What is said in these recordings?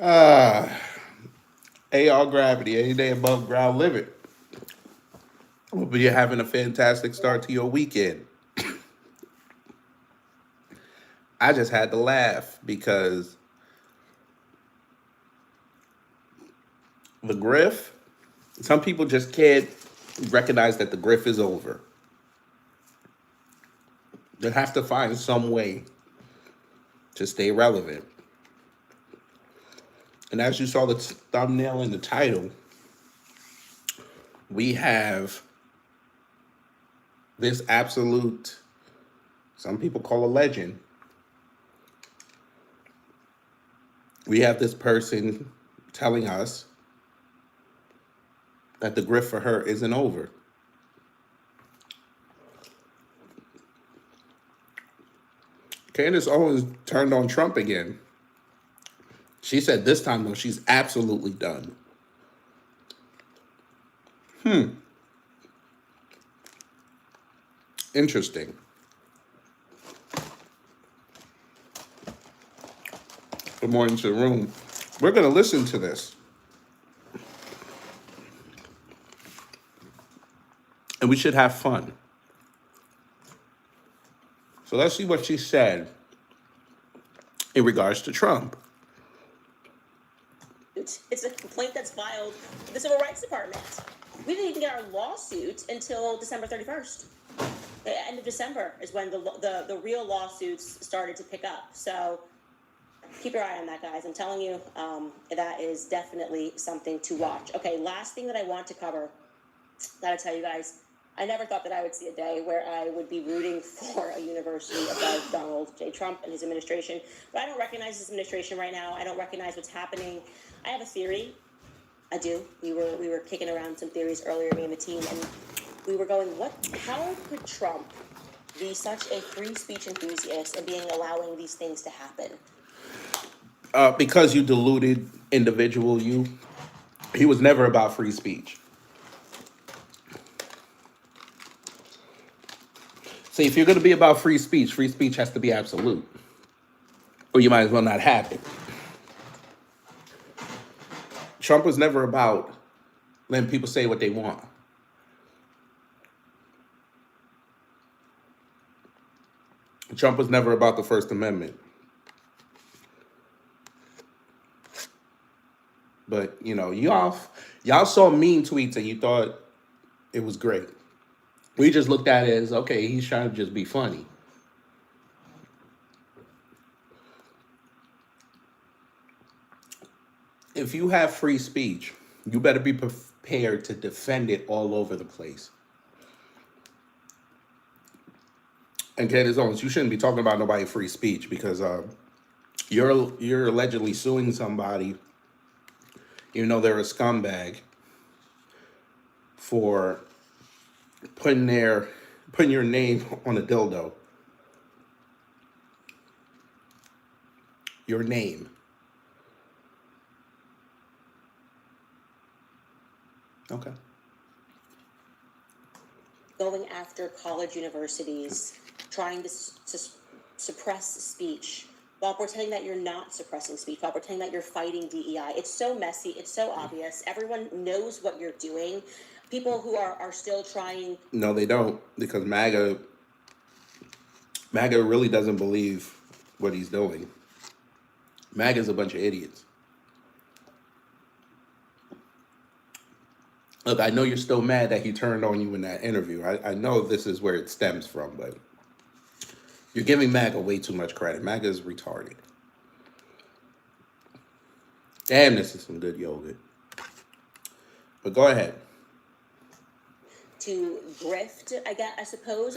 Ah, AR Gravity, any day above ground living. Hope you're having a fantastic start to your weekend. I just had to laugh because the griff, some people just can't recognize that the griff is over. They have to find some way to stay relevant. And as you saw the thumbnail and the title, we have this absolute, some people call a legend. We have this person telling us that the grift for her isn't over. Candace Owens turned on Trump again. She said this time, though, she's absolutely done. Interesting. Good morning to the room. We're going to listen to this. And we should have fun. So let's see what she said in regards to Trump. It's a complaint that's filed with the Civil Rights Department. We didn't even get our lawsuit until December 31st. The end of December is when the real lawsuits started to pick up. So keep your eye on that, guys. I'm telling you, that is definitely something to watch. Okay, last thing that I want to cover, gotta tell you guys, I never thought that I would see a day where I would be rooting for a university above Donald J. Trump and his administration. But I don't recognize his administration right now. I don't recognize what's happening. I have a theory. I do. We were kicking around some theories earlier, me and the team, and we were going, how could Trump be such a free speech enthusiast and allowing these things to happen? Because you deluded individual you. He was never about free speech. See, if you're going to be about free speech has to be absolute. Or you might as well not have it. Trump was never about letting people say what they want. Trump was never about the First Amendment. But, you know, y'all saw mean tweets and you thought it was great. We just looked at it as, okay, he's trying to just be funny. If you have free speech, you better be prepared to defend it all over the place. And Candace Owens, you shouldn't be talking about nobody free speech because you're allegedly suing somebody, even though they're a scumbag, for putting your name on a dildo. Your name. Okay. Going after college universities, trying to suppress speech while pretending that you're not suppressing speech, while pretending that you're fighting DEI. It's so messy. It's so obvious. Everyone knows what you're doing. People who are still trying. No, they don't, because MAGA really doesn't believe what he's doing. MAGA's a bunch of idiots. Look, I know you're still mad that he turned on you in that interview. I know this is where it stems from, but you're giving MAGA way too much credit. MAGA is retarded. Damn, this is some good yogurt. But go ahead. To grift, I suppose.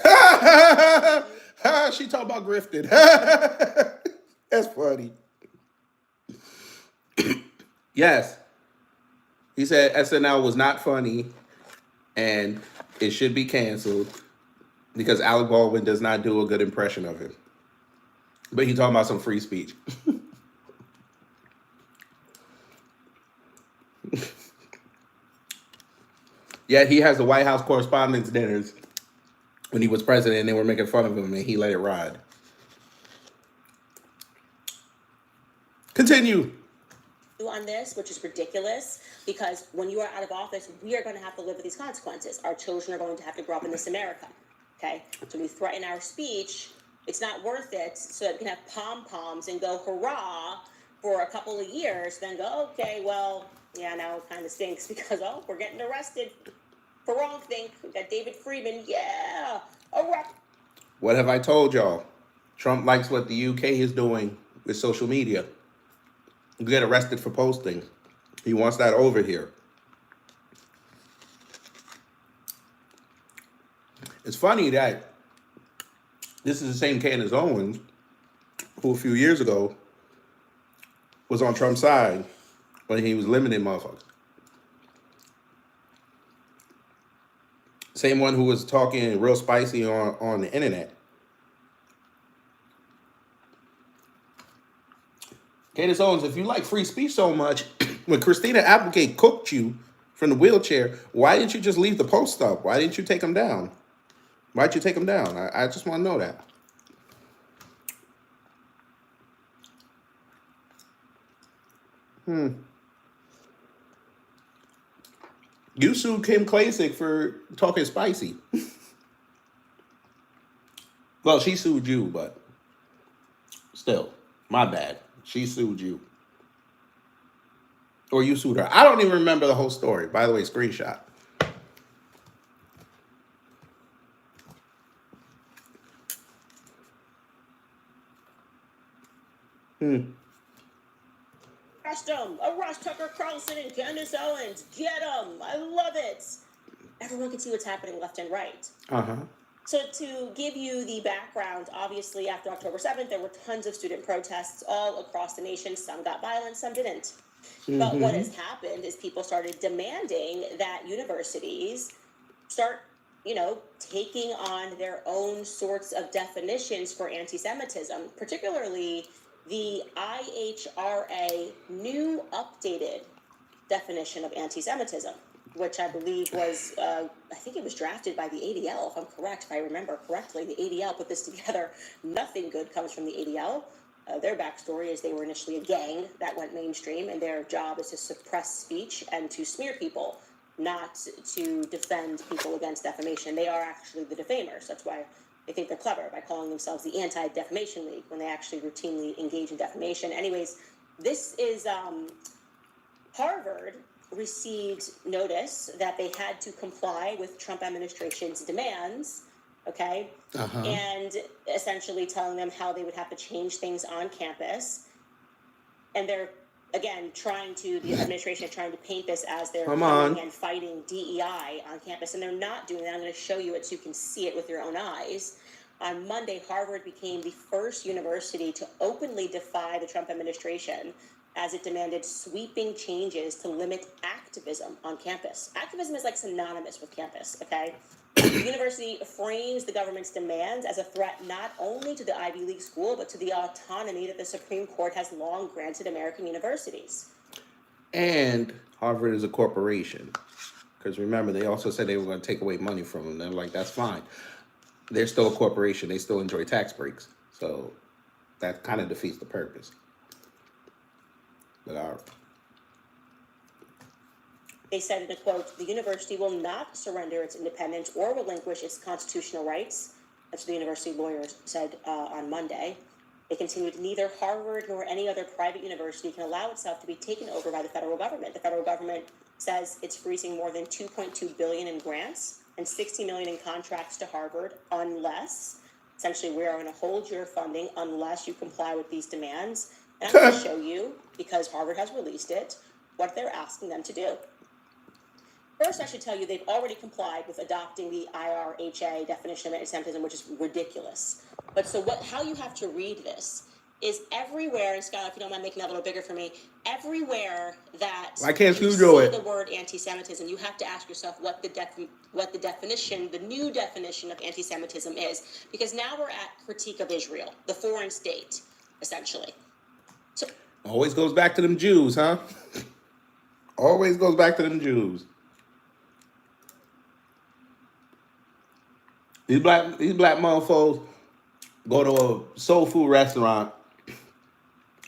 She talking about grifted. That's funny. Yes. He said SNL was not funny and it should be canceled because Alec Baldwin does not do a good impression of him. But he talking about some free speech. Yet he has the White House Correspondents' Dinners when he was president, and they were making fun of him, and he let it ride. Continue. On this, which is ridiculous, because when you are out of office, we are going to have to live with these consequences. Our children are going to have to grow up in this America. Okay? So we threaten our speech. It's not worth it so that we can have pom-poms and go hurrah for a couple of years, then go, okay, well, yeah, now it kind of stinks because, oh, we're getting arrested for wrong thing. We got David Friedman, yeah, arrest. What have I told y'all? Trump likes what the UK is doing with social media. You get arrested for posting. He wants that over here. It's funny that this is the same Candace Owens who a few years ago was on Trump's side when he was limiting motherfuckers. Same one who was talking real spicy on the internet. Candace Owens, if you like free speech so much, when Christina Applegate cooked you from the wheelchair, why didn't you just leave the post up? Why didn't you take them down? Why'd you take them down? I just want to know that. You sued Kim Klacik for talking spicy. Well, she sued you, but still, my bad. She sued you. Or you sued her. I don't even remember the whole story. By the way, screenshot. Arrest them! Arrest Tucker Carlson and Candace Owens! Get them! I love it! Everyone can see what's happening left and right. Uh-huh. So to give you the background, obviously after October 7th, there were tons of student protests all across the nation. Some got violent, some didn't. But what has happened is people started demanding that universities start, taking on their own sorts of definitions for anti-Semitism, particularly the IHRA new updated definition of anti-Semitism, which I believe was, I think it was drafted by the ADL, if I'm correct, if I remember correctly. The ADL put this together. Nothing good comes from the ADL. Their backstory is they were initially a gang that went mainstream, and their job is to suppress speech and to smear people, not to defend people against defamation. They are actually the defamers. That's why they think they're clever, by calling themselves the Anti-Defamation League when they actually routinely engage in defamation. Anyways, this is Harvard received notice that they had to comply with Trump administration's demands, okay? And essentially telling them how they would have to change things on campus. And they're, again, the administration is trying to paint this as they're coming and fighting DEI on campus. And they're not doing that. I'm going to show you it so you can see it with your own eyes. On Monday, Harvard became the first university to openly defy the Trump administration as it demanded sweeping changes to limit activism on campus. Activism is like synonymous with campus, okay? The university frames the government's demands as a threat not only to the Ivy League school, but to the autonomy that the Supreme Court has long granted American universities. And Harvard is a corporation. Because remember, they also said they were going to take away money from them. They're like, that's fine. They're still a corporation. They still enjoy tax breaks. So that kind of defeats the purpose. But they said in a quote, "The university will not surrender its independence or relinquish its constitutional rights." That's what the university lawyers said on Monday. They continued, "Neither Harvard nor any other private university can allow itself to be taken over by the federal government." The federal government says it's freezing more than $2.2 billion in grants and $60 million in contracts to Harvard unless, essentially, we are going to hold your funding unless you comply with these demands. And I'm going to show you, because Harvard has released it, what they're asking them to do. First, I should tell you they've already complied with adopting the IRHA definition of anti-Semitism, which is ridiculous. But so how you have to read this is everywhere, and Scott, if you don't mind making that a little bigger for me, everywhere that why can't you do see it? The word anti-Semitism, you have to ask yourself what the definition, the new definition of anti-Semitism is, because now we're at critique of Israel, the foreign state, essentially. So Always goes back to them Jews, huh? Always goes back to them Jews. These black motherfuckers go to a soul food restaurant,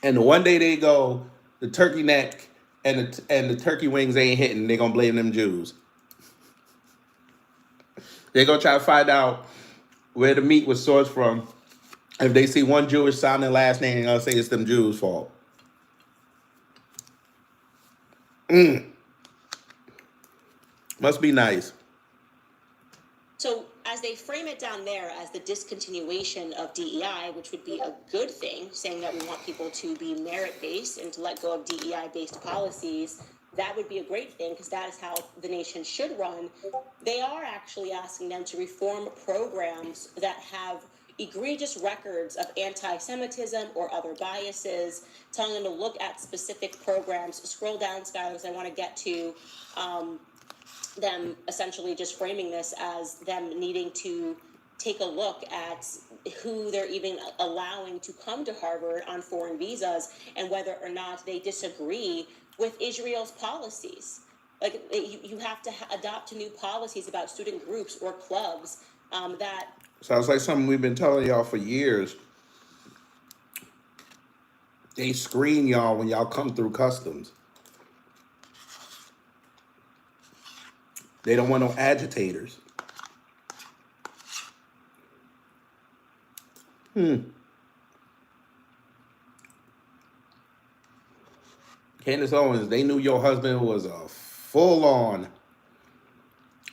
and the one day they go, the turkey neck and the turkey wings ain't hitting. They gonna blame them Jews. They gonna try to find out where the meat was sourced from. If they see one Jewish sounding last name, they're gonna say it's them Jews' fault. Must be nice. So as they frame it down there as the discontinuation of DEI, which would be a good thing, saying that we want people to be merit-based and to let go of DEI-based policies, that would be a great thing because that is how the nation should run. They are actually asking them to reform programs that have egregious records of anti-Semitism or other biases, telling them to look at specific programs. Scroll down, Skylar, because I want to get to them essentially just framing this as them needing to take a look at who they're even allowing to come to Harvard on foreign visas and whether or not they disagree with Israel's policies. Like you have to adopt new policies about student groups or clubs that. Sounds like something we've been telling y'all for years. They screen y'all when y'all come through customs. They don't want no agitators. Candace Owens, they knew your husband was a full-on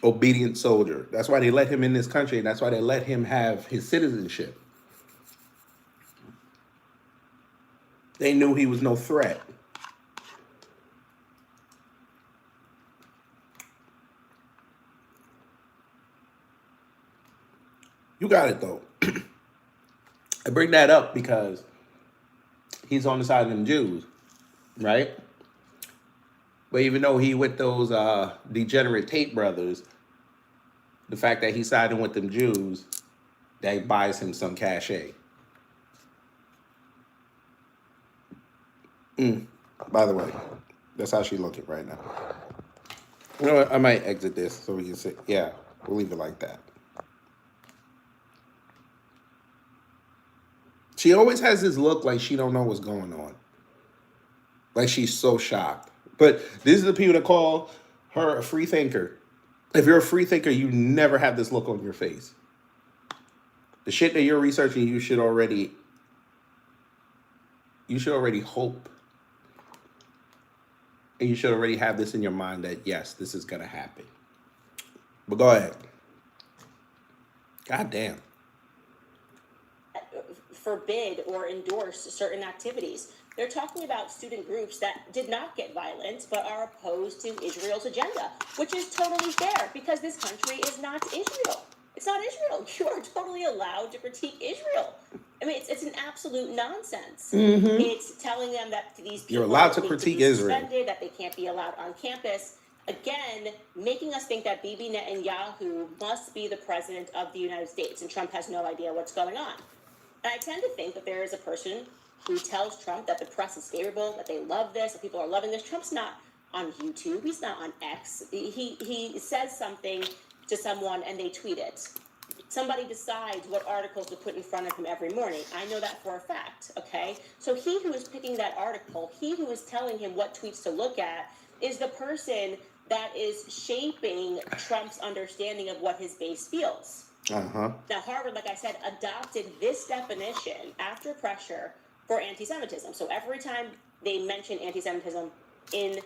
obedient soldier. That's why they let him in this country, and that's why they let him have his citizenship. They knew he was no threat. You got it, though. I bring that up because he's on the side of them Jews, right? But even though he with those degenerate Tate brothers, the fact that he's siding with them Jews, that buys him some cachet. By the way, that's how she's looking right now. You know what? I might exit this so we can see. Yeah, we'll leave it like that. She always has this look like she don't know what's going on. Like she's so shocked. But these are the people that call her a free thinker. If you're a free thinker, you never have this look on your face. The shit that you're researching, you should already hope. And you should already have this in your mind that, yes, this is going to happen. But go ahead. God damn. Forbid or endorse certain activities. They're talking about student groups that did not get violent but are opposed to Israel's agenda, which is totally fair because this country is not Israel. It's not Israel. You are totally allowed to critique Israel. I mean, it's an absolute nonsense. It's telling them that these people You're allowed to need critique be Israel. suspended, that they can't be allowed on campus. Again, making us think that Bibi Netanyahu must be the president of the United States, and Trump has no idea what's going on. And I tend to think that there is a person who tells Trump that the press is favorable, that they love this, that people are loving this. Trump's not on YouTube. He's not on X. He says something to someone and they tweet it. Somebody decides what articles to put in front of him every morning. I know that for a fact, okay? So he who is picking that article, he who is telling him what tweets to look at, is the person that is shaping Trump's understanding of what his base feels. Now, Harvard, like I said, adopted this definition after pressure for anti-Semitism. So every time they mention anti-Semitism in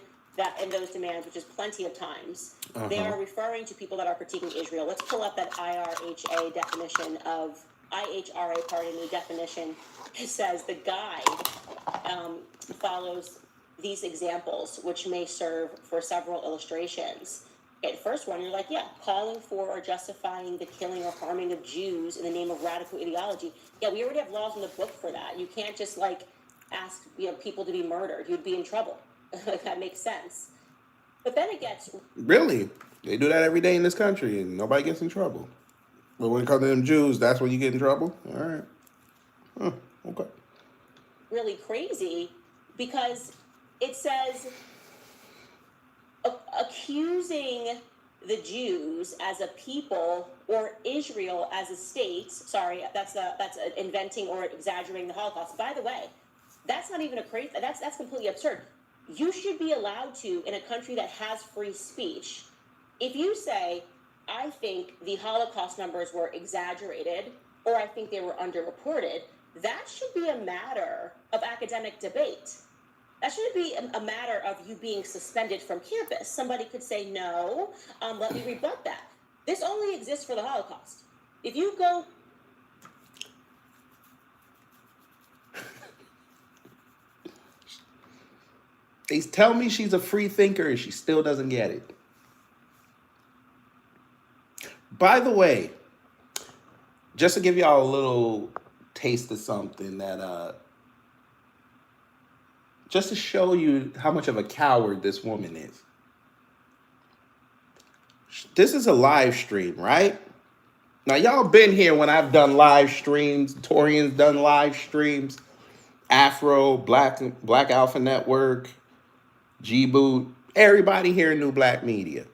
those demands, which is plenty of times, they are referring to people that are critiquing Israel. Let's pull up that IHRA definition of definition. It says the guide follows these examples, which may serve for several illustrations. Okay, the first one, you're like, yeah, calling for or justifying the killing or harming of Jews in the name of radical ideology. Yeah, we already have laws in the book for that. You can't just ask people to be murdered. You'd be in trouble. That makes sense. But then it gets Really? They do that every day in this country and nobody gets in trouble. But when it comes to them Jews, that's when you get in trouble? All right. Okay. really crazy because it says accusing the Jews as a people or Israel as a state. Sorry, that's inventing or exaggerating the Holocaust. By the way, that's not even a crazy. That's completely absurd. You should be allowed to, in a country that has free speech, if you say, I think the Holocaust numbers were exaggerated or I think they were underreported, that should be a matter of academic debate. That shouldn't be a matter of you being suspended from campus. Somebody could say, no, let me rebut that. This only exists for the Holocaust. If you go... They tell me she's a free thinker and she still doesn't get it. By the way, just to give y'all a little taste of something that, just to show you how much of a coward this woman is. This is a live stream, right? Now, y'all been here when I've done live streams. Torian's done live streams. Afro, Black Alpha Network, G-Boot, everybody here in New Black Media.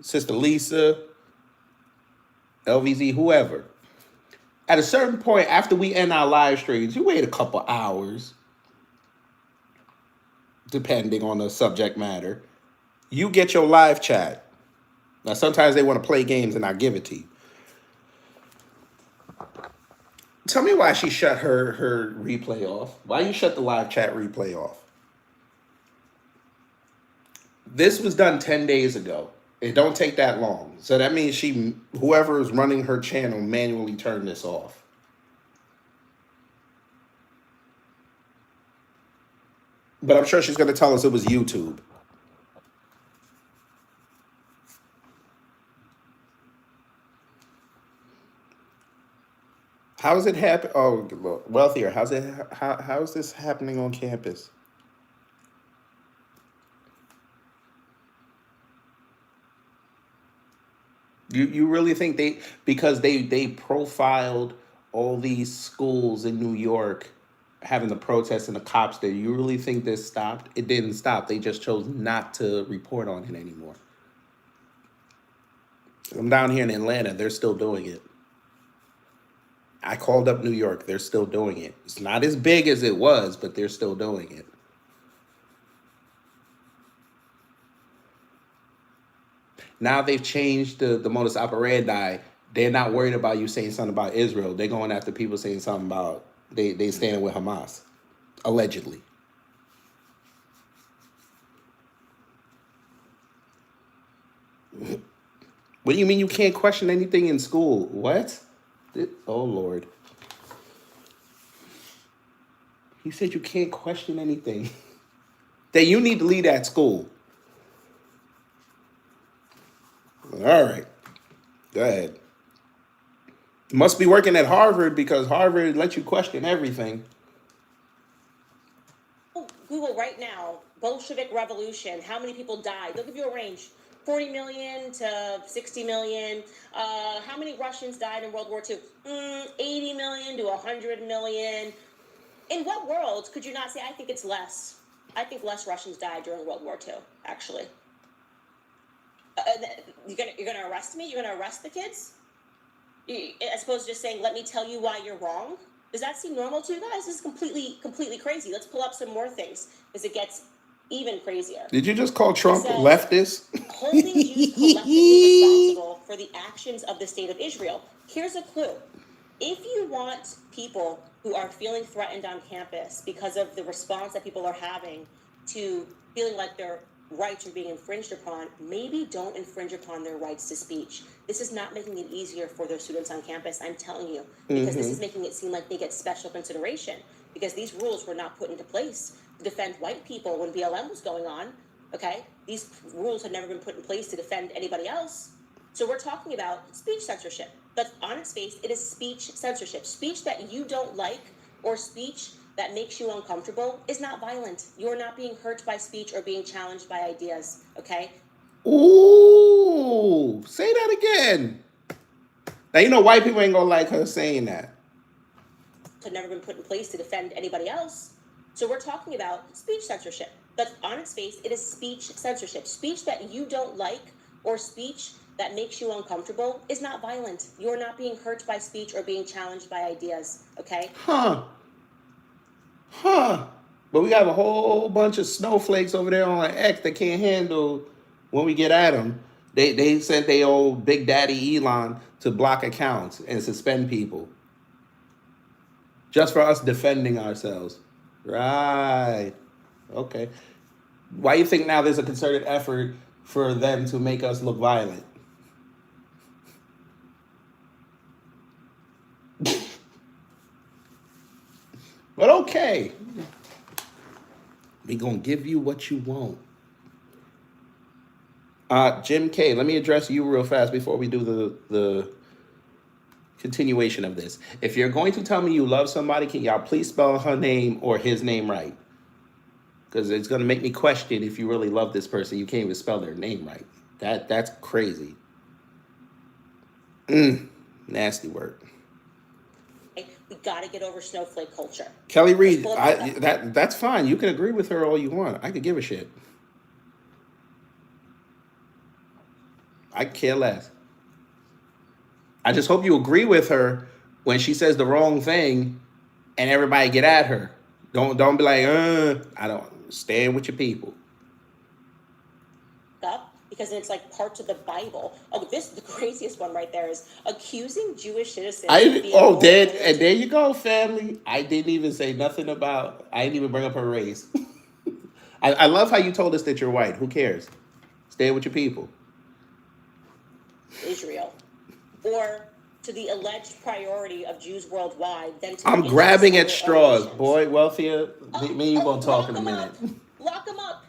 Sister Lisa, LVZ, whoever. At a certain point, after we end our live streams, you wait a couple hours, depending on the subject matter. You get your live chat. Now, sometimes they want to play games and I give it to you. Tell me why she shut her replay off. Why you shut the live chat replay off? This was done 10 days ago. It don't take that long. So that means whoever is running her channel manually turned this off. But I'm sure she's going to tell us it was YouTube. How is it happen? Oh, Wealthier. How is this happening on campus? You really think because they profiled all these schools in New York having the protests and the cops there, you really think this stopped? It didn't stop. They just chose not to report on it anymore. I'm down here in Atlanta. They're still doing it. I called up New York. They're still doing it. It's not as big as it was, but they're still doing it. Now they've changed the modus operandi. They're not worried about you saying something about Israel. They're going after people saying something about they standing with Hamas, allegedly. What do you mean you can't question anything in school? What? Oh, Lord. He said you can't question anything. That you need to leave that school. All right. Go ahead. Must be working at Harvard because Harvard lets you question everything. Google right now, Bolshevik Revolution, how many people died? They'll give you a range. 40 million to 60 million. How many Russians died in World War II? 80 million to 100 million. In what world could you not say, I think it's less? I think less Russians died during World War II, actually. You're gonna arrest me? You're gonna arrest the kids? As opposed to just saying, let me tell you why you're wrong? Does that seem normal to you guys? This is completely crazy. Let's pull up some more things as it gets even crazier. Did you just call Trump leftist? Holding Jews collectively responsible for the actions of the state of Israel. Here's a clue. If you want people who are feeling threatened on campus because of the response that people are having to feeling like their rights are being infringed upon, maybe don't infringe upon their rights to speech. This is not making it easier for their students on campus, I'm telling you, because this is making it seem like they get special consideration, because these rules were not put into place to defend white people when BLM was going on, okay? These rules had never been put in place to defend anybody else. So we're talking about speech censorship. But on its face, it is speech censorship. Speech that you don't like or speech that makes you uncomfortable is not violent. You are not being hurt by speech or being challenged by ideas, okay? Ooh, say that again. Now, you know white people ain't gonna like her saying that. Had never been put in place to defend anybody else. So we're talking about speech censorship. But on its face, it is speech censorship. Speech that you don't like or speech that makes you uncomfortable is not violent. You're not being hurt by speech or being challenged by ideas, okay? Huh. But we have a whole bunch of snowflakes over there on X that can't handle when we get at them. They sent their old Big Daddy Elon to block accounts and suspend people just for us defending ourselves. Right. Okay. Why do you think now there's a concerted effort for them to make us look violent? But okay. We gonna give you what you want. Jim K, let me address you real fast before we do the continuation of this. If you're going to tell me you love somebody, can y'all please spell her name or his name right? Because it's gonna make me question if you really love this person. You can't even spell their name right. That's crazy. Nasty word. We got to get over snowflake culture. Kelly Reed, that's fine. You can agree with her all you want. I could give a shit. I care less. I just hope you agree with her when she says the wrong thing and everybody get at her. Don't be like, I don't stand with your people. Up because it's like parts of the Bible. Oh, the craziest one right there is accusing Jewish citizens. And there you go, family. I didn't even say nothing about. I didn't even bring up her race. I love how you told us that you're white. Who cares? Stay with your people. Israel, or to the alleged priority of Jews worldwide. Then I'm grabbing at straws, boy. Wealthier, me and you gonna talk in a minute. Lock him up.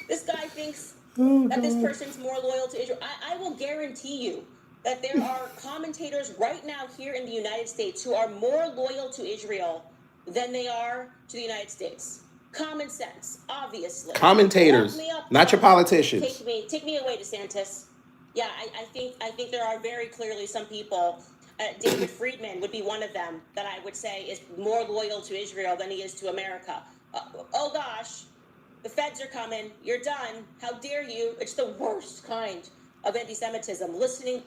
This guy thinks that this person's more loyal to Israel. I will guarantee you that there are commentators right now here in the United States who are more loyal to Israel than they are to the United States. Common sense, obviously. Commentators, not your politicians. Take me away, DeSantis. Yeah, I think there are very clearly some people. David Friedman would be one of them that I would say is more loyal to Israel than he is to America. Oh gosh, the feds are coming. You're done. How dare you? It's the worst kind of anti-Semitism. Listening.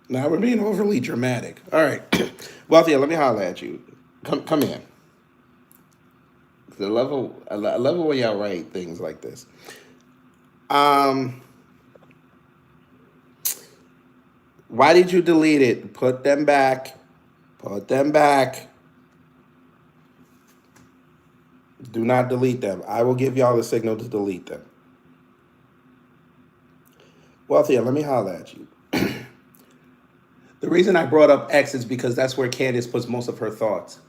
Now we're being overly dramatic. All right, Wealthier, let me holler at you. Come in. I love it when y'all write things like this. Why did you delete it? Put them back. Put them back. Do not delete them. I will give y'all the signal to delete them. Wealthier, let me holler at you. The reason I brought up X is because that's where Candace puts most of her thoughts.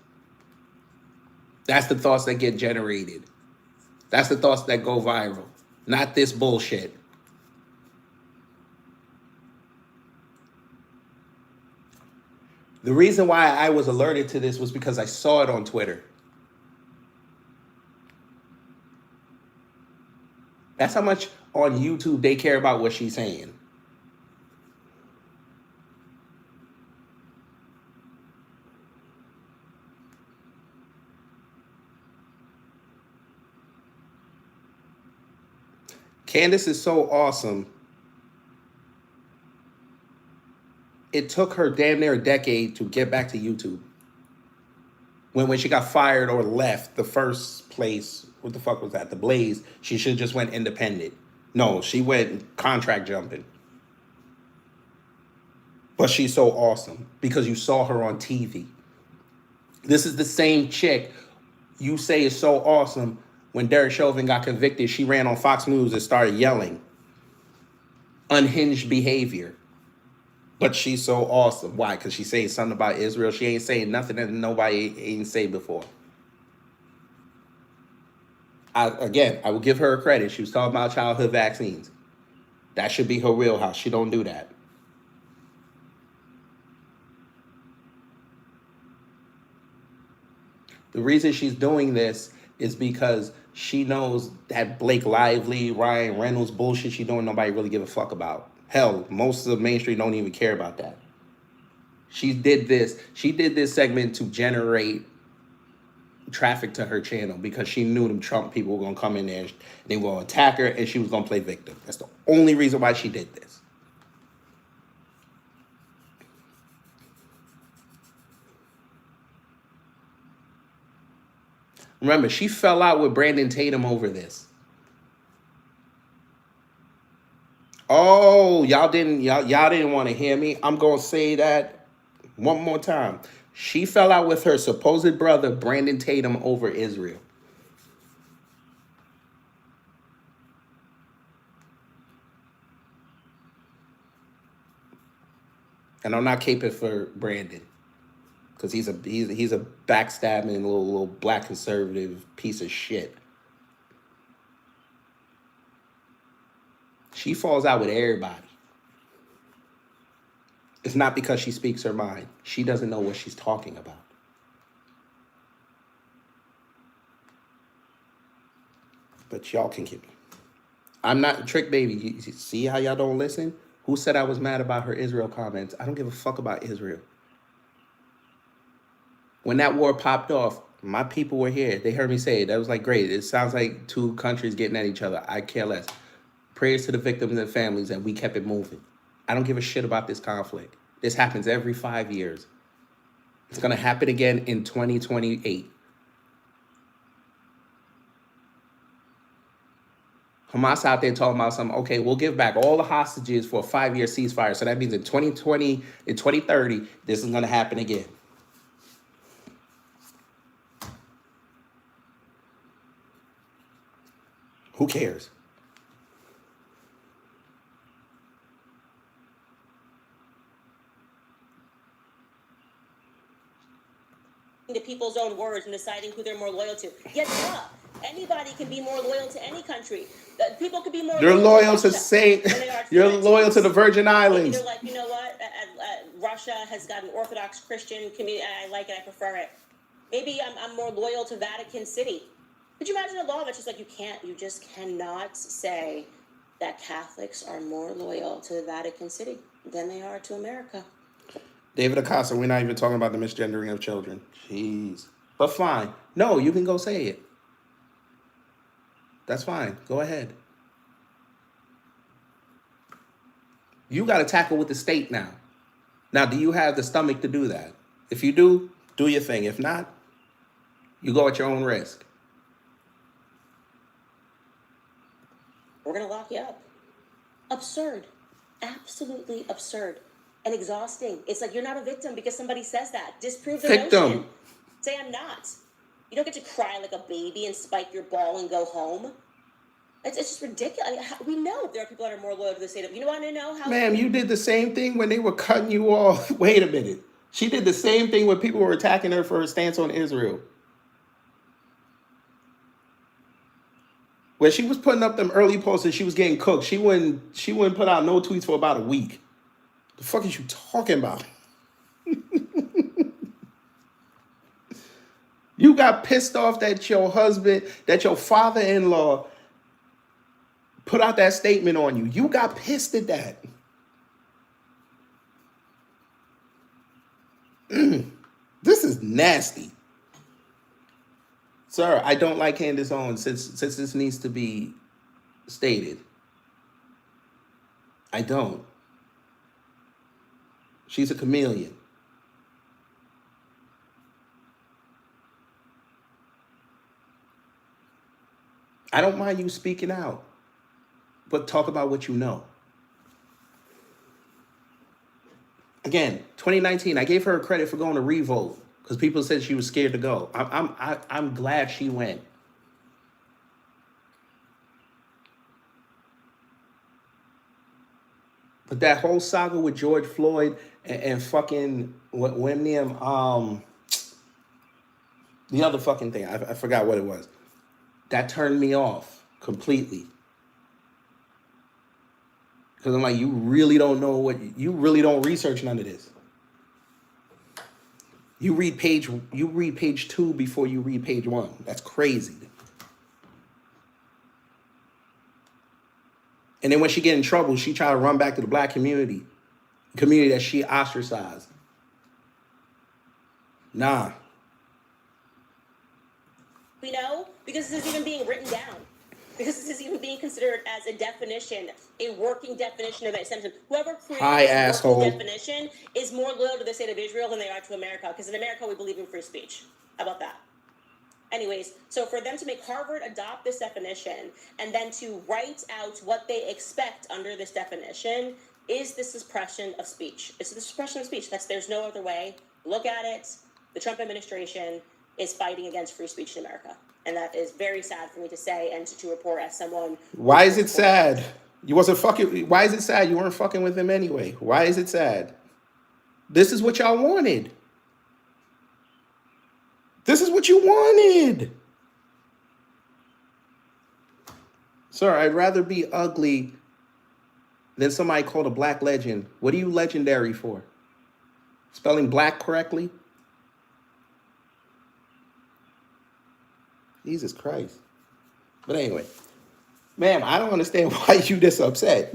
That's the thoughts that get generated. That's the thoughts that go viral. Not this bullshit. The reason why I was alerted to this was because I saw it on Twitter. That's how much on YouTube they care about what she's saying. Candace is so awesome. It took her damn near a decade to get back to YouTube. When she got fired or left the first place, what the fuck was that? The Blaze. She should have just went independent. No, she went contract jumping. But she's so awesome because you saw her on TV. This is the same chick you say is so awesome. When Derek Chauvin got convicted, she ran on Fox News and started yelling. Unhinged behavior. But she's so awesome. Why? Because she saying something about Israel. She ain't saying nothing that nobody ain't say before. I will give her credit. She was talking about childhood vaccines. That should be her wheelhouse. She don't do that. The reason she's doing this is because she knows that Blake Lively, Ryan Reynolds bullshit she doing, nobody really give a fuck about. Hell, most of the mainstream don't even care about that. She did this segment to generate traffic to her channel because she knew them Trump people were gonna come in there, they were gonna attack her, and she was gonna play victim. That's the only reason why she did this. Remember, she fell out with Brandon Tatum over this. Oh, y'all didn't want to hear me. I'm gonna say that one more time. She fell out with her supposed brother Brandon Tatum over Israel. And I'm not caping for Brandon because he's a backstabbing little black conservative piece of shit. She falls out with everybody. It's not because she speaks her mind. She doesn't know what she's talking about. But y'all can keep me. I'm not Trick Baby. You see how y'all don't listen? Who said I was mad about her Israel comments? I don't give a fuck about Israel. When that war popped off, my people were here. They heard me say it. That was like, great. It sounds like two countries getting at each other. I care less. Prayers to the victims and families, and we kept it moving. I don't give a shit about this conflict. This happens every 5 years. It's going to happen again in 2028. Hamas out there talking about something. Okay, we'll give back all the hostages for a 5-year ceasefire. So that means in 2020, in 2030, this is going to happen again. Who cares? To people's own words and deciding who they're more loyal to. Yes, yeah, anybody can be more loyal to any country. People could be more. You're loyal to Saint. You're loyal to the Virgin Islands. They're like, you know what? Russia has got an Orthodox Christian community. I like it. I prefer it. Maybe I'm more loyal to Vatican City. Could you imagine a law that's just like you just cannot say that Catholics are more loyal to the Vatican City than they are to America? David Acosta, we're not even talking about the misgendering of children. Jeez. But fine. No, you can go say it. That's fine. Go ahead. You got to tackle with the state now. Now, do you have the stomach to do that? If you do your thing. If not, you go at your own risk. We're going to lock you up. Absurd. Absolutely absurd. And exhausting. It's like you're not a victim because somebody says that. Disprove the notion. Say I'm not. You don't get to cry like a baby and spike your ball and go home. It's just ridiculous. I mean, we know there are people that are more loyal to the state of. You want to know how? Ma'am, you did the same thing when they were cutting you off. Wait a minute. She did the same thing when people were attacking her for her stance on Israel. When she was putting up them early posts and she was getting cooked, she wouldn't put out no tweets for about a week. The fuck is you talking about? You got pissed off that your father-in-law put out that statement on you. You got pissed at that. This is nasty. Sir, I don't like Candace Owens since this needs to be stated. I don't. She's a chameleon. I don't mind you speaking out, but talk about what you know. Again, 2019, I gave her credit for going to Revolt because people said she was scared to go. I'm glad she went. But that whole saga with George Floyd and fucking the other fucking thing, I forgot what it was. That turned me off completely. Because I'm like, you really don't research none of this. You read page 2 before you read page 1. That's crazy. And then when she get in trouble, she try to run back to the black community that she ostracized. Nah. We know because this is even being written down. Because this is even being considered as a definition, a working definition of anti-Semitism. Whoever created Hi, this asshole. working definition is more loyal to the state of Israel than they are to America. Because in America, we believe in free speech. How about that? Anyways, so for them to make Harvard adopt this definition and then to write out what they expect under this definition is the suppression of speech. It's the suppression of speech. There's no other way. Look at it. The Trump administration is fighting against free speech in America. And that is very sad for me to say and to report as someone. Why is it sad? You wasn't fucking. Why is it sad? You weren't fucking with him anyway. Why is it sad? This is what y'all wanted. This is what you wanted. Sir, I'd rather be ugly than somebody called a black legend. What are you legendary for? Spelling black correctly? Jesus Christ. But anyway, ma'am, I don't understand why you this upset.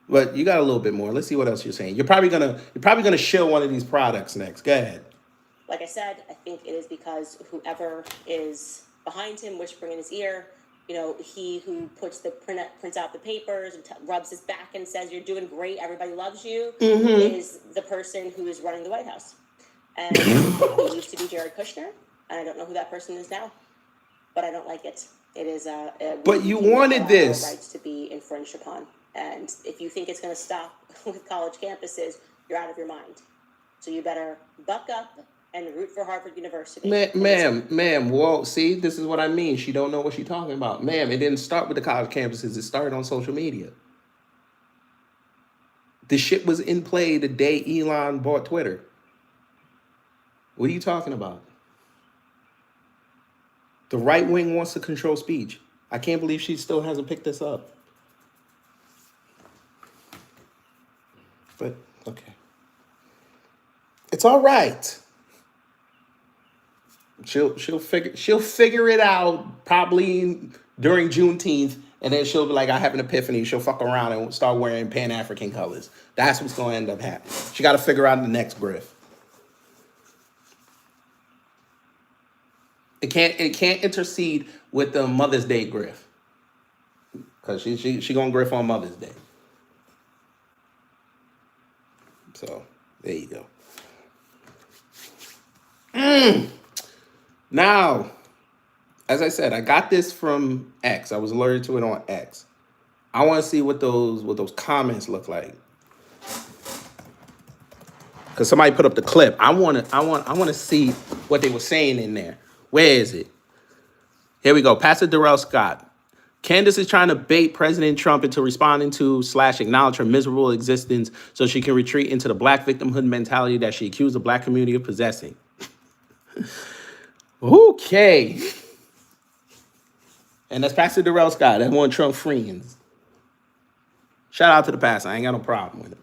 But you got a little bit more. Let's see what else you're saying. You're probably gonna shill one of these products next. Go ahead. Like I said, I think it is because whoever is behind him, whispering in his ear, he who prints out the papers and rubs his back and says, "You're doing great, everybody loves you," is the person who is running the White House. And it used to be Jared Kushner, and I don't know who that person is now, but I don't like it. It is but you wanted this. Rights to be infringed upon, and if you think it's going to stop with college campuses, you're out of your mind. So you better buck up and root for Harvard University. Ma'am, well, see, this is what I mean. She don't know what she's talking about. Ma'am, it didn't start with the college campuses. It started on social media. The shit was in play the day Elon bought Twitter. What are you talking about? The right wing wants to control speech. I can't believe she still hasn't picked this up. But, okay. It's all right. She'll figure it out probably during Juneteenth, and then she'll be like, I have an epiphany. She'll fuck around and start wearing Pan-African colors. That's what's going to end up happening. She got to figure out the next grift. It can't intercede with the Mother's Day grift, because she gonna grift on Mother's Day. So there you go. Now, as I said, I got this from X. I was alerted to it on X. I want to see what those comments look like, because somebody put up the clip. I want to see what they were saying in there. Where is it? Here we go. Pastor Darrell Scott. Candace is trying to bait President Trump into responding to / acknowledge her miserable existence so she can retreat into the black victimhood mentality that she accused the black community of possessing. Okay. And that's Pastor Darrell Scott. That's one of Trump's friends. Shout out to the pastor. I ain't got no problem with it.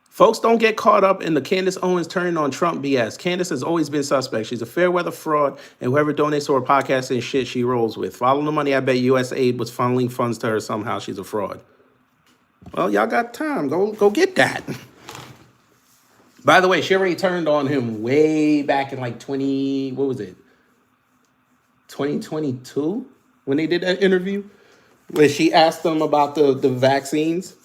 Folks, don't get caught up in the Candace Owens turning on Trump BS. Candace has always been suspect. She's a fair weather fraud, and whoever donates to her podcast and shit she rolls with. Follow the money. I bet USAID was funneling funds to her somehow. She's a fraud. Well, y'all got time. Go get that. By the way, she already turned on him way back in like 2022? When they did that interview? Where she asked them about the vaccines.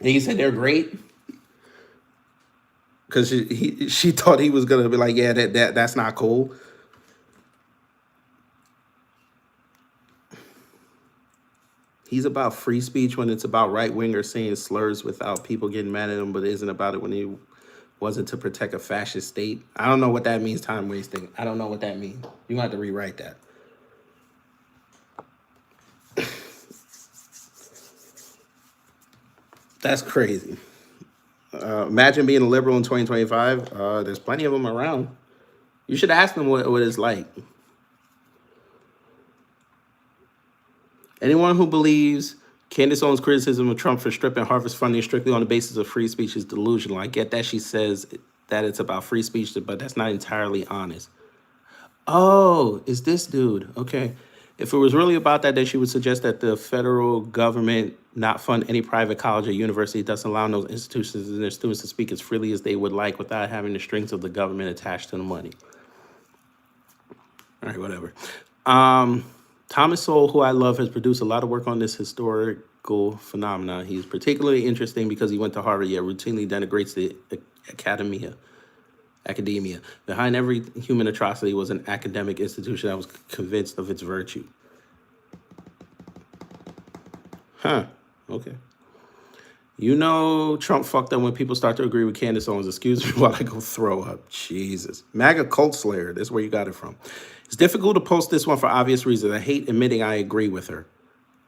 And he said they're great. Because she thought he was going to be like, yeah, that's not cool. He's about free speech when it's about right-wingers saying slurs without people getting mad at him, but it isn't about it when he wasn't to protect a fascist state. I don't know what that means, time wasting. I don't know what that means. You're going to have to rewrite that. That's crazy. Imagine being a liberal in 2025. There's plenty of them around. You should ask them what it's like. Anyone who believes Candace Owens' criticism of Trump for stripping Harvard's funding strictly on the basis of free speech is delusional. I get that she says that it's about free speech, but that's not entirely honest. Oh, it's this dude. Okay. If it was really about that, then she would suggest that the federal government not fund any private college or university, thus allowing those institutions and their students to speak as freely as they would like without having the strings of the government attached to the money. All right, whatever. Thomas Sowell, who I love, has produced a lot of work on this historical phenomena. He's particularly interesting because he went to Harvard, yet routinely denigrates the academia. Behind every human atrocity was an academic institution that was convinced of its virtue. Huh. Okay. You know, Trump fucked up when people start to agree with Candace Owens. Excuse me while I go throw up. Jesus. MAGA cult slayer. That's where you got it from. It's difficult to post this one for obvious reasons. I hate admitting I agree with her.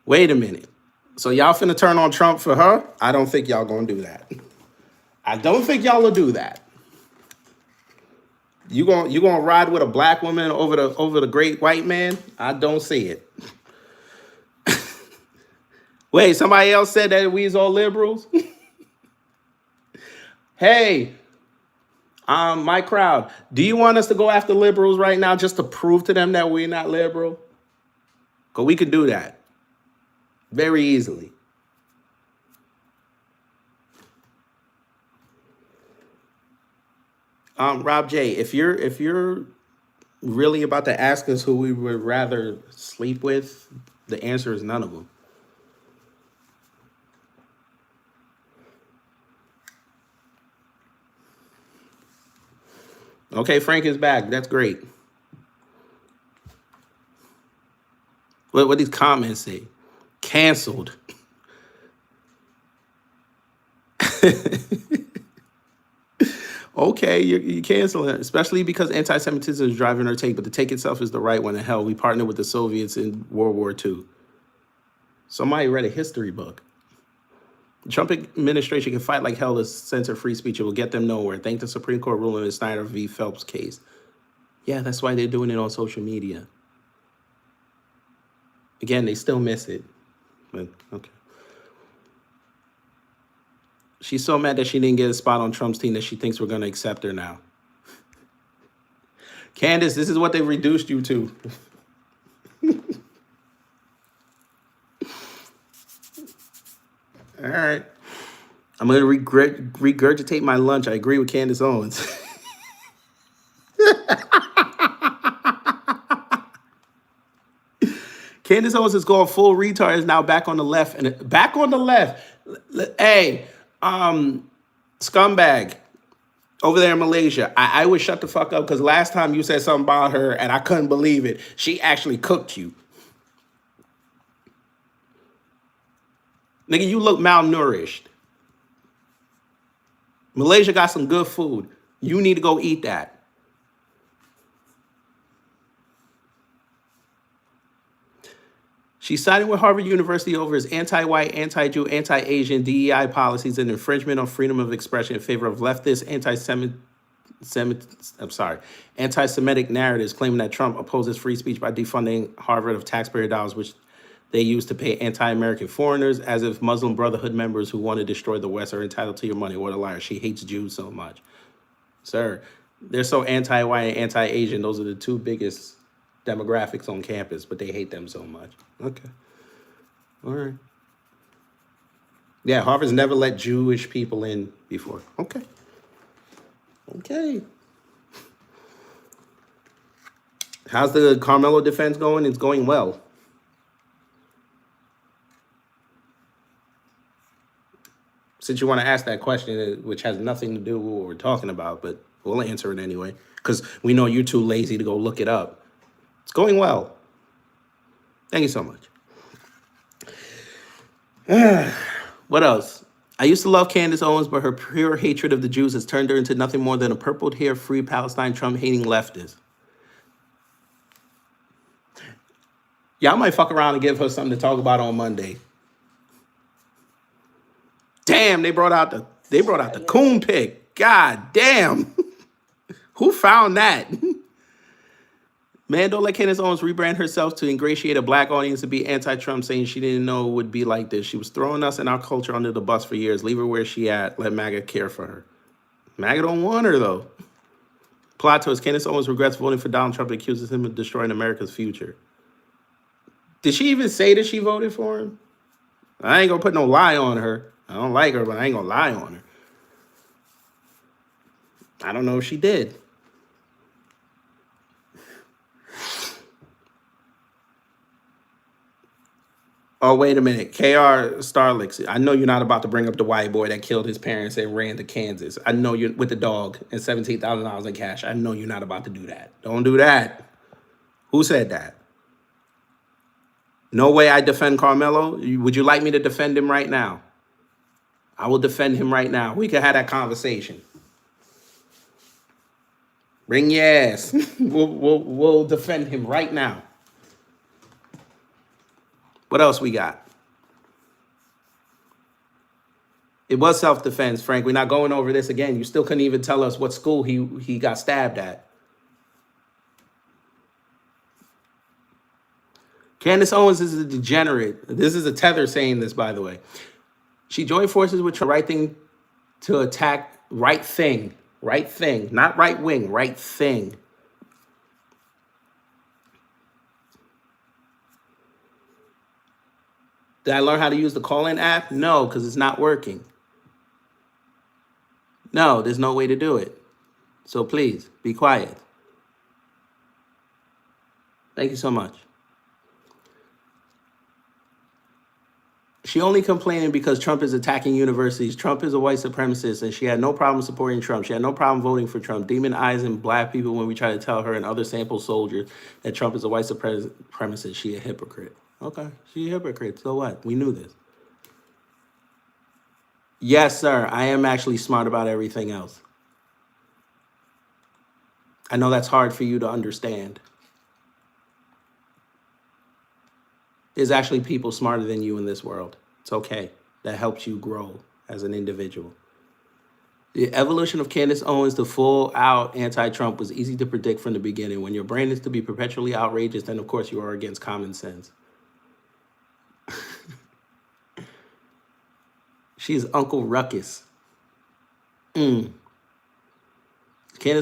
Wait a minute. So y'all finna turn on Trump for her? I don't think y'all gonna do that. I don't think y'all will do that. You gonna ride with a black woman over the great white man? I don't see it. Wait, somebody else said that we's all liberals? Hey, my crowd, do you want us to go after liberals right now just to prove to them that we're not liberal? Because we can do that very easily. Rob J, if you're really about to ask us who we would rather sleep with, the answer is none of them. Okay, Frank is back. That's great. What these comments say? Canceled. Okay, you cancel it, especially because anti-Semitism is driving our take, but the take itself is the right one. And hell, we partnered with the Soviets in World War II. Somebody read a history book. The Trump administration can fight like hell to censor free speech. It will get them nowhere. Thank the Supreme Court ruling in the Snyder v. Phelps case. Yeah, that's why they're doing it on social media. Again, they still miss it. But okay. She's so mad that she didn't get a spot on Trump's team that she thinks we're going to accept her now. Candace, this is what they reduced you to. All right. I'm going to regurgitate my lunch. I agree with Candace Owens. Candace Owens is going full retard, is now back on the left. And back on the left. Hey, scumbag over there in Malaysia. I would shut the fuck up because last time you said something about her and I couldn't believe it. She actually cooked you. Nigga, you look malnourished. Malaysia got some good food. You need to go eat that. She's siding with Harvard University over its anti-white, anti-Jew, anti-Asian DEI policies and infringement on freedom of expression in favor of leftist anti-Semitic narratives, claiming that Trump opposes free speech by defunding Harvard of taxpayer dollars, which they use to pay anti-American foreigners, as if Muslim Brotherhood members who want to destroy the West are entitled to your money. What a liar. She hates Jews so much. Sir, they're so anti-white and anti-Asian. Those are the two biggest demographics on campus, but they hate them so much. Okay. All right. Yeah, Harvard's never let Jewish people in before. Okay. Okay. How's the Carmelo defense going? It's going well. Since you want to ask that question, which has nothing to do with what we're talking about, but we'll answer it anyway, because we know you're too lazy to go look it up. It's going well. Thank you so much. What else? I used to love Candace Owens, but her pure hatred of the Jews has turned her into nothing more than a purple-haired, free Palestine, Trump-hating leftist. Y'all might fuck around and give her something to talk about on Monday. Damn, they brought out the coon pic. God damn. Who found that? Man, don't let Candace Owens rebrand herself to ingratiate a black audience to be anti-Trump, saying she didn't know it would be like this. She was throwing us and our culture under the bus for years. Leave her where she at. Let MAGA care for her. MAGA don't want her, though. Plot twist, Candace Owens regrets voting for Donald Trump and accuses him of destroying America's future. Did she even say that she voted for him? I ain't gonna put no lie on her. I don't like her, but I ain't gonna lie on her. I don't know if she did. Oh, wait a minute. KR Starlix, I know you're not about to bring up the white boy that killed his parents and ran to Kansas. I know you're with the dog and $17,000 in cash. I know you're not about to do that. Don't do that. Who said that? No way I defend Carmelo. Would you like me to defend him right now? I will defend him right now. We can have that conversation. Bring your ass. We'll defend him right now. What else we got? It was self-defense, Frank. We're not going over this again. You still couldn't even tell us what school he got stabbed at. Candace Owens is a degenerate. This is a tether saying this, by the way. She joined forces with the right thing to attack right thing. Right thing. Not right wing, right thing. Did I learn how to use the call-in app? No, because it's not working. No, there's no way to do it. So please, be quiet. Thank you so much. She only complaining because Trump is attacking universities. Trump is a white supremacist, and she had no problem supporting Trump. She had no problem voting for Trump. Demonizing black people when we try to tell her and other sample soldiers that Trump is a white supremacist. She a hypocrite. Okay, she a hypocrite. So what? We knew this. Yes, sir. I am actually smart about everything else. I know that's hard for you to understand. There's actually people smarter than you in this world. It's okay. That helps you grow as an individual. The evolution of Candace Owens to full-out anti-Trump was easy to predict from the beginning. When your brain is to be perpetually outrageous, then of course you are against common sense. She's Uncle Ruckus. Candace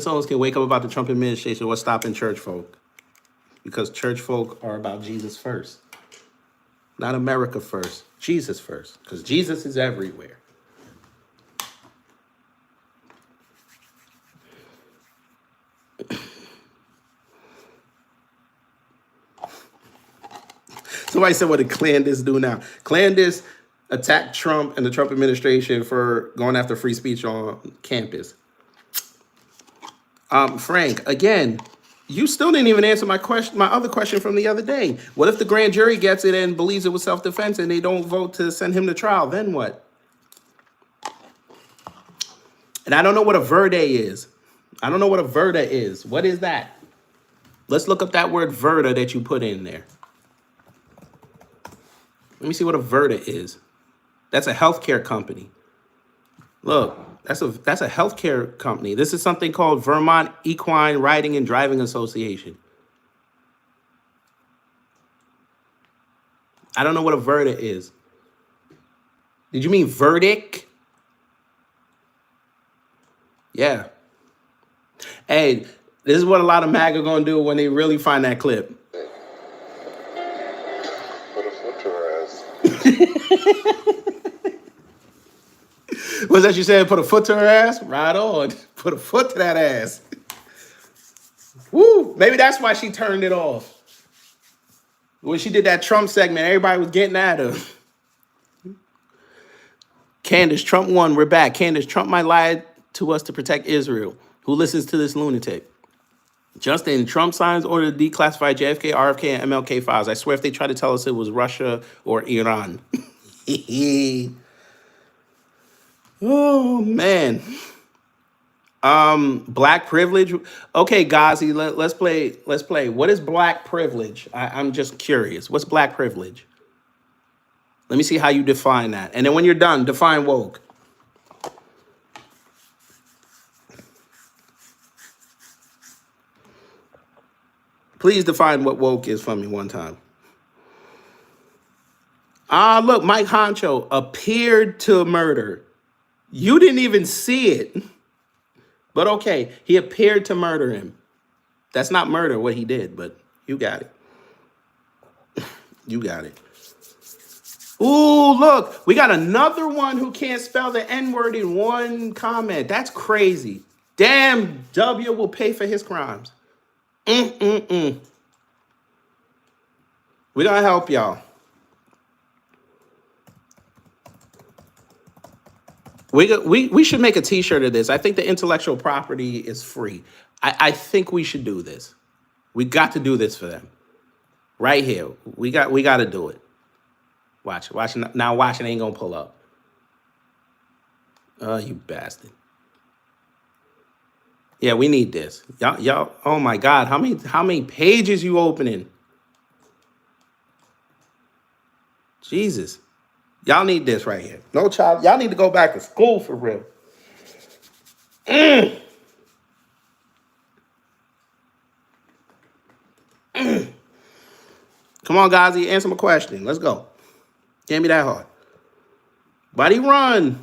Owens can wake up about the Trump administration. What's stopping church folk? Because church folk are about Jesus first. Not America first. Jesus first. Because Jesus is everywhere. Somebody said, what did Candace do now? Candace attacked Trump and the Trump administration for going after free speech on campus. Frank, again, you still didn't even answer my other question from the other day. What if the grand jury gets it and believes it was self-defense and they don't vote to send him to trial? Then what? And I don't know what a verde is. I don't know what a verde is. What is that? Let's look up that word verda that you put in there. Let me see what a verda is. That's a healthcare company. Look, that's a healthcare company. This is something called Vermont Equine Riding and Driving Association. I don't know what a verdict is. Did you mean verdict? Yeah. Hey, this is what a lot of MAGA are going to do when they really find that clip. Put a foot to her ass. Was that you said? Put a foot to her ass? Right on. Put a foot to that ass. Woo. Maybe that's why she turned it off. When she did that Trump segment, everybody was getting at her. Candace, Trump won. We're back. Candace, Trump might lie to us to protect Israel. Who listens to this lunatic? Justin, Trump signs order to declassify JFK, RFK, and MLK files. I swear if they try to tell us it was Russia or Iran. Oh, man. Black privilege. Okay, Ghazi, let's play. What is black privilege? I'm just curious. What's black privilege? Let me see how you define that. And then when you're done, define woke. Please define what woke is for me one time. Look, Mike Honcho appeared to murder. You didn't even see it. But okay, he appeared to murder him. That's not murder, what he did, but you got it. You got it. Ooh, look, we got another one who can't spell the N-word in one comment. That's crazy. Damn, W will pay for his crimes. We're gonna help y'all. We should make a t-shirt of this. I think the intellectual property is free. I think we should do this. We got to do this for them. Right here. We got to do it. Watch it. Now watch it ain't gonna pull up. Oh, you bastard. Yeah, we need this. Y'all, oh my God, how many pages you opening? Jesus. Y'all need this right here. No child. Y'all need to go back to school for real. Come on, guys. Answer my question. Let's go. Can't be that hard. Buddy, run.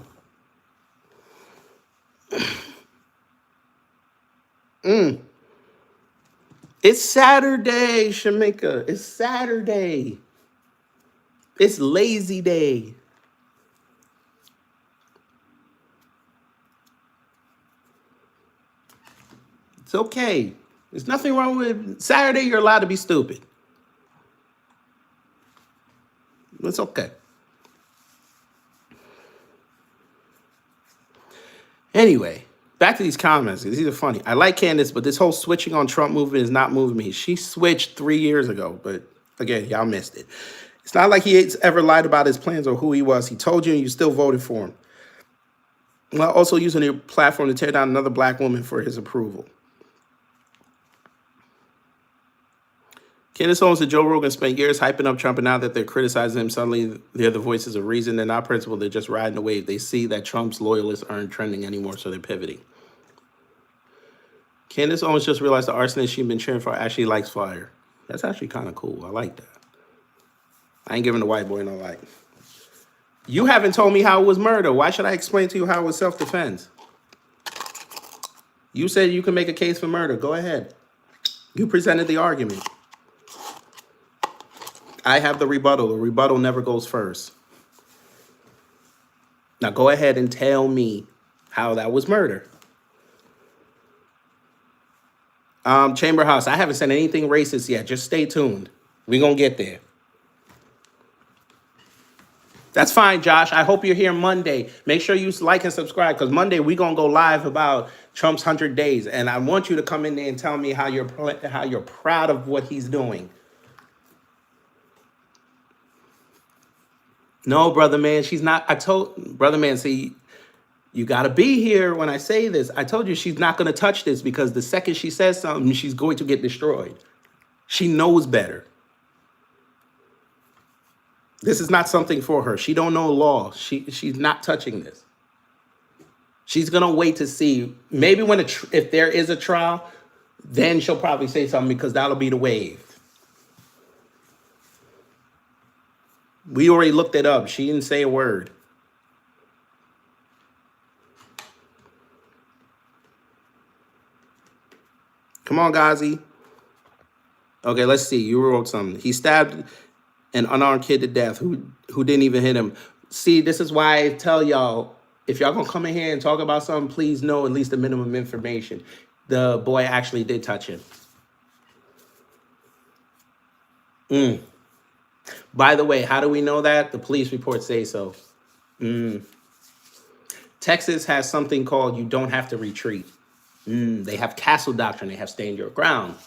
It's Saturday, Shamika. It's Saturday. It's lazy day. It's okay. There's nothing wrong with Saturday. You're allowed to be stupid. It's okay. Anyway, back to these comments. These are funny. I like Candace, but this whole switching on Trump movement is not moving me. She switched 3 years ago, but again, y'all missed it. It's not like he ever lied about his plans or who he was. He told you and you still voted for him. While also using your platform to tear down another black woman for his approval. Candace Owens and Joe Rogan spent years hyping up Trump, and now that they're criticizing him, suddenly they're the voices of reason. They're not principled. They're just riding the wave. They see that Trump's loyalists aren't trending anymore, so they're pivoting. Candace Owens just realized the arsonist she'd been cheering for actually likes fire. That's actually kind of cool. I like that. I ain't giving the white boy no like. You haven't told me how it was murder. Why should I explain to you how it was self-defense? You said you can make a case for murder. Go ahead. You presented the argument. I have the rebuttal. The rebuttal never goes first. Now go ahead and tell me how that was murder. Chamber House, I haven't said anything racist yet. Just stay tuned. We're going to get there. That's fine, Josh. I hope you're here Monday. Make sure you like and subscribe, because Monday we're going to go live about Trump's 100 days. And I want you to come in there and tell me how you're proud of what he's doing. No, brother man, she's not. Brother man, see, you got to be here when I say this. I told you she's not going to touch this, because the second she says something, she's going to get destroyed. She knows better. This is not something for her. She don't know law. She's not touching this. She's going to wait to see. Maybe if there is a trial, then she'll probably say something, because that'll be the wave. We already looked it up. She didn't say a word. Come on, Ghazi. Okay, let's see. You wrote something. He stabbed an unarmed kid to death who didn't even hit him. See, this is why I tell y'all, if y'all gonna come in here and talk about something, please know at least the minimum information. The boy actually did touch him. By the way, how do we know that? The police reports say so. Texas has something called you don't have to retreat. They have castle doctrine. They have stand your ground.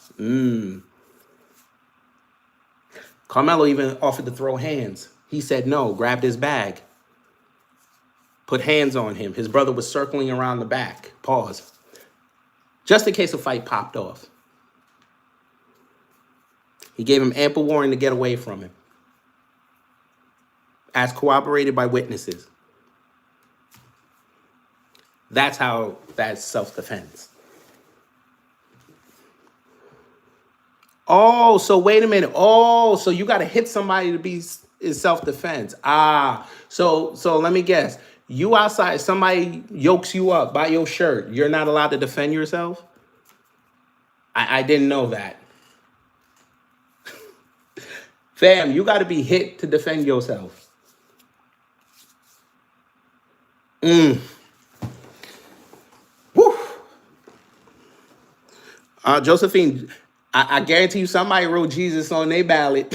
Carmelo even offered to throw hands. He said no, grabbed his bag. Put hands on him. His brother was circling around the back. Pause. Just in case a fight popped off. He gave him ample warning to get away from him, as corroborated by witnesses. That's self-defense. Oh, so wait a minute. Oh, so you got to hit somebody to be is self-defense. So let me guess. You outside, somebody yokes you up by your shirt. You're not allowed to defend yourself? I didn't know that. Fam, you got to be hit to defend yourself. Woo. Josephine, I guarantee you somebody wrote Jesus on their ballot.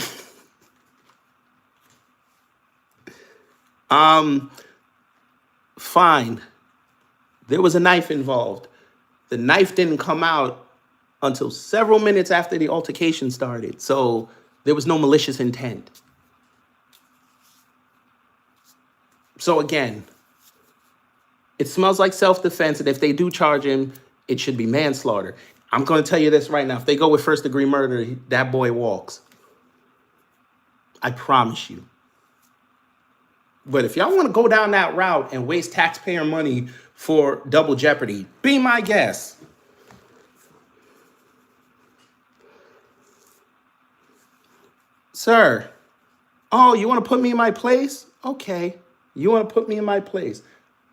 Fine. There was a knife involved. The knife didn't come out until several minutes after the altercation started. So there was no malicious intent. So again, it smells like self-defense. And if they do charge him, it should be manslaughter. I'm going to tell you this right now. If they go with first-degree murder, that boy walks. I promise you. But if y'all want to go down that route and waste taxpayer money for double jeopardy, be my guest. Sir, oh, you want to put me in my place? Okay, you want to put me in my place.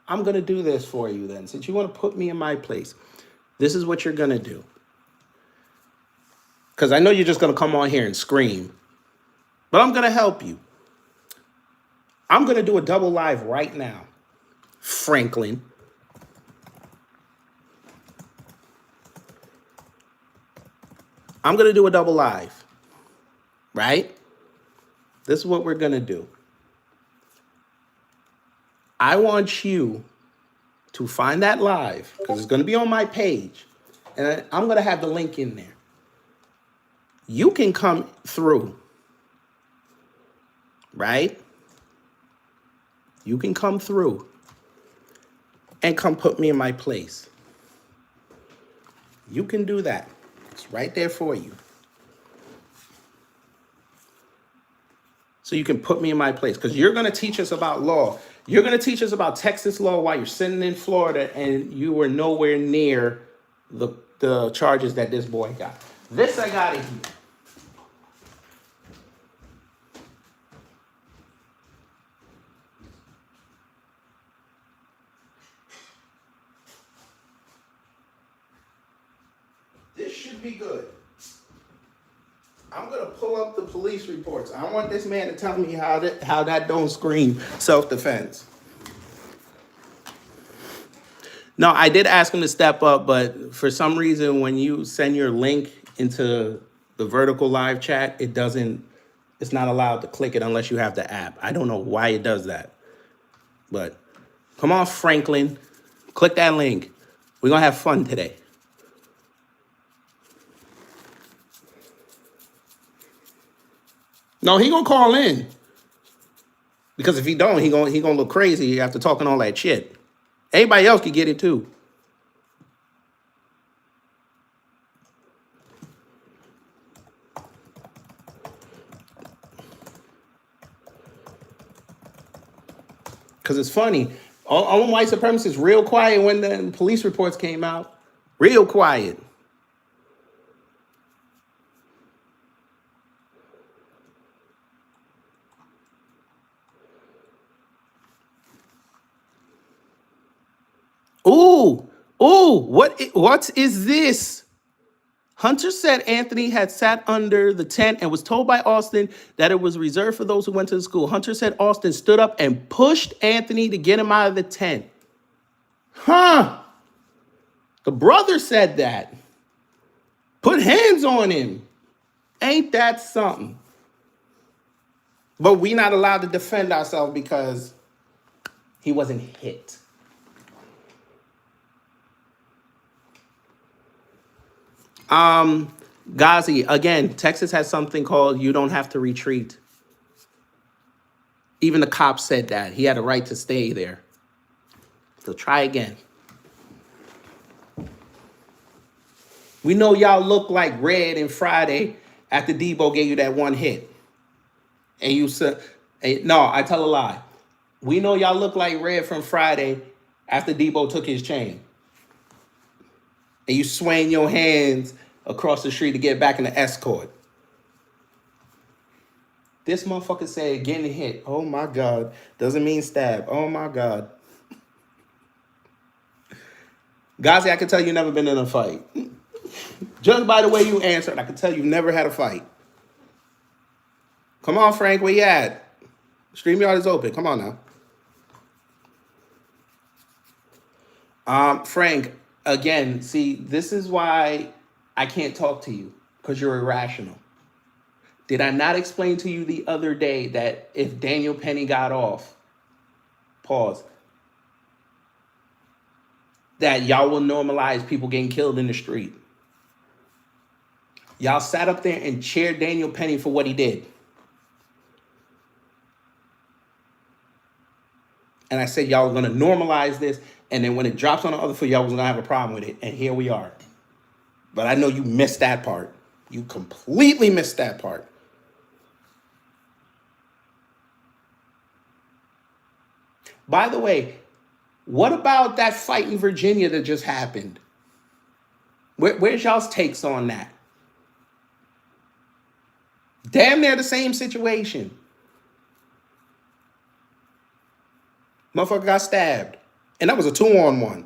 I'm going to do this for you then. Since you want to put me in my place, this is what you're going to do. Because I know you're just going to come on here and scream. But I'm going to help you. I'm going to do a double live right now. Franklin. I'm going to do a double live. Right? This is what we're going to do. I want you to find that live because it's going to be on my page. And I'm going to have the link in there. You can come through. Right? You can come through and come put me in my place. You can do that. It's right there for you. So you can put me in my place because you're going to teach us about law. You're going to teach us about Texas law while you're sitting in Florida and you were nowhere near the charges that this boy got. This I got to hear. This should be good. I'm going to pull up the police reports. I want this man to tell me how that don't scream self-defense. No, I did ask him to step up, but for some reason, when you send your link into the vertical live chat, it's not allowed to click it unless you have the app. I don't know why it does that. But come on, Franklin. Click that link. We're going to have fun today. No, he gonna call in. Because if he don't, he gonna look crazy after talking all that shit. Anybody else could get it too. Because it's funny. All white supremacists real quiet when the police reports came out. Real quiet. Ooh, what is this? Hunter said Anthony had sat under the tent and was told by Austin that it was reserved for those who went to the school. Hunter said Austin stood up and pushed Anthony to get him out of the tent. Huh? The brother said that. Put hands on him. Ain't that something? But we not allowed to defend ourselves because he wasn't hit. Ghazi, again, Texas has something called you don't have to retreat. Even the cop said that. He had a right to stay there. So try again. We know y'all look like red and Friday after Debo gave you that one hit. And you said, no, I tell a lie. We know y'all look like red from Friday after Debo took his chain. And you swaying your hands across the street to get back in the escort. This motherfucker said getting hit. Oh my God. Doesn't mean stab. Oh my God. Ghazi, I can tell you never been in a fight. Just by the way you answered, I can tell you never had a fight. Come on, Frank, where you at? StreamYard is open. Come on now. Frank, again, see, this is why I can't talk to you, because you're irrational. Did I not explain to you the other day that if Daniel Penny got off, pause, that y'all will normalize people getting killed in the street? Y'all sat up there and cheered Daniel Penny for what he did. And I said y'all were going to normalize this, and then when it drops on the other foot, y'all was going to have a problem with it. And here we are. But I know you missed that part. You completely missed that part. By the way, what about that fight in Virginia that just happened? Where's y'all's takes on that? Damn near the same situation. Motherfucker got stabbed. And that was a 2-on-1.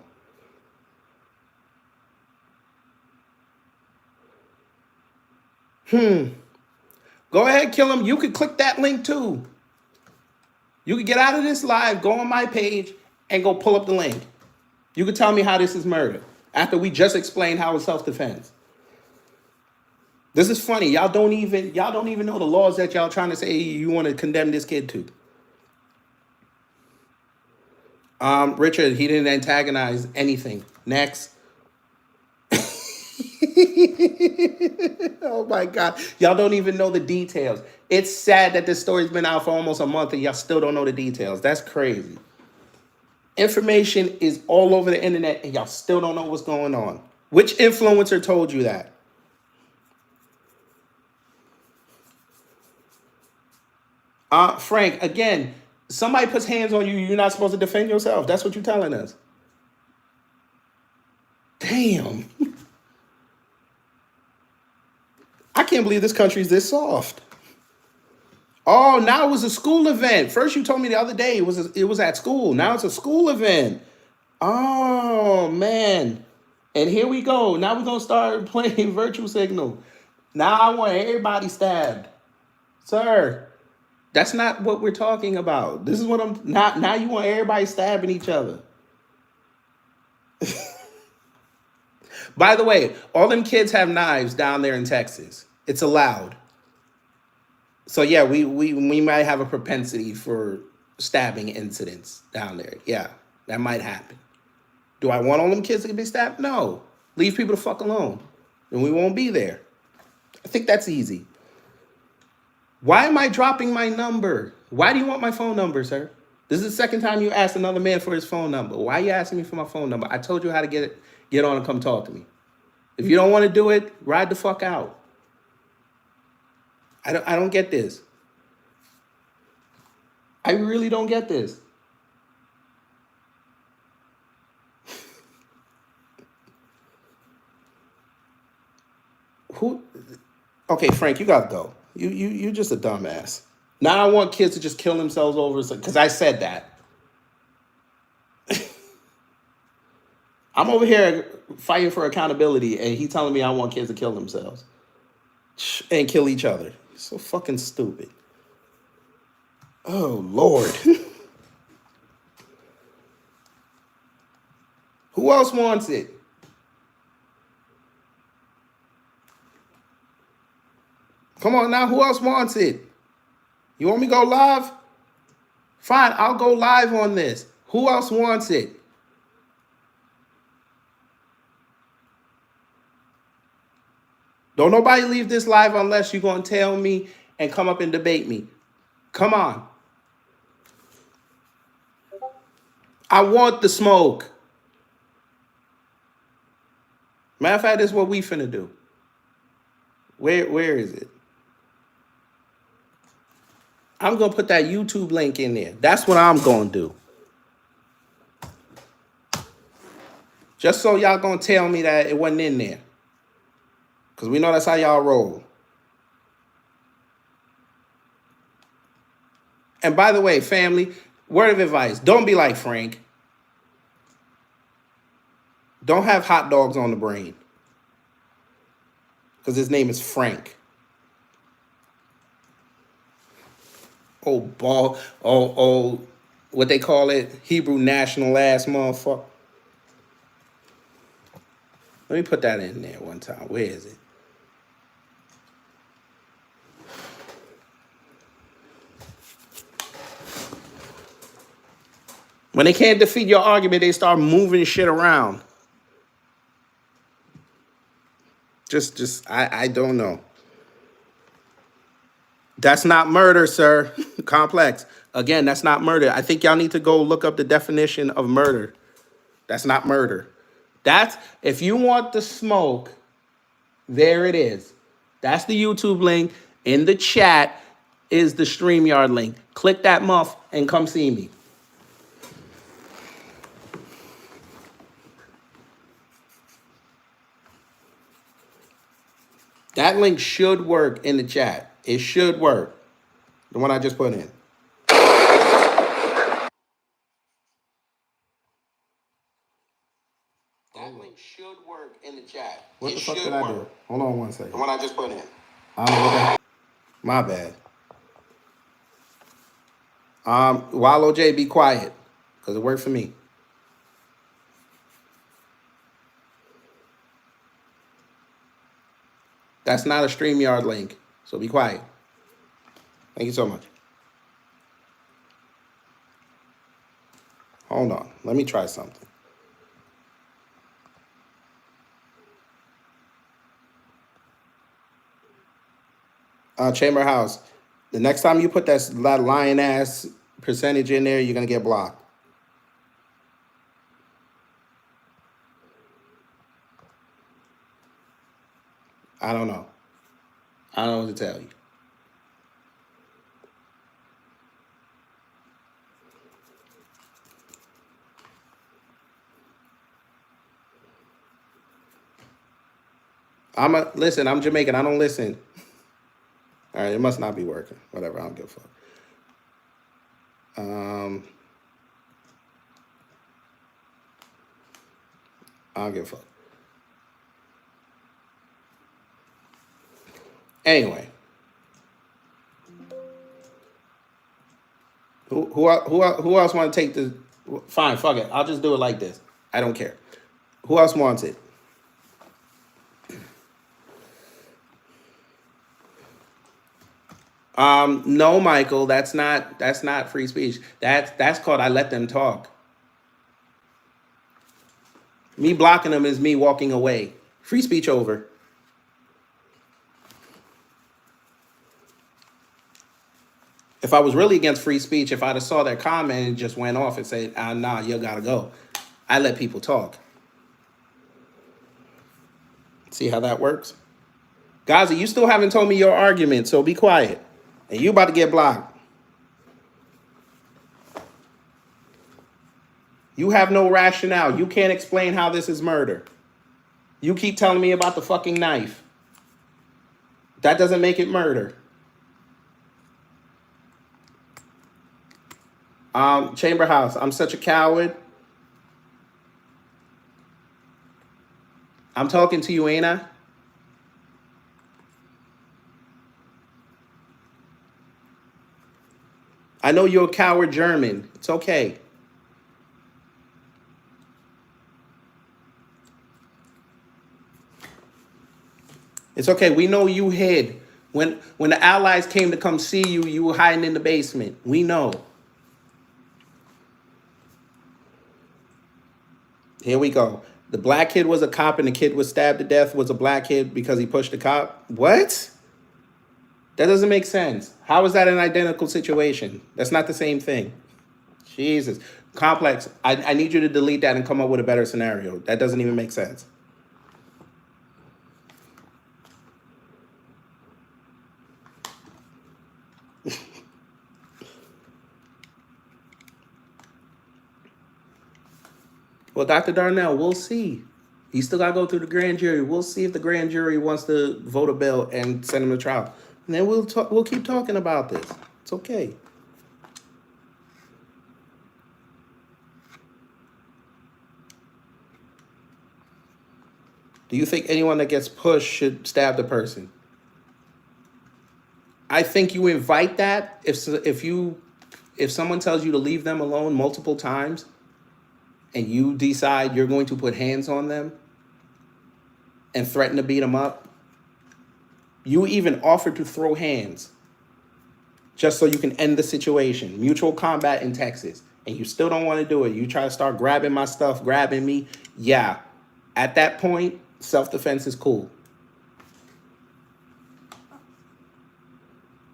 Go ahead, kill him. You could click that link too. You could get out of this live, go on my page, and go pull up the link. You could tell me how this is murder after we just explained how it's self-defense. This is funny. Y'all don't even know the laws that y'all trying to say you want to condemn this kid to. Richard, he didn't antagonize anything. Next. Oh my God. Y'all don't even know the details. It's sad that this story's been out for almost a month and y'all still don't know the details. That's crazy. Information is all over the internet and y'all still don't know what's going on. Which influencer told you that? Frank, again, somebody puts hands on you, you're not supposed to defend yourself. That's what you're telling us. Damn. I can't believe this country's this soft. Oh, now it was a school event. First you told me the other day it was at school. Now it's a school event. Oh, man. And here we go. Now we're going to start playing virtue signal. Now I want everybody stabbed. Sir, that's not what we're talking about. This is what I'm not. Now you want everybody stabbing each other. By the way, all them kids have knives down there in Texas. It's allowed. So yeah, we might have a propensity for stabbing incidents down there. Yeah, that might happen. Do I want all them kids to be stabbed? No. Leave people the fuck alone. And we won't be there. I think that's easy. Why am I dropping my number? Why do you want my phone number, sir? This is the second time you asked another man for his phone number. Why are you asking me for my phone number? I told you how to get on and come talk to me. If you don't want to do it, ride the fuck out. I don't get this. I really don't get this. Who? Okay, Frank, you gotta go. You're just a dumbass. Now I want kids to just kill themselves over because I said that. I'm over here fighting for accountability, and he telling me I want kids to kill themselves and kill each other. So fucking stupid. Oh, Lord. Who else wants it? Come on now, who else wants it? You want me to go live? Fine, I'll go live on this. Who else wants it? Don't nobody leave this live unless you're going to tell me and come up and debate me. Come on. I want the smoke. Matter of fact, this is what we finna do. Where is it? I'm going to put that YouTube link in there. That's what I'm going to do. Just so y'all going to tell me that it wasn't in there. Because we know that's how y'all roll. And by the way, family, word of advice, don't be like Frank. Don't have hot dogs on the brain. Because his name is Frank. Oh, ball. Oh, what they call it? Hebrew national ass motherfucker. Let me put that in there one time. Where is it? When they can't defeat your argument, they start moving shit around. I don't know. That's not murder, sir. Complex. Again, that's not murder. I think y'all need to go look up the definition of murder. That's not murder. That's, if you want the smoke, there it is. That's the YouTube link. In the chat is the StreamYard link. Click that muff and come see me. That link should work in the chat. It should work. The one I just put in. That link should work in the chat. What the fuck did I do? Hold on one second. The one I just put in. I don't know what that. My bad. Wallow J, be quiet, because it worked for me. That's not a StreamYard link, so be quiet. Thank you so much. Hold on. Let me try something. Chamber House, the next time you put that lion ass percentage in there, you're going to get blocked. I don't know. I don't know what to tell you. Listen, I'm Jamaican. I don't listen. All right, it must not be working. Whatever, I don't give a fuck. I don't give a fuck. Anyway. Who else want to take the... Fine, fuck it. I'll just do it like this. I don't care. Who else wants it? No, Michael, that's not free speech. That's called I let them talk. Me blocking them is me walking away. Free speech over. If I was really against free speech, if I'd have saw their comment and just went off and said, nah, you gotta go. I let people talk. See how that works? Gaza, you still haven't told me your argument, so be quiet. And you about to get blocked. You have no rationale. You can't explain how this is murder. You keep telling me about the fucking knife. That doesn't make it murder. Chamber House, I'm such a coward. I'm talking to you, ain't I? I know you're a coward German. It's okay. It's okay. We know you hid. When the Allies came to come see you, you were hiding in the basement. We know. Here we go. The black kid was a cop and the kid was stabbed to death was a black kid because he pushed the cop. What? That doesn't make sense. How is that an identical situation? That's not the same thing. Jesus. Complex. I need you to delete that and come up with a better scenario. That doesn't even make sense. Well, Dr. Darnell, we'll see. He still got to go through the grand jury. We'll see if the grand jury wants to vote a bill and send him to trial. And then we'll keep talking about this. It's okay. Do you think anyone that gets pushed should stab the person? I think you invite that if someone tells you to leave them alone multiple times and you decide you're going to put hands on them and threaten to beat them up, you even offer to throw hands just so you can end the situation. Mutual combat in Texas. And you still don't want to do it. You try to start grabbing my stuff, grabbing me. Yeah. At that point, self-defense is cool.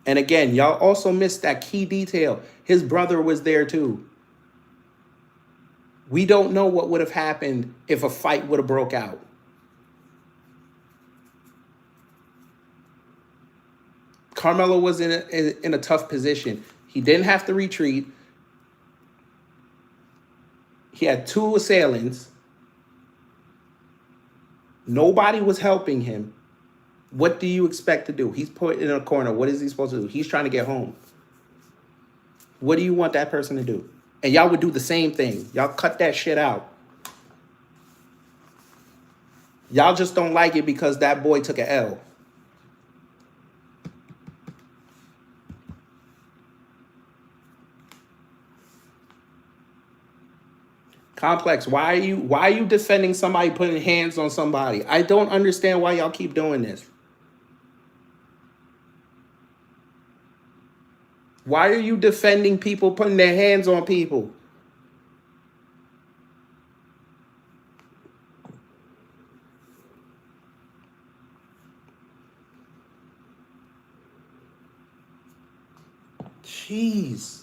And again, y'all also missed that key detail. His brother was there too. We don't know what would have happened if a fight would have broke out. Carmelo was in a tough position. He didn't have to retreat. He had 2 assailants. Nobody was helping him. What do you expect to do? He's put in a corner. What is he supposed to do? He's trying to get home. What do you want that person to do? And y'all would do the same thing. Y'all cut that shit out. Y'all just don't like it because that boy took an L. Complex, why are you defending somebody putting hands on somebody? I don't understand why y'all keep doing this. Why are you defending people putting their hands on people? Jeez.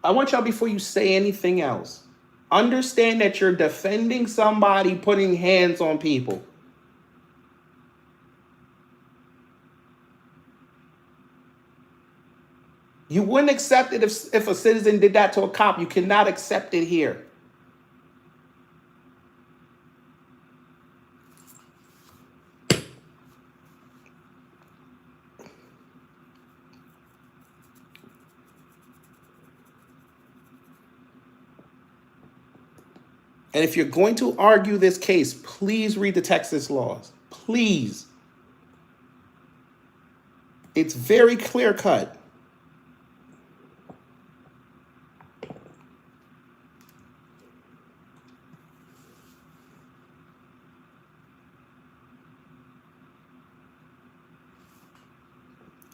I want y'all, before you say anything else, understand that you're defending somebody putting hands on people. You wouldn't accept it if a citizen did that to a cop. You cannot accept it here. And if you're going to argue this case, please read the Texas laws. Please. It's very clear cut.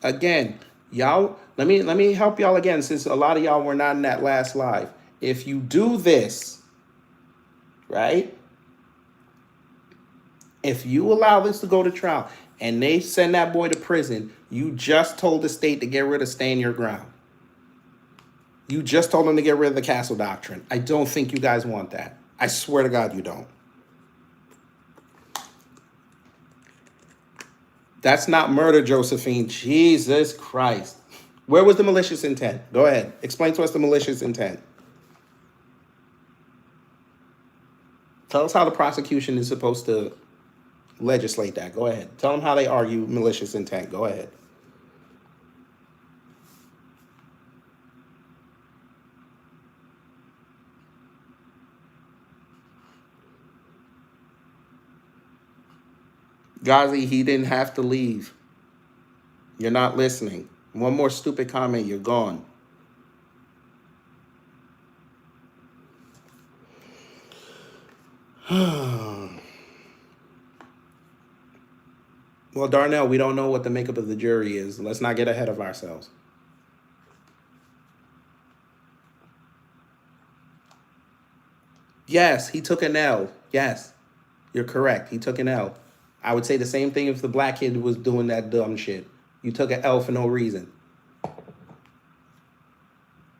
Again, y'all, let me help y'all again, since a lot of y'all were not in that last live. If you do this, right? If you allow this to go to trial and they send that boy to prison, you just told the state to get rid of stand your ground. You just told them to get rid of the castle doctrine. I don't think you guys want that. I swear to God you don't. That's not murder, Josephine. Jesus Christ. Where was the malicious intent? Go ahead. Explain to us the malicious intent. Tell us how the prosecution is supposed to legislate that. Go ahead. Tell them how they argue malicious intent. Go ahead. Ghazi, he didn't have to leave. You're not listening. One more stupid comment, you're gone. Well, Darnell, we don't know what the makeup of the jury is. Let's not get ahead of ourselves. Yes, he took an L. Yes, you're correct. He took an L. I would say the same thing if the black kid was doing that dumb shit. You took an L for no reason.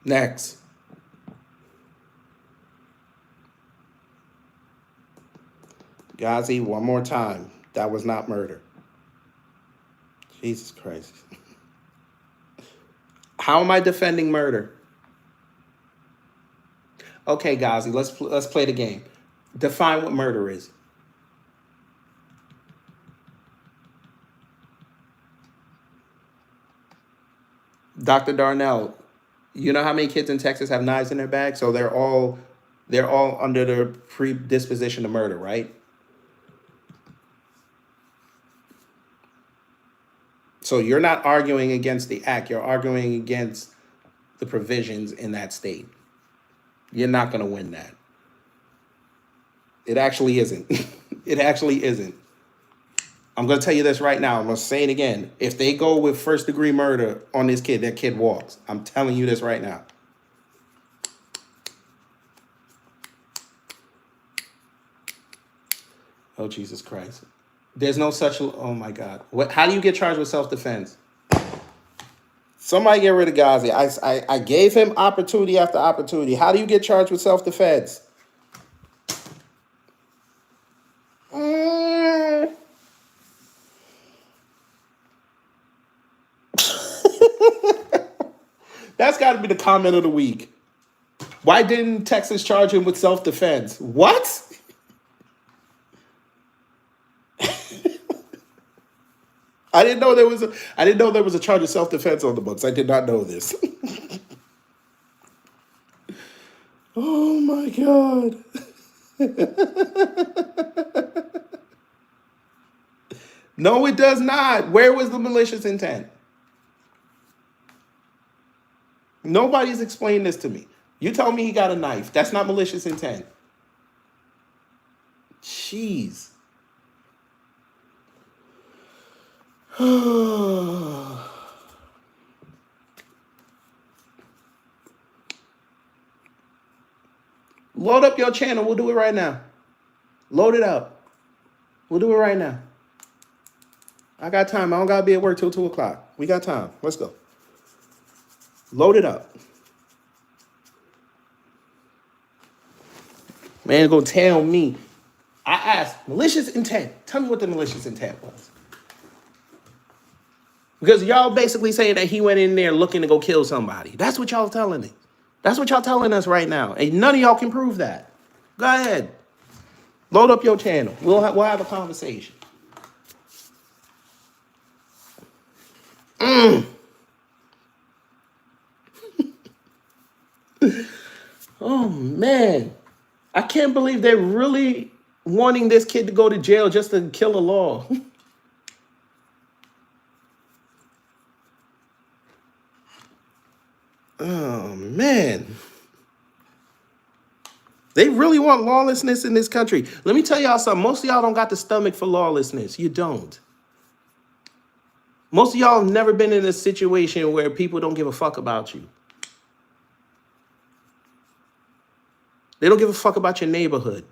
Next. Ghazi, one more time. That was not murder. Jesus Christ. How am I defending murder? Okay, Ghazi, let's play the game. Define what murder is. Dr. Darnell, you know how many kids in Texas have knives in their bag? So they're all under the predisposition to murder, right? So you're not arguing against the act. You're arguing against the provisions in that state. You're not going to win that. It actually isn't. It actually isn't. I'm going to tell you this right now. I'm going to say it again. If they go with first degree murder on this kid, that kid walks. I'm telling you this right now. Oh, Jesus Christ. There's no such, oh my God. How do you get charged with self-defense? Somebody get rid of Ghazi. I gave him opportunity after opportunity. How do you get charged with self-defense? That's got to be the comment of the week. Why didn't Texas charge him with self-defense? What? I didn't know there was a charge of self-defense on the books. I did not know this. Oh my God. No, it does not. Where was the malicious intent? Nobody's explained this to me. You tell me he got a knife. That's not malicious intent. Jeez. Load up your channel. We'll do it right now. Load it up. We'll do it right now. I got time. I don't got to be at work till 2 o'clock. We got time. Let's go. Load it up. Man, go tell me. I asked, malicious intent. Tell me what the malicious intent was. Because y'all basically saying that he went in there looking to go kill somebody. That's what y'all telling me. That's what y'all telling us right now. And none of y'all can prove that. Go ahead. Load up your channel. We'll have a conversation. Oh, man. I can't believe they're really wanting this kid to go to jail just to kill a law. Oh, man. They really want lawlessness in this country. Let me tell y'all something. Most of y'all don't got the stomach for lawlessness. You don't. Most of y'all have never been in a situation where people don't give a fuck about you. They don't give a fuck about your neighborhood.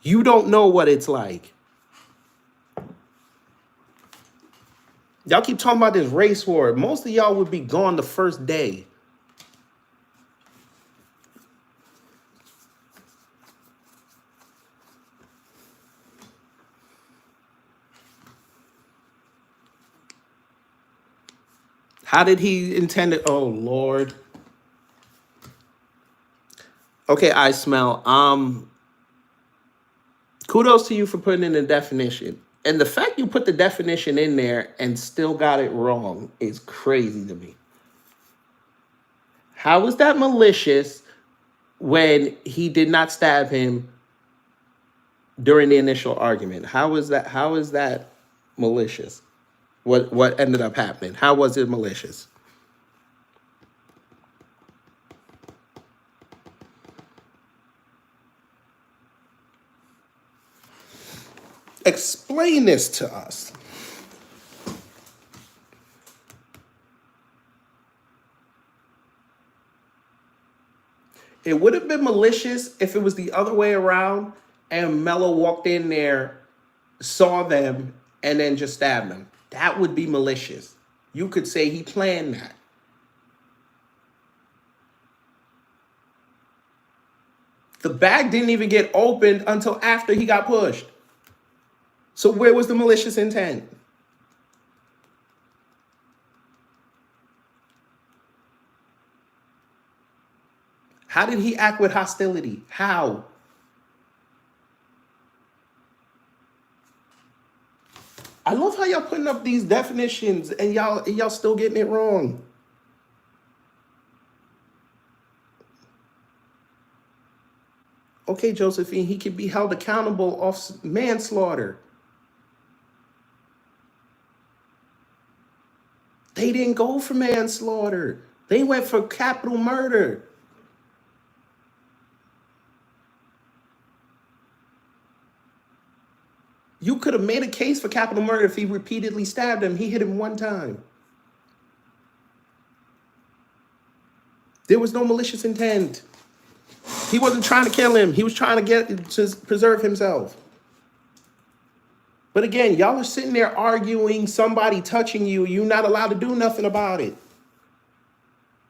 You don't know what it's like. Y'all keep talking about this race war. Most of y'all would be gone the first day. How did he intend it? Oh, Lord. Okay, I smell. Kudos to you for putting in the definition. And the fact you put the definition in there and still got it wrong is crazy to me. How was that malicious when he did not stab him during the initial argument? How is that malicious? What ended up happening? How was it malicious? Explain this to us. It would have been malicious if it was the other way around and Mello walked in there, saw them, and then just stabbed them. That would be malicious. You could say he planned that. The bag didn't even get opened until after he got pushed. So where was the malicious intent? How did he act with hostility? How? I love how y'all putting up these definitions and y'all still getting it wrong. Okay, Josephine, he could be held accountable off manslaughter. They didn't go for manslaughter. They went for capital murder. You could have made a case for capital murder if he repeatedly stabbed him. He hit him one time. There was no malicious intent. He wasn't trying to kill him. He was trying to get to preserve himself. But again, y'all are sitting there arguing somebody touching you. You're not allowed to do nothing about it.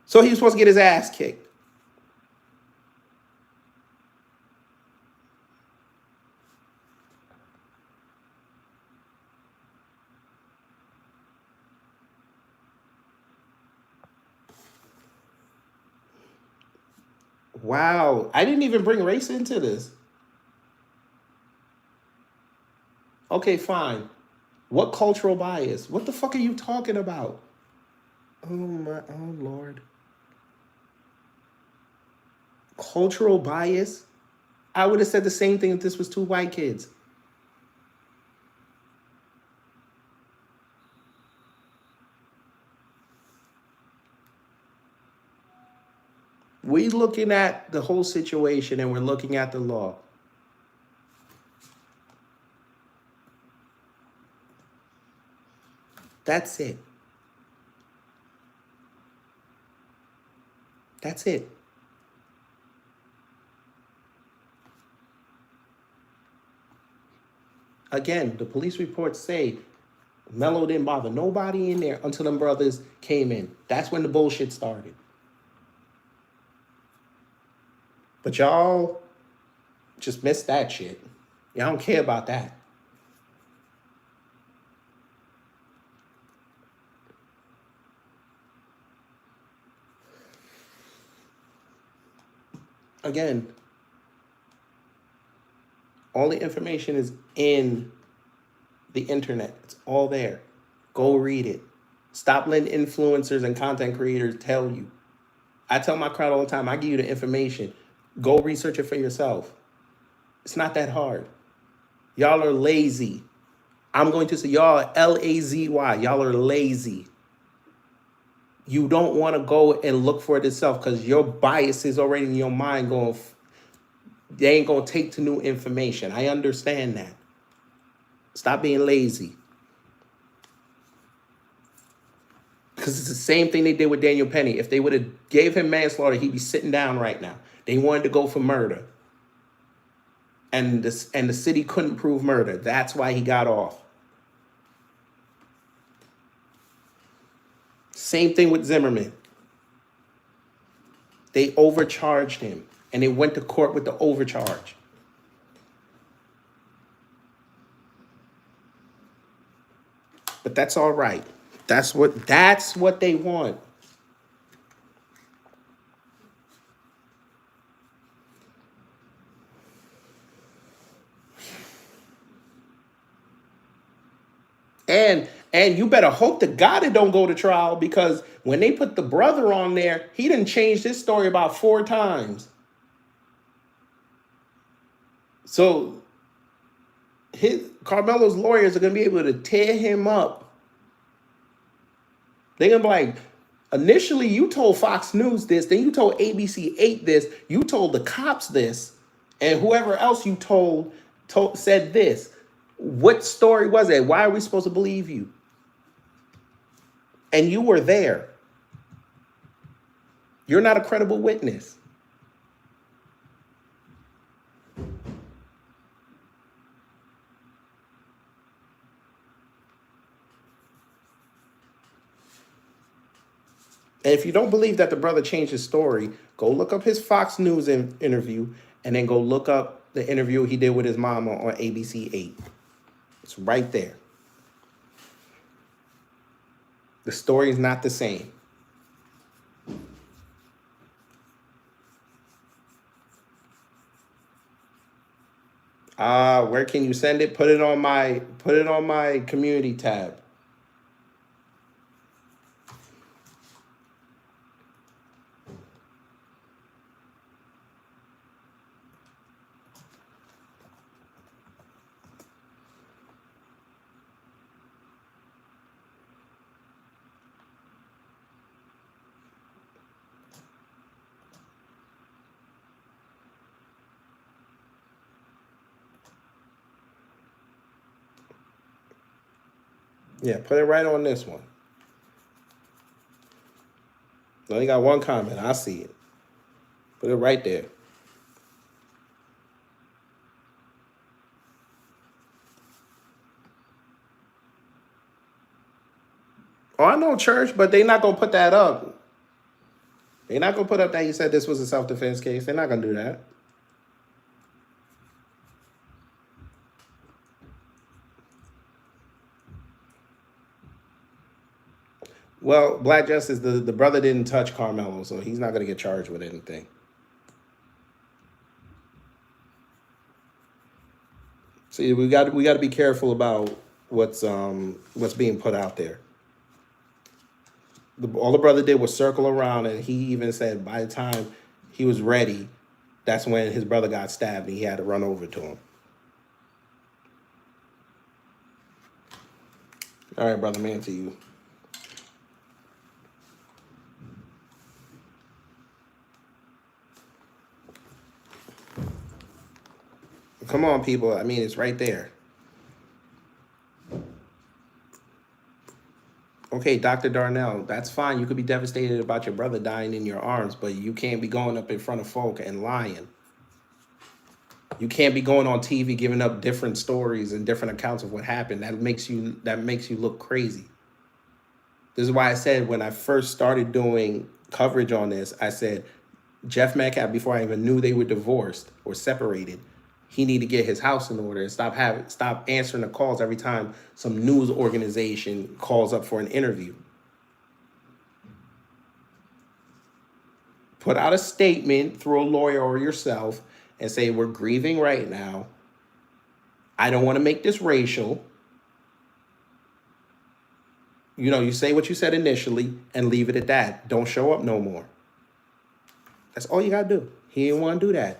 So he was supposed to get his ass kicked. Wow. I didn't even bring race into this. Okay, fine. What cultural bias? What the fuck are you talking about? Oh Lord. Cultural bias? I would have said the same thing if this was two white kids. We're looking at the whole situation and we're looking at the law. That's it. That's it. Again, the police reports say Melo didn't bother nobody in there until them brothers came in. That's when the bullshit started. But y'all just missed that shit. Y'all don't care about that. Again, all the information is in the internet. It's all there. Go read it. Stop letting influencers and content creators tell you. I tell my crowd all the time, I give you the information. Go research it for yourself. It's not that hard. Y'all are lazy. I'm going to say y'all are L-A-Z-Y. Y'all are lazy. You don't want to go and look for it yourself because your bias is already in your mind going, they ain't going to take to new information. I understand that. Stop being lazy. Because it's the same thing they did with Daniel Penny. If they would have gave him manslaughter, he'd be sitting down right now. They wanted to go for murder. And the city couldn't prove murder. That's why he got off. Same thing with Zimmerman. They overcharged him. And they went to court with the overcharge. But that's all right. That's what they want. And you better hope to God it don't go to trial, because when they put the brother on there, he done changed his story about 4 times. So Carmelo's lawyers are gonna be able to tear him up. They're gonna be like, initially you told Fox News this, then you told ABC 8 this, you told the cops this, and whoever else you told said this. What story was it? Why are we supposed to believe you? And you were there. You're not a credible witness. And if you don't believe that the brother changed his story, go look up his Fox News interview and then go look up the interview he did with his mama on ABC 8. It's right there. The story is not the same. Where can you send it? Put it on my community tab. Yeah, put it right on this one. Only got one comment. I see it. Put it right there. Oh, I know, church, but they not gonna put that up. They're not gonna put up that he said this was a self-defense case. They're not gonna do that. Well, Black Justice, the brother didn't touch Carmelo, so he's not gonna get charged with anything. See, we got to be careful about what's being put out there. All the brother did was circle around, and he even said by the time he was ready, that's when his brother got stabbed, and he had to run over to him. All right, brother man, to you. Come on, people. I mean, it's right there. Okay, Dr. Darnell, that's fine. You could be devastated about your brother dying in your arms, but you can't be going up in front of folk and lying. You can't be going on TV giving up different stories and different accounts of what happened. That makes you look crazy. This is why I said when I first started doing coverage on this, I said Jeff Metcalf, before I even knew they were divorced or separated, he needed to get his house in order and stop answering the calls every time some news organization calls up for an interview. Put out a statement through a lawyer or yourself and say, we're grieving right now. I don't want to make this racial. You know, you say what you said initially and leave it at that. Don't show up no more. That's all you got to do. He didn't want to do that.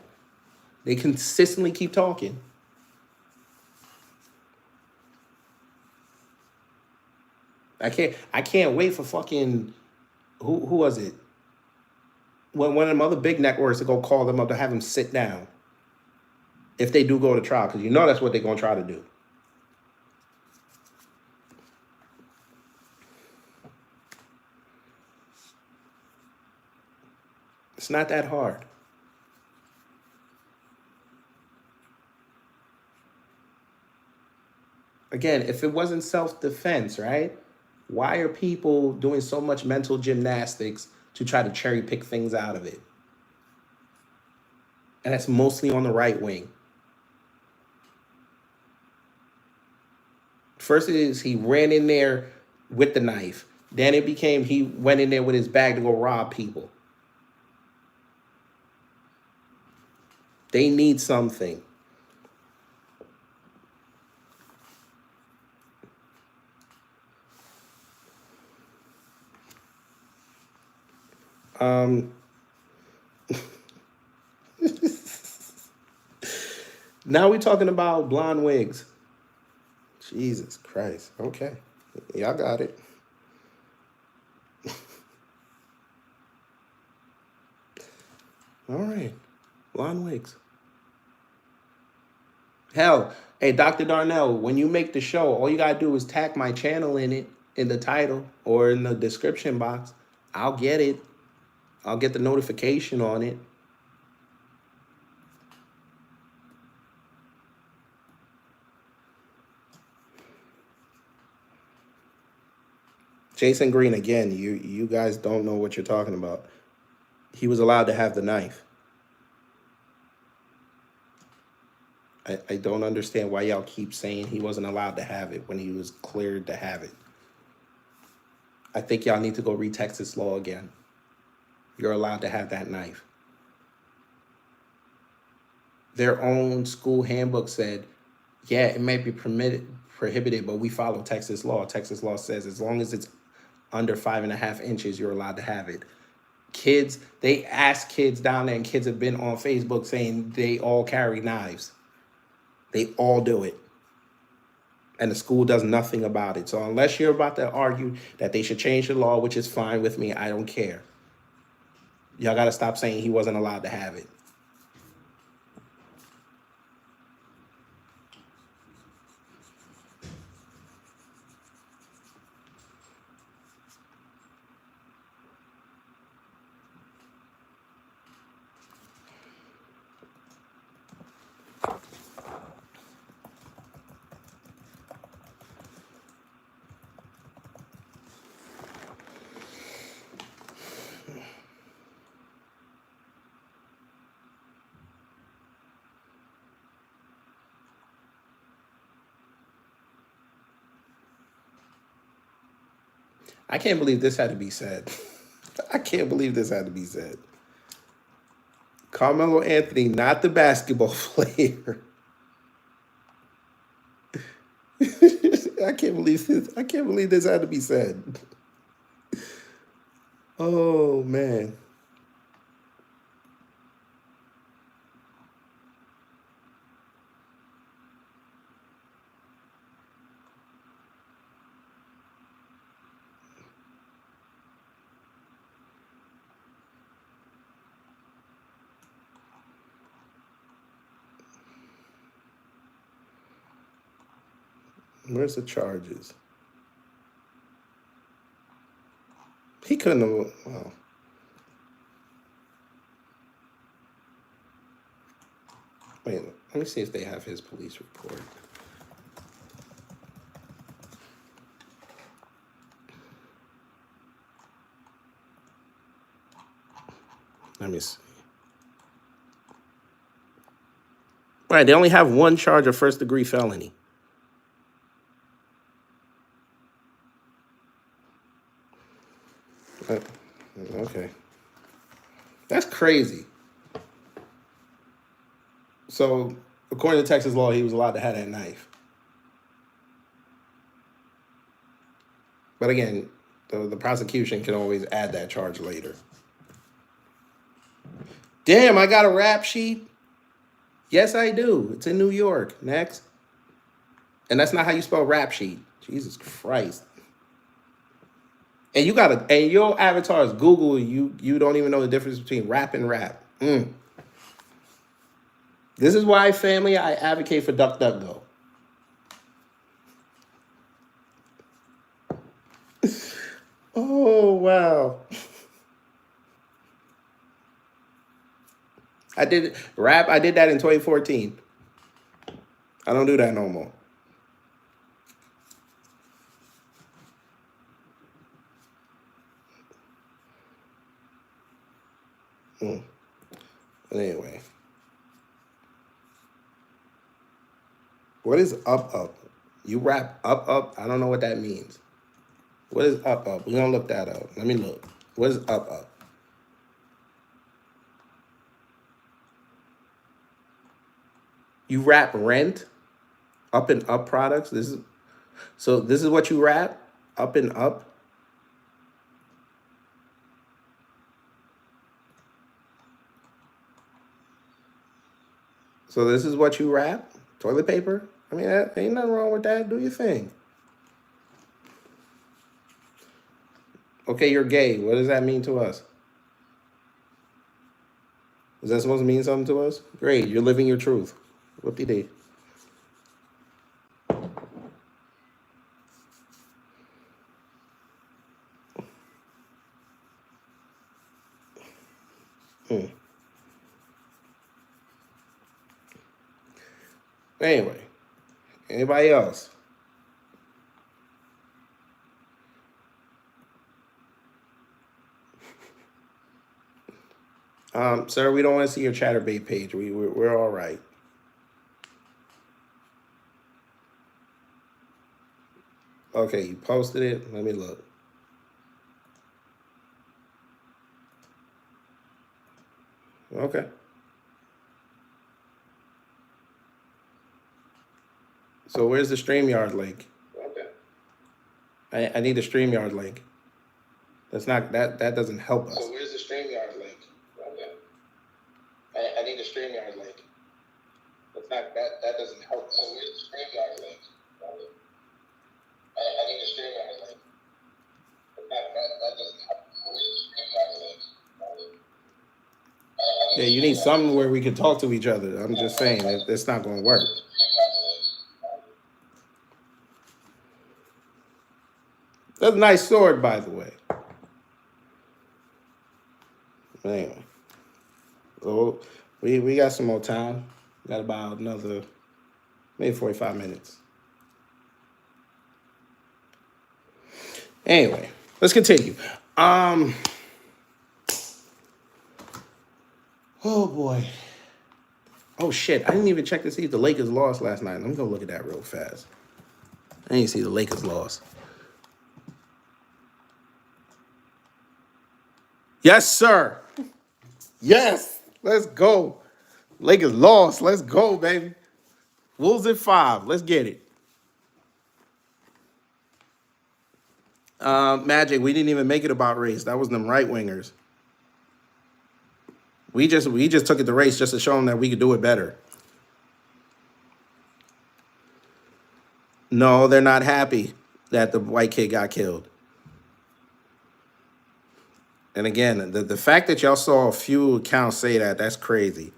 They consistently keep talking. I can't wait for fucking, who was it? One of them other big networks to go call them up to have them sit down. If they do go to trial, because you know that's what they're going to try to do. It's not that hard. Again, if it wasn't self-defense, right? Why are people doing so much mental gymnastics to try to cherry pick things out of it? And that's mostly on the right wing. First it is he ran in there with the knife. Then it became he went in there with his bag to go rob people. They need something. Now we're talking about blonde wigs. Jesus Christ. Okay. Y'all got it. All right. Blonde wigs. Hell, hey, Dr. Darnell, when you make the show, all you got to do is tag my channel in it, in the title or in the description box. I'll get it. I'll get the notification on it. Jason Green, again, you guys don't know what you're talking about. He was allowed to have the knife. I don't understand why y'all keep saying he wasn't allowed to have it when he was cleared to have it. I think y'all need to go read Texas law again. You're allowed to have that knife. Their own school handbook said, yeah, it might be prohibited, but we follow Texas law. Texas law says as long as it's under 5.5 inches, you're allowed to have it. Kids, they ask kids down there, and kids have been on Facebook saying they all carry knives. They all do it. And the school does nothing about it. So unless you're about to argue that they should change the law, which is fine with me, I don't care. Y'all got to stop saying he wasn't allowed to have it. I can't believe this had to be said. I can't believe this had to be said. Carmelo Anthony, not the basketball player. I can't believe this. I can't believe this had to be said. Oh man. Where's the charges? He couldn't have. Well, wait, let me see if they have his police report. Let me see. Right, they only have one charge of first-degree felony. Okay. That's crazy. So, according to Texas law, he was allowed to have that knife. But again, the prosecution can always add that charge later. Damn, I got a rap sheet? Yes, I do. It's in New York. Next. And that's not how you spell rap sheet. Jesus Christ. And you gotta, and your avatar is Google, you don't even know the difference between rap and rap. This is why, family, I advocate for DuckDuckGo. Oh, wow. I did that in 2014. I don't do that no more. But anyway. What is up? You rap up? I don't know what that means. What is up? We're going to look that up. Let me look. What is up? You rap rent? Up and up products? This is what you rap? Up and up? So this is what you rap? Toilet paper? I mean, ain't nothing wrong with that. Do your thing. Okay, you're gay. What does that mean to us? Is that supposed to mean something to us? Great, you're living your truth. Whoop-de-dee. Anyway, anybody else? Sir, we don't want to see your Chatterbait page. We're all right. Okay, you posted it. Let me look. Okay. So where's the StreamYard link? Okay. I need the StreamYard link. That's not that doesn't help us. So where's the StreamYard link? Okay. I need the StreamYard link. That's not that doesn't help us. So where's the StreamYard link? Okay. I need the StreamYard link. That's not that doesn't help us. So where's the StreamYard link? Okay. Yeah, you need something where we can talk to each other. I'm just saying it's not going to work. That's a nice sword, by the way. Anyway, so we got some more time. Got about another maybe 45 minutes. Anyway, let's continue. Oh boy. Oh shit! I didn't even check to see if the Lakers lost last night. Let me go look at that real fast. I didn't see the Lakers lost. Yes, sir. Yes. Let's go. Lakers lost. Let's go, baby. Wolves at 5. Let's get it. Magic, we didn't even make it about race. That was them right wingers. We just took it to race just to show them that we could do it better. No, they're not happy that the white kid got killed. And again, the fact that y'all saw a few accounts say that, that's crazy.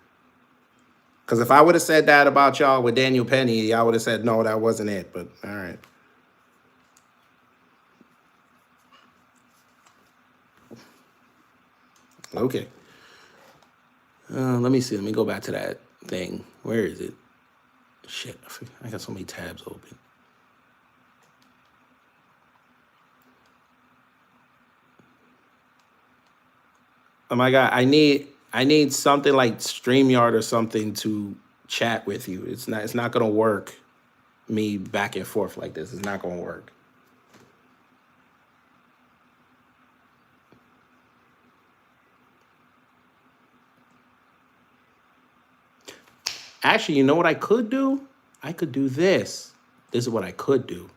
Because if I would have said that about y'all with Daniel Penny, y'all would have said, no, that wasn't it. But all right. Okay. Let me see. Let me go back to that thing. Where is it? Shit. I got so many tabs open. Oh my God. I need something like StreamYard or something to chat with you. It's not gonna work. Me back and forth like this. It's not gonna work. Actually, you know what I could do? I could do this. This is what I could do.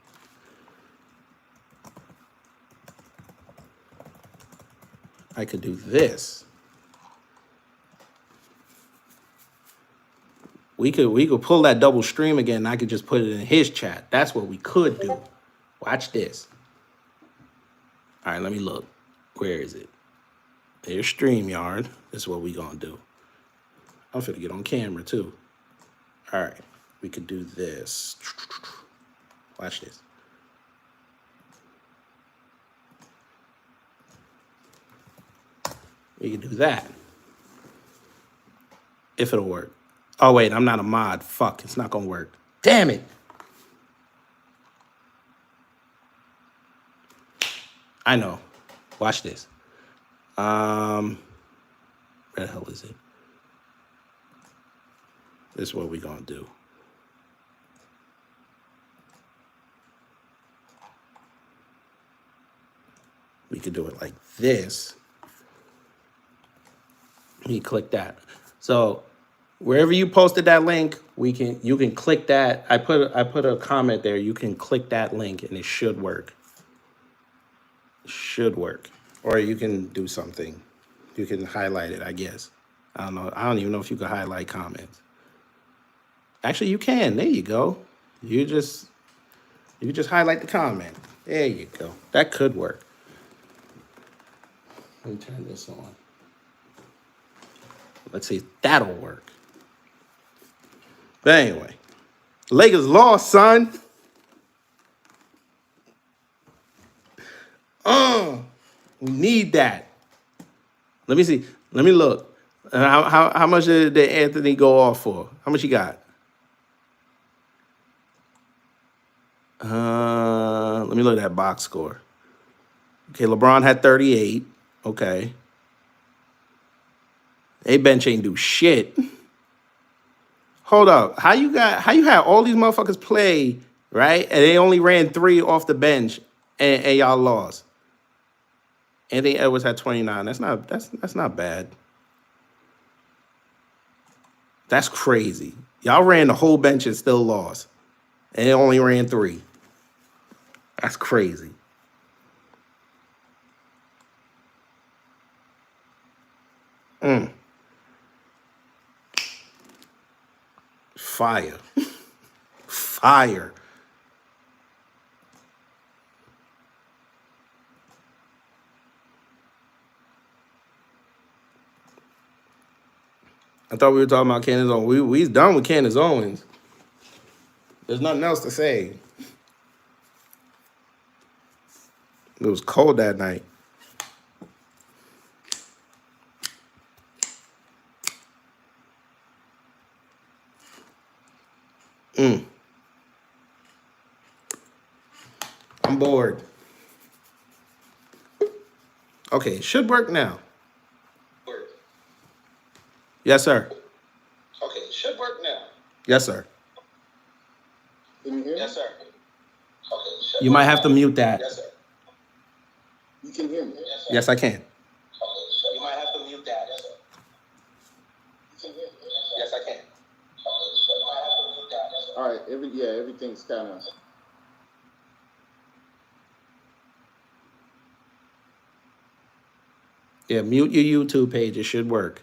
I could do this. We could pull that double stream again, and I could just put it in his chat. That's what we could do. Watch this. All right, let me look. Where is it? There's StreamYard. This is what we gonna do. I'm finna get on camera too. All right, we could do this. Watch this. We could do that. If it'll work. Oh, wait, I'm not a mod. Fuck, it's not gonna work. Damn it. I know. Watch this. Where the hell is it? This is what we gonna do. We could do it like this. You click that. So wherever you posted that link, you can click that. I put a comment there. You can click that link and it should work. Should work. Or you can do something. You can highlight it, I guess. I don't know. I don't even know if you can highlight comments. Actually, you can. There you go. You just highlight the comment. There you go. That could work. Let me turn this on. Let's see if that'll work. But anyway, Lakers lost, son. We need that. Let me see. Let me look. How much did Anthony go off for? How much he got? Let me look at that box score. Okay, LeBron had 38. Okay. A-Bench ain't do shit. Hold up. How you had all these motherfuckers play, right? And they only ran 3 off the bench and y'all lost. Anthony Edwards had 29. That's not bad. That's crazy. Y'all ran the whole bench and still lost. And they only ran 3. That's crazy. Fire. Fire. I thought we were talking about Candace Owens. We's done with Candace Owens. There's nothing else to say. It was cold that night. I'm bored. Okay, it should work now. Yes, sir. Okay, it should work now. Yes, sir. Can you hear me? Yes, sir. Okay, it should You might have to mute that. Yes, sir. You can hear me? Yes, I can. Okay, Yes, I can. All right, everything's kind of. Yeah, mute your YouTube page. It should work.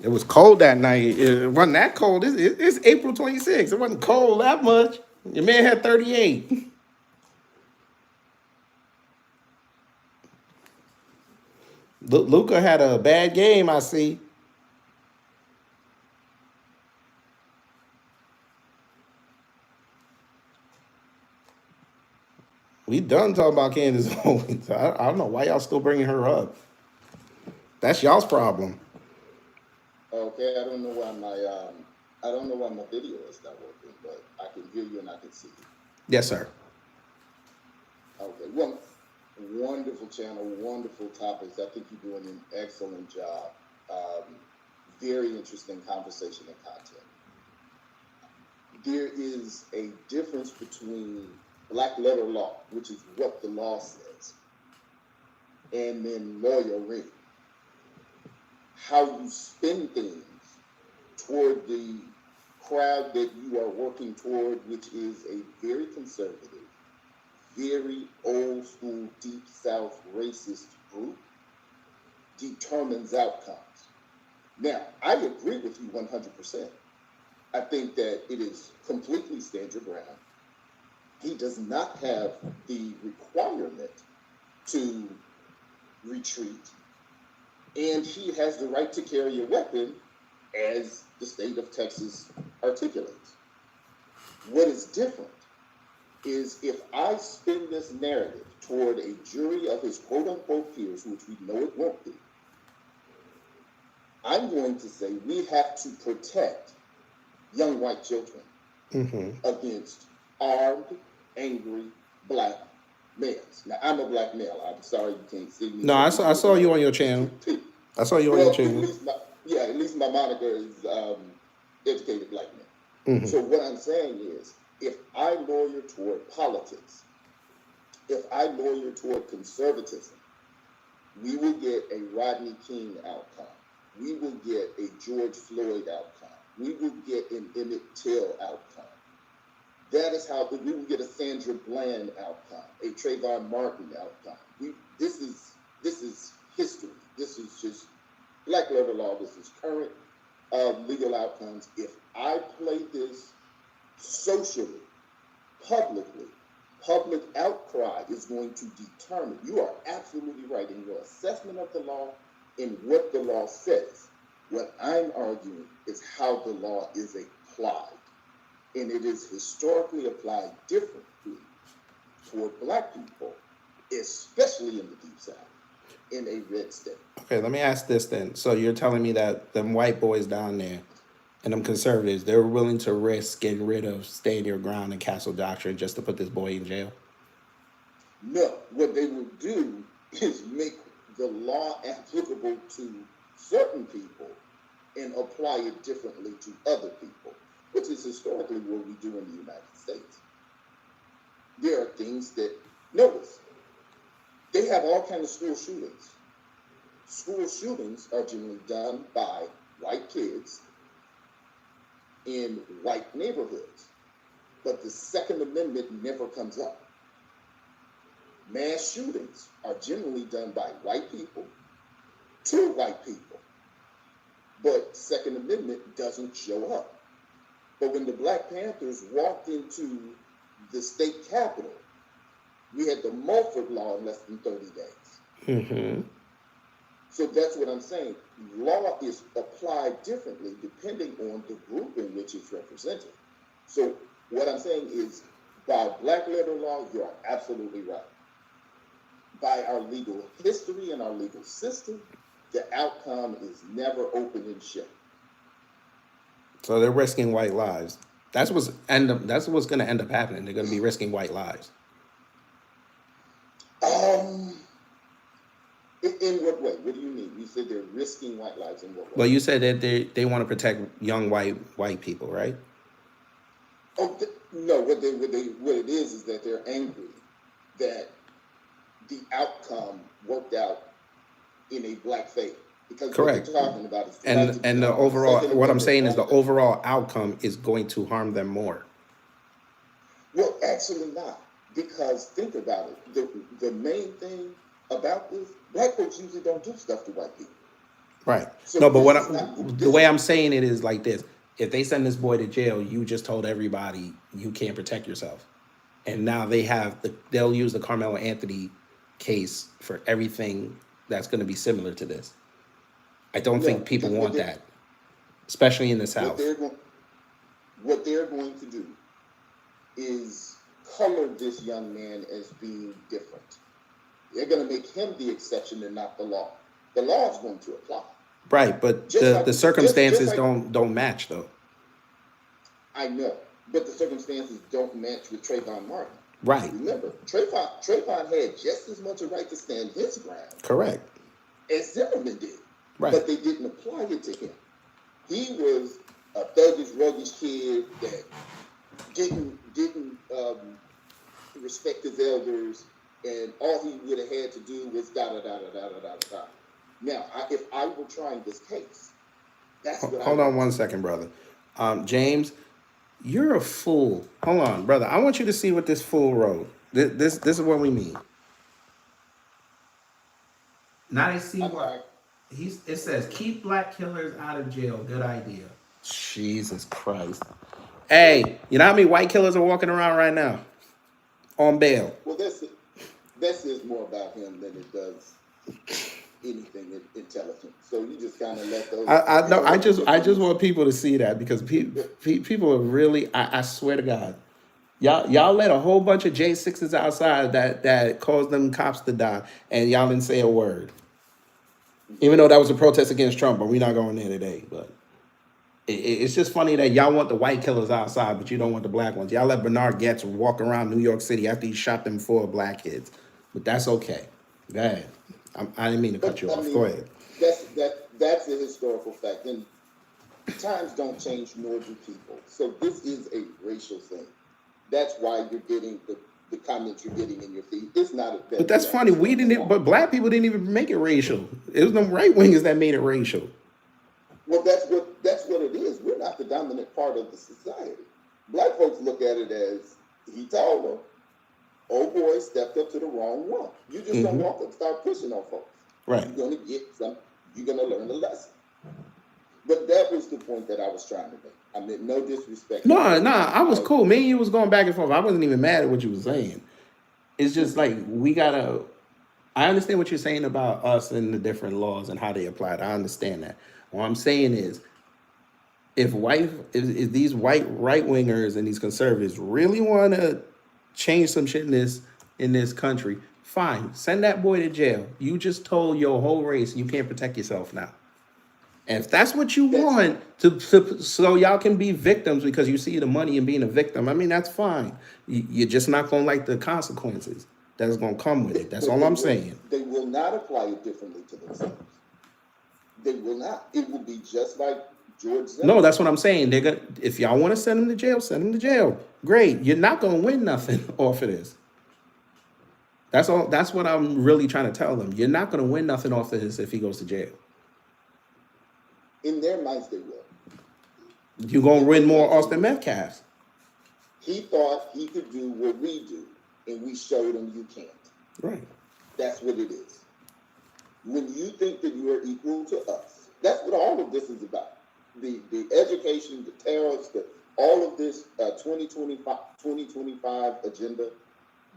It was cold that night. It wasn't that cold. It's April 26th. It wasn't cold that much. Your man had 38. Luca had a bad game, I see. We done talking about Candace Owens. I don't know why y'all still bringing her up. That's y'all's problem. Okay, I don't know why my video is not working, but I can hear you and I can see you. Yes, sir. Okay, well, wonderful channel, wonderful topics. I think you're doing an excellent job. Very interesting conversation and content. There is a difference between black letter law, which is what the law says, and then lawyering. How you spin things toward the crowd that you are working toward, which is a very conservative, very old school, deep South racist group, determines outcomes. Now, I agree with you 100%. I think that it is completely stand your ground. He does not have the requirement to retreat, and he has the right to carry a weapon, as the state of Texas articulates. What is different is if I spin this narrative toward a jury of his quote-unquote peers, which we know it won't be, I'm going to say we have to protect young white children against armed, angry black males. Now, I'm a black male. I'm sorry you can't see me. No, I saw you on your channel. I saw you on your channel. At least my moniker is educated black men. So what I'm saying is, if I lawyer toward politics, if I lawyer toward conservatism, we will get a Rodney King outcome. We will get a George Floyd outcome. We will get an Emmett Till outcome. That is how we will get a Sandra Bland outcome, a Trayvon Martin outcome. This is history. This is just black letter law. This is current legal outcomes. If I play this socially, publicly, public outcry is going to determine. You are absolutely right in your assessment of the law and what the law says. What I'm arguing is how the law is applied. And it is historically applied differently toward black people, especially in the Deep South, in a red state. Okay, let me ask this then. So you're telling me that them white boys down there and them conservatives, they were willing to risk getting rid of stand your ground and castle doctrine just to put this boy in jail? No, what they would do is make the law applicable to certain people and apply it differently to other people, which is historically what we do in the United States. There are things that, notice, they have all kinds of school shootings. School shootings are generally done by white kids in white neighborhoods, but the Second Amendment never comes up. Mass shootings are generally done by white people to white people, but Second Amendment doesn't show up. But when the Black Panthers walked into the state capitol, we had the Mulford Law in less than 30 days. So that's what I'm saying. Law is applied differently depending on the group in which it's represented. So what I'm saying is, by black letter law, you're absolutely right. By our legal history and our legal system, the outcome is never open and shut. So they're risking white lives. That's what's going to end up happening. They're going to be risking white lives. In what way? What do you mean? You said they're risking white lives in what way? Well, you said that they want to protect young white people, right? Oh no! What it is that they're angry that the outcome worked out in a black favor. Because Correct. what they're talking about is the right to And the become overall, Second what I'm Amendment saying is the only. overall outcome is going to harm them more. Well, actually not. Because think about it. The main thing about this, black folks usually don't do stuff to white people. Right. So No, but this is not the this way is I'm saying it is like this: if they send this boy to jail, you just told everybody you can't protect yourself, and now they'll use the Carmelo Anthony case for everything that's going to be similar to this. I don't no, think people because want that, especially in the what South. they're going what they're going to do is color this young man as being different. They're going to make him the exception and not the law. The law is going to apply. Right, but Just the like circumstances like don't match though. I know, but the circumstances don't match with Trayvon Martin. Right. Remember, Trayvon had just as much a right to stand his ground Correct. as Zimmerman did, Right. but they didn't apply it to him. He was a thuggish, ruggish kid that didn't respect his elders, and all he would have had to do was da da da da da da da da. Now, if I were trying this case, that's what I Hold on would one do. second, brother. James, you're a fool. Hold on, brother. I want you to see what this fool wrote. This is what we mean. Now they see I'm what sorry. it says. Keep black killers out of jail. Good idea. Jesus Christ. Hey, you know how many white killers are walking around right now on bail? Well, that says more about him than it does anything intelligent. So you just kind of let those. I know. I let just those want people to see that because people are really. I swear to God, y'all let a whole bunch of J6s outside that caused them cops to die, and y'all didn't say a word. Even though that was a protest against Trump, but we're not going there today. But it's just funny that y'all want the white killers outside, but you don't want the black ones. Y'all let Bernard Getz walk around New York City after he shot them 4 black kids, but that's okay. Go ahead. I didn't mean to cut But you I off. Go mean, ahead. that's a historical fact, and times don't change, nor do people. So this is a racial thing. That's why you're getting the comments you're getting in your feed. It's not But that that's we funny. We understand the didn't. law. But black people didn't even make it racial. It was them right wingers that made it racial. Well, that's what it is. We're not the dominant part of the society. Black folks look at it as he told them, "Oh boy, stepped up to the wrong one." You just don't walk up and start pushing on folks. Right. You're gonna get some. You're gonna learn a lesson. But that was the point that I was trying to make. I meant no disrespect. No, I was cool. Me and you was going back and forth. I wasn't even mad at what you was saying. It's just like we gotta. I understand what you're saying about us and the different laws and how they apply. I understand that. What I'm saying is, if these white right wingers and these conservatives really want to change some shit in this country, fine. Send that boy to jail. You just told your whole race you can't protect yourself now. And if that's what you want to so y'all can be victims because you see the money in being a victim, I mean that's fine. You're just not gonna like the consequences that's gonna come with it. That's But all I'm saying. They will not apply it differently to themselves. They will not. It will be just like George Zimmerman. No, that's what I'm saying. They're gonna if y'all want to send him to jail, send him to jail. Great. You're not gonna win nothing off of this. That's all. That's what I'm really trying to tell them. You're not gonna win nothing off of this if he goes to jail. In their minds, they will. You're gonna win more Austin Metcalfs. He thought he could do what we do, and we showed him you can't. Right. That's what it is. When you think that you are equal to us, that's what all of this is about. The education, the tariffs, all of this 2025 agenda,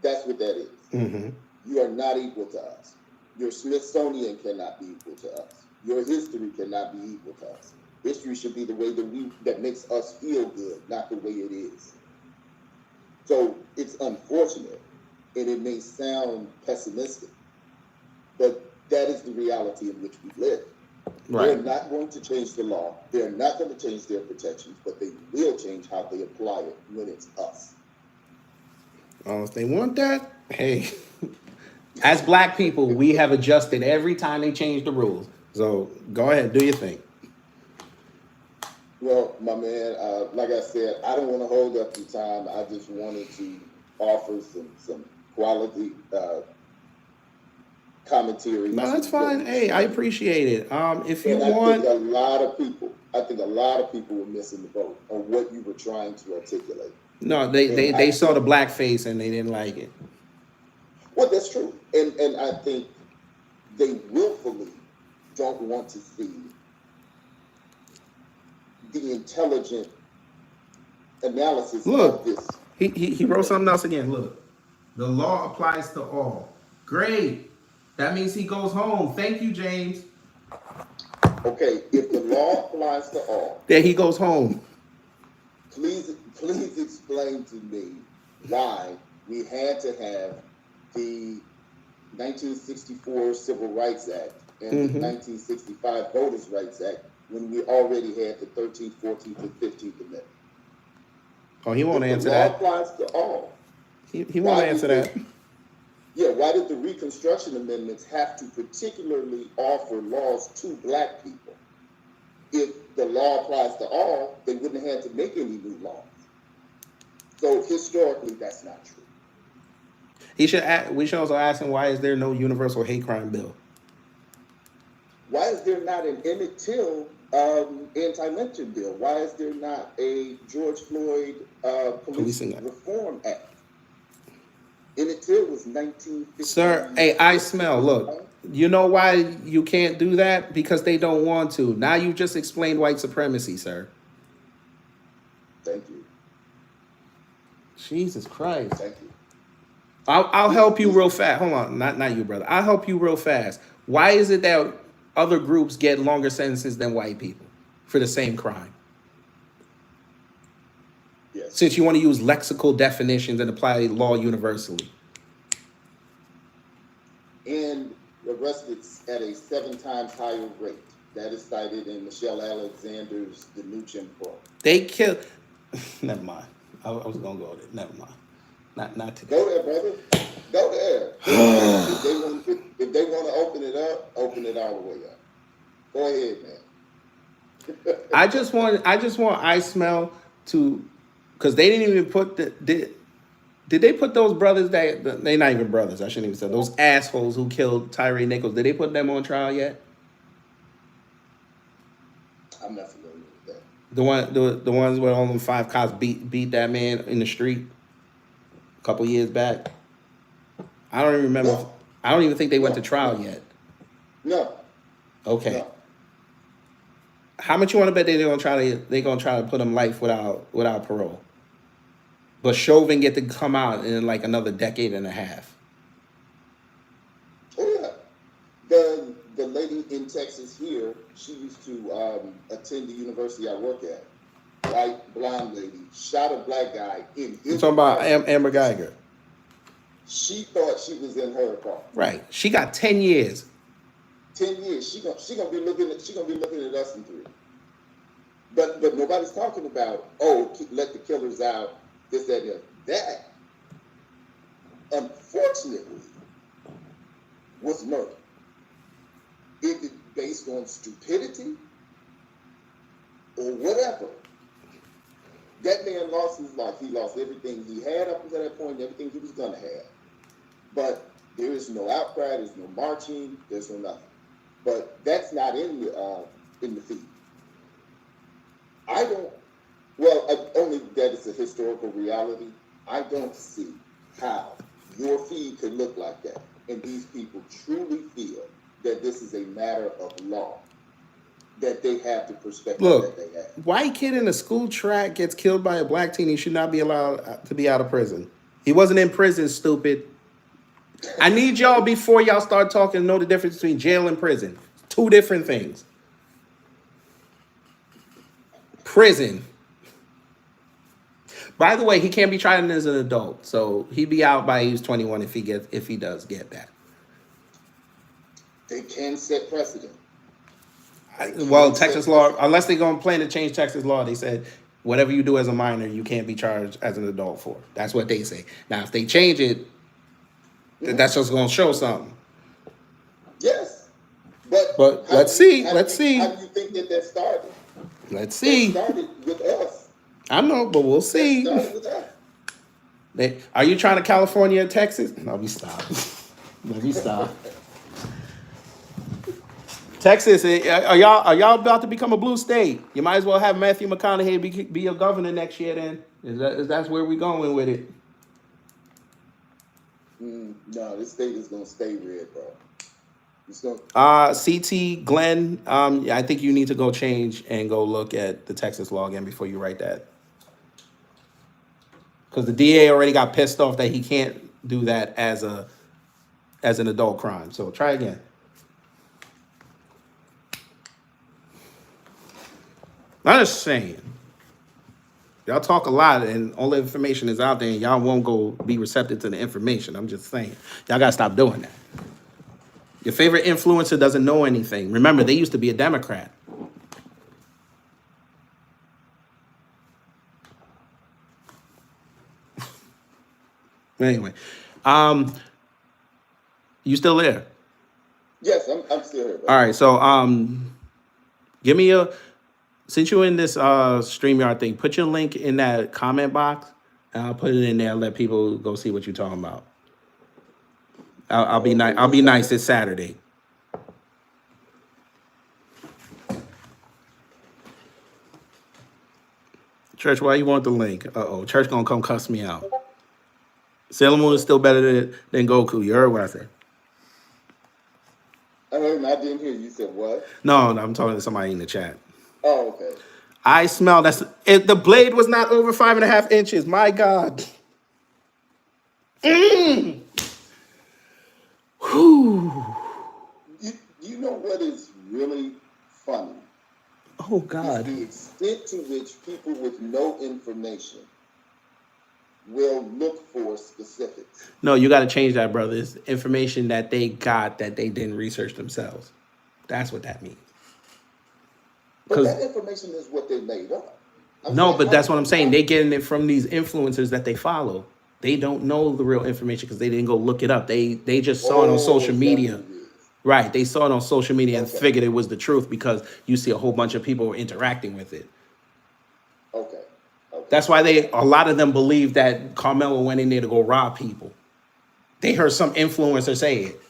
that's what that is. Mm-hmm. You are not equal to us. Your Smithsonian cannot be equal to us. Your history cannot be equal to us. History should be the way that makes us feel good, not the way it is. So it's unfortunate, and it may sound pessimistic, but that is the reality in which we live. Right. They're not going to change the law. They're not going to change their protections, but they will change how they apply it when it's us. If they want that, hey. As black people, we have adjusted every time they change the rules. So go ahead, do your thing. Well, my man, like I said, I don't want to hold up your time. I just wanted to offer some quality commentary. No, that's fine. Hey, I appreciate it. If you And I want, think a lot of people were missing the boat on what you were trying to articulate. no, And they saw the blackface and they didn't like it. Well, that's true. And I think they willfully don't want to see the intelligent analysis Look, of this. he wrote something else again. Look, the law applies to all. Great. That means he goes home. Thank you, James. Okay, if the law applies to all, There he goes home. please explain to me why we had to have the 1964 Civil Rights Act and the 1965 Voters' Rights Act when we already had the 13th, 14th, and 15th Amendment. Oh, he won't answer the law that. applies to all. He won't answer that. Why did the Reconstruction Amendments have to particularly offer laws to black people? If the law applies to all, they wouldn't have had to make any new laws. So historically, that's not true. We should also ask him, why is there no universal hate crime bill? Why is there not an Emmett Till anti-lynching bill? Why is there not a George Floyd Police Reform Act? Emmett Till was 1950. Sir, hey, I smell. Look, you know why you can't do that? Because they don't want to. Now you just explained white supremacy, sir. Thank you. Jesus Christ. Thank you. I'll help you real fast. Hold on, not you, brother. I'll help you real fast. Why is it that other groups get longer sentences than white people for the same crime? Yes. Since you want to use lexical definitions and apply law universally. And arrested at a 7 times higher rate. That is cited in Michelle Alexander's The New Jim Crow. They kill. Never mind. I was gonna go there. Never mind. Not today. Go there, brother. Go there. if they want to open it all the way up. Go ahead, man. I just want I smell to, because they didn't even put did they put those brothers that they not even brothers, I shouldn't even say, those assholes who killed Tyree Nichols, did they put them on trial yet? I'm not familiar with that. The ones where all them 5 cops beat that man in the street a couple years back. I don't even remember. No. I don't even think they went to trial yet. No. Okay. No. How much you want to bet they're gonna try to put them life without parole? But Chauvin get to come out in like another decade and a half. Oh yeah. The lady in Texas here, she used to attend the university I work at. White, blonde lady, shot a black guy in his. You're talking about Amber Geiger. She thought she was in her apartment. Right. She got 10 years. 10 years. She gonna be looking at us in 3. But nobody's talking about, let the killers out, this, that, and the other. That, unfortunately, was murder. Is it based on stupidity or whatever? That man lost his life. He lost everything he had up until that point, everything he was gonna have. But there is no outcry, there's no marching, there's no nothing. But that's not in the feed. Only that it's a historical reality. I don't see how your feed could look like that. And these people truly feel that this is a matter of law, that they have the perspective that they have. White kid in a school track gets killed by a black teen. He should not be allowed to be out of prison. He wasn't in prison, stupid. I need y'all, before y'all start talking, to know the difference between jail and prison. 2 different things. Prison. By the way, he can't be tried as an adult, so he'd be out by age 21 if he does get that. They can set precedent. Texas law, unless they're going to plan to change Texas law, they said whatever you do as a minor, you can't be charged as an adult for. That's what they say. Now, if they change it, that's just going to show something. Yes, but let's see. How do you think that started? Let's see. It started with us. I know, but we'll see. Started with us. Are you trying to California and Texas? No, we stop. No, we stop. Texas, are y'all about to become a blue state? You might as well have Matthew McConaughey be your governor next year. Then that's where we going with it. No, this state is gonna stay red, bro. It's gonna. CT Glenn, I think you need to go change and go look at the Texas law again before you write that. Because the DA already got pissed off that he can't do that as an adult crime. So try again. I'm just saying. Y'all talk a lot and all the information is out there and y'all won't go be receptive to the information. I'm just saying. Y'all gotta stop doing that. Your favorite influencer doesn't know anything. Remember, they used to be a Democrat. Anyway, you still there? Yes, I'm still here, bro. All right, so give me since you're in this StreamYard thing, put your link in that comment box and I'll put it in there and let people go see what you're talking about. I'll be nice. I'll be nice. It's Saturday. Church, why you want the link? Church gonna come cuss me out. Sailor Moon is still better than Goku. You heard what I said? I heard, I didn't hear you. Said what? No, I'm talking to somebody in the chat. Oh, okay. I smell the blade was not over 5.5 inches. My God. Whew. You know what is really funny? Oh God. Is the extent to which people with no information will look for specifics. No, you got to change that, brother. It's information that they got that they didn't research themselves. That's what that means. But that information is what they made up. But that's what I'm saying. They're getting it from these influencers that they follow. They don't know the real information because they didn't go look it up. They just saw it on social media. Right. They saw it on social media and figured it was the truth because you see a whole bunch of people interacting with it. Okay. That's why a lot of them believe that Carmelo went in there to go rob people. They heard some influencer say it.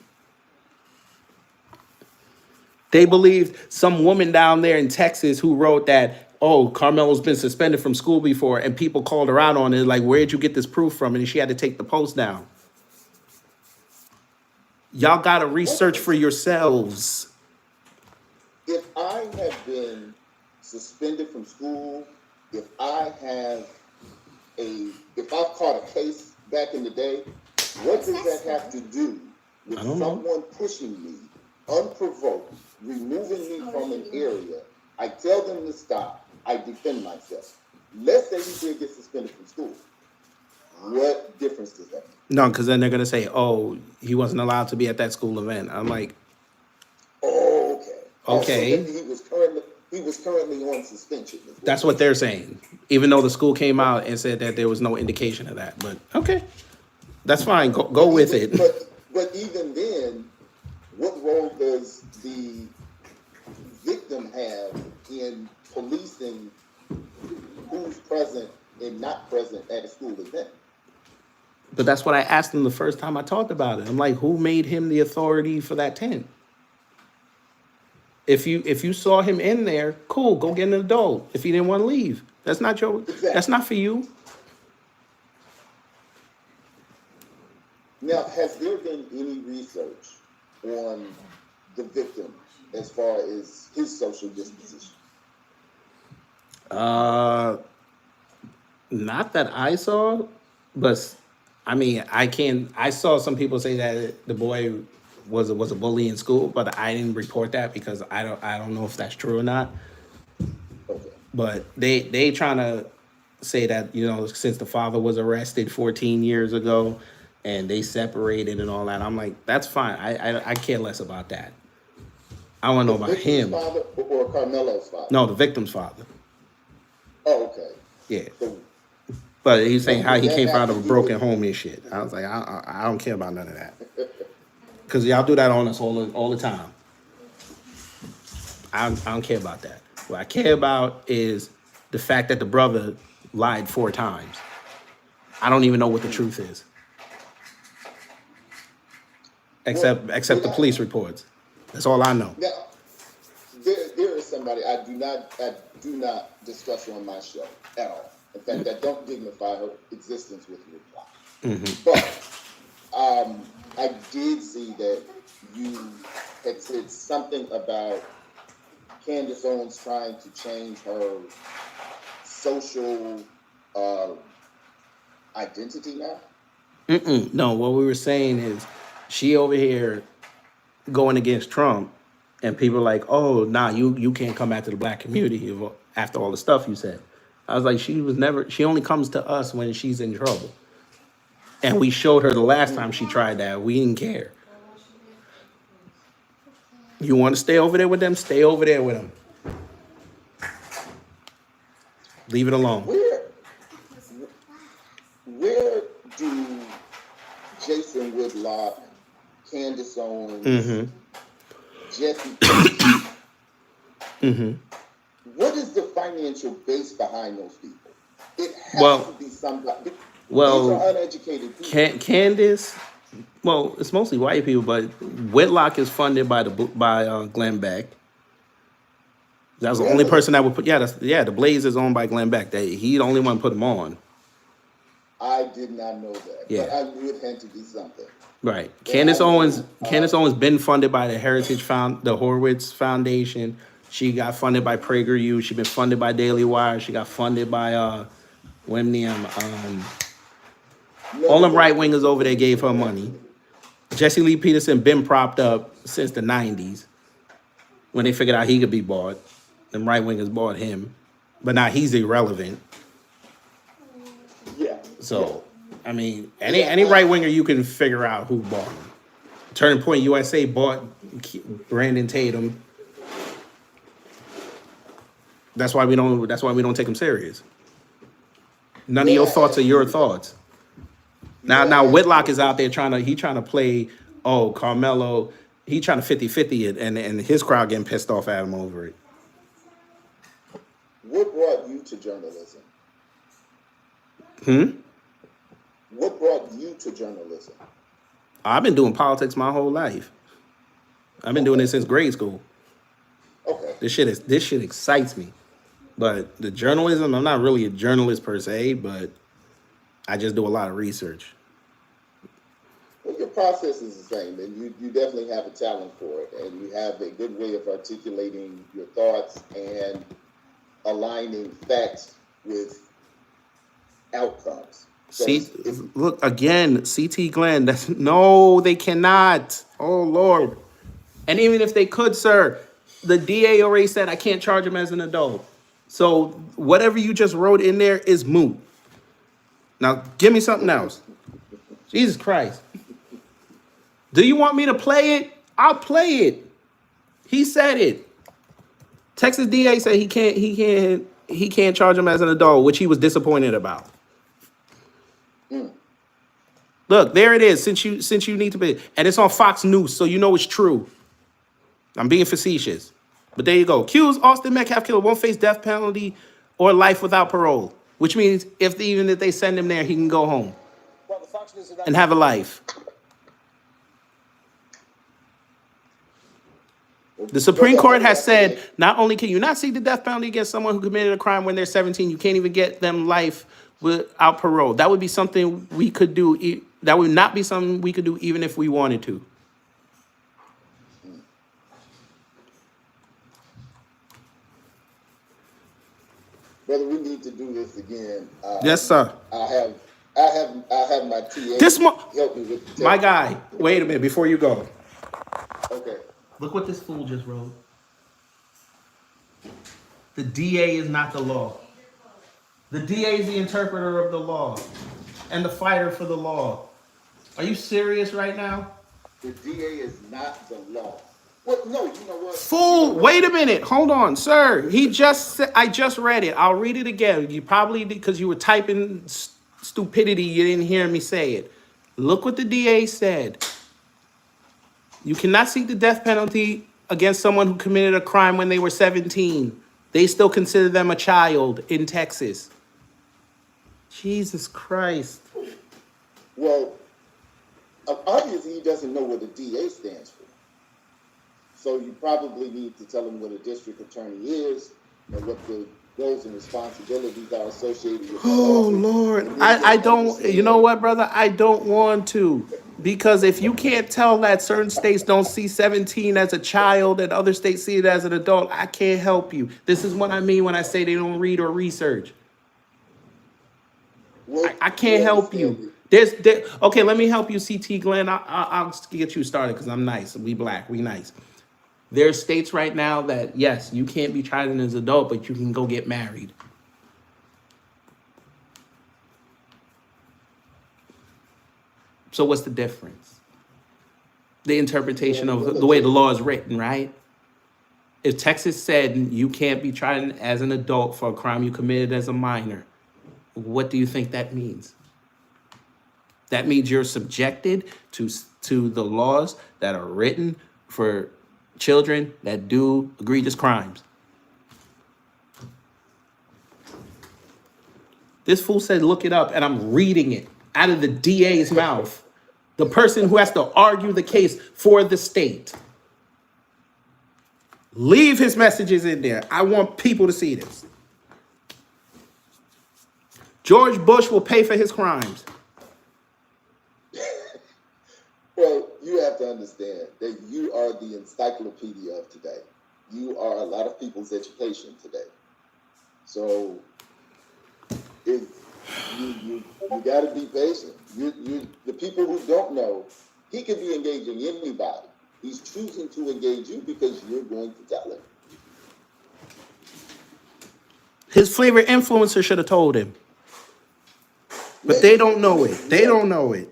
They believed some woman down there in Texas who wrote that, Carmelo's been suspended from school before, and people called her out on it, like, where'd you get this proof from? And she had to take the post down. Y'all got to research for yourselves. If I have been suspended from school, if I've caught a case back in the day, what does that have to do with someone pushing me unprovoked, removing me from an area? I tell them to stop. I defend myself. Let's say he did get suspended from school. What difference does that make? No, because then they're going to say, he wasn't allowed to be at that school event. I'm like, okay. So he was currently on suspension. That's what they're saying. Even though the school came out and said that there was no indication of that. But okay, that's fine. Go with it. But even then, what role does the victim have in policing who's present and not present at a school event? But that's what I asked him the first time I talked about it. I'm like, who made him the authority for that tent? If you saw him in there, cool, go get an adult. If he didn't want to leave, that's not for you. Now, has there been any research on the victim as far as his social disposition? Not that I saw, but I mean, I saw some people say that the boy was a bully in school, but I didn't report that because I don't know if that's true or not. Okay. But they trying to say that, since the father was arrested 14 years ago and they separated and all that, I'm like, that's fine. I care less about that. I want to know about him. Father or Carmelo's father? No, the victim's father. Oh, okay. Yeah. So, but he's saying how he came out of a broken home and shit. I was like, I don't care about none of that. Because y'all do that on us all the time. I don't care about that. What I care about is the fact that the brother lied 4 times. I don't even know what the truth is. Except the police reports. That's all I know. Now, somebody I do not discuss on my show at all. In fact, I don't dignify her existence with reply. But I did see that you had said something about Candace Owens trying to change her social identity now. No, what we were saying is she over here going against Trump, and people are like, oh, nah, you can't come back to the black community after all the stuff you said. I was like, she only comes to us when she's in trouble. And we showed her the last time she tried that. We didn't care. You want to stay over there with them? Stay over there with them. Leave it alone. Where do Jason Whitlock, Candace Owens, Jesse, what is the financial base behind those people? It has to be somebody. Well, these are uneducated people. Candace, well, it's mostly white people, but Whitlock is funded by Glenn Beck. That was the only person that would put. The Blaze is owned by Glenn Beck. He the only one put them on. I did not know that. Yeah. But I knew it had to be something. Right. Candace Owens been funded by the the Horowitz Foundation. She got funded by PragerU. She been funded by Daily Wire. She got funded by all them right wingers over there gave her money. Jesse Lee Peterson been propped up since the 90s when they figured out he could be bought. Them right wingers bought him, but now he's irrelevant. Yeah. So, I mean, any right winger you can figure out who bought him. Turning Point USA bought Brandon Tatum. That's why we don't take him serious. None of your thoughts are your thoughts. Now Whitlock is out there trying to play, Carmelo, he trying to 50-50 it, and his crowd getting pissed off at him over it. What brought you to journalism? What brought you to journalism? I've been doing politics my whole life. I've been doing it since grade school. Okay. This shit excites me. But the journalism, I'm not really a journalist per se, but I just do a lot of research. Well, your process is the same, and you definitely have a talent for it, and you have a good way of articulating your thoughts and aligning facts with outcomes. So Look again, CT Glenn. No, they cannot. Oh Lord! And even if they could, sir, the DA already said I can't charge him as an adult. So whatever you just wrote in there is moot. Now give me something else. Jesus Christ! Do you want me to play it? I'll play it. He said it. Texas DA said he can't charge him as an adult, which he was disappointed about. Look, there it is. Since you need to be, and it's on Fox News, so you know it's true. I'm being facetious, but there you go. Accused Austin Metcalf killer won't face death penalty or life without parole, which means even if they send him there, he can go home and have a life. The Supreme Court has said not only can you not seek the death penalty against someone who committed a crime when they're 17, you can't even get them life without parole. That would be something we could do. That would not be something we could do even if we wanted to. Brother, we need to do this again. Yes, sir. I have my TA help me with the my guy. Wait a minute before you go. Okay. Look what this fool just wrote. The DA is not the law. The DA is the interpreter of the law and the fighter for the law. Are you serious right now? The DA is not the law. Well, no, you know what? Fool, wait a minute. Hold on, sir. I just read it. I'll read it again. You probably, because you were typing stupidity, you didn't hear me say it. Look what the DA said. You cannot seek the death penalty against someone who committed a crime when they were 17. They still consider them a child in Texas. Jesus Christ. Well, obviously he doesn't know what the DA stands for. So you probably need to tell them what a district attorney is and what the roles and responsibilities are associated with that Oh office. Lord, And then I you'll don't. You know understand. what, brother? I don't want to, because if you can't tell that certain states don't see 17 as a child and other states see it as an adult, I can't help you. This is what I mean when I say they don't read or research. I You can't help understand you. it. Okay, let me help you, CT Glenn. I'll get you started because I'm nice. We black, we nice. There's states right now that yes, you can't be tried as an adult, but you can go get married. So what's the difference? The interpretation of the way the law is written, right? If Texas said you can't be tried as an adult for a crime you committed as a minor, what do you think that means? That means you're subjected to the laws that are written for children that do egregious crimes. This fool said, look it up, and I'm reading it out of the DA's mouth. The person who has to argue the case for the state. Leave his messages in there. I want people to see this. George Bush will pay for his crimes. Well, you have to understand that you are the encyclopedia of today. You are a lot of people's education today. So if you got to be patient. You the people who don't know, he could be engaging anybody. He's choosing to engage you because you're going to tell him. His favorite influencer should have told him. But they don't know it. They don't know it.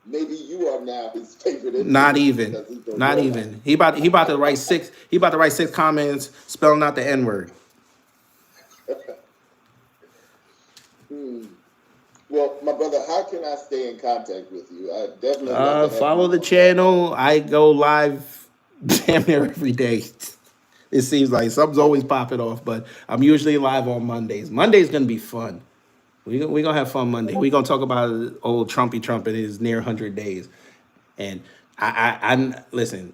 Maybe you are now his favorite influencer. Not even. Not even. He about to write six. He about to write 6 comments spelling out the N-word. Well, my brother, how can I stay in contact with you? I definitely love to have Follow you the on. channel. I go live damn near every day. It seems like something's always popping off, but I'm usually live on Mondays. Monday's gonna be fun. We gonna have fun Monday. We gonna talk about old Trumpy Trump in his near 100 days. And I listen.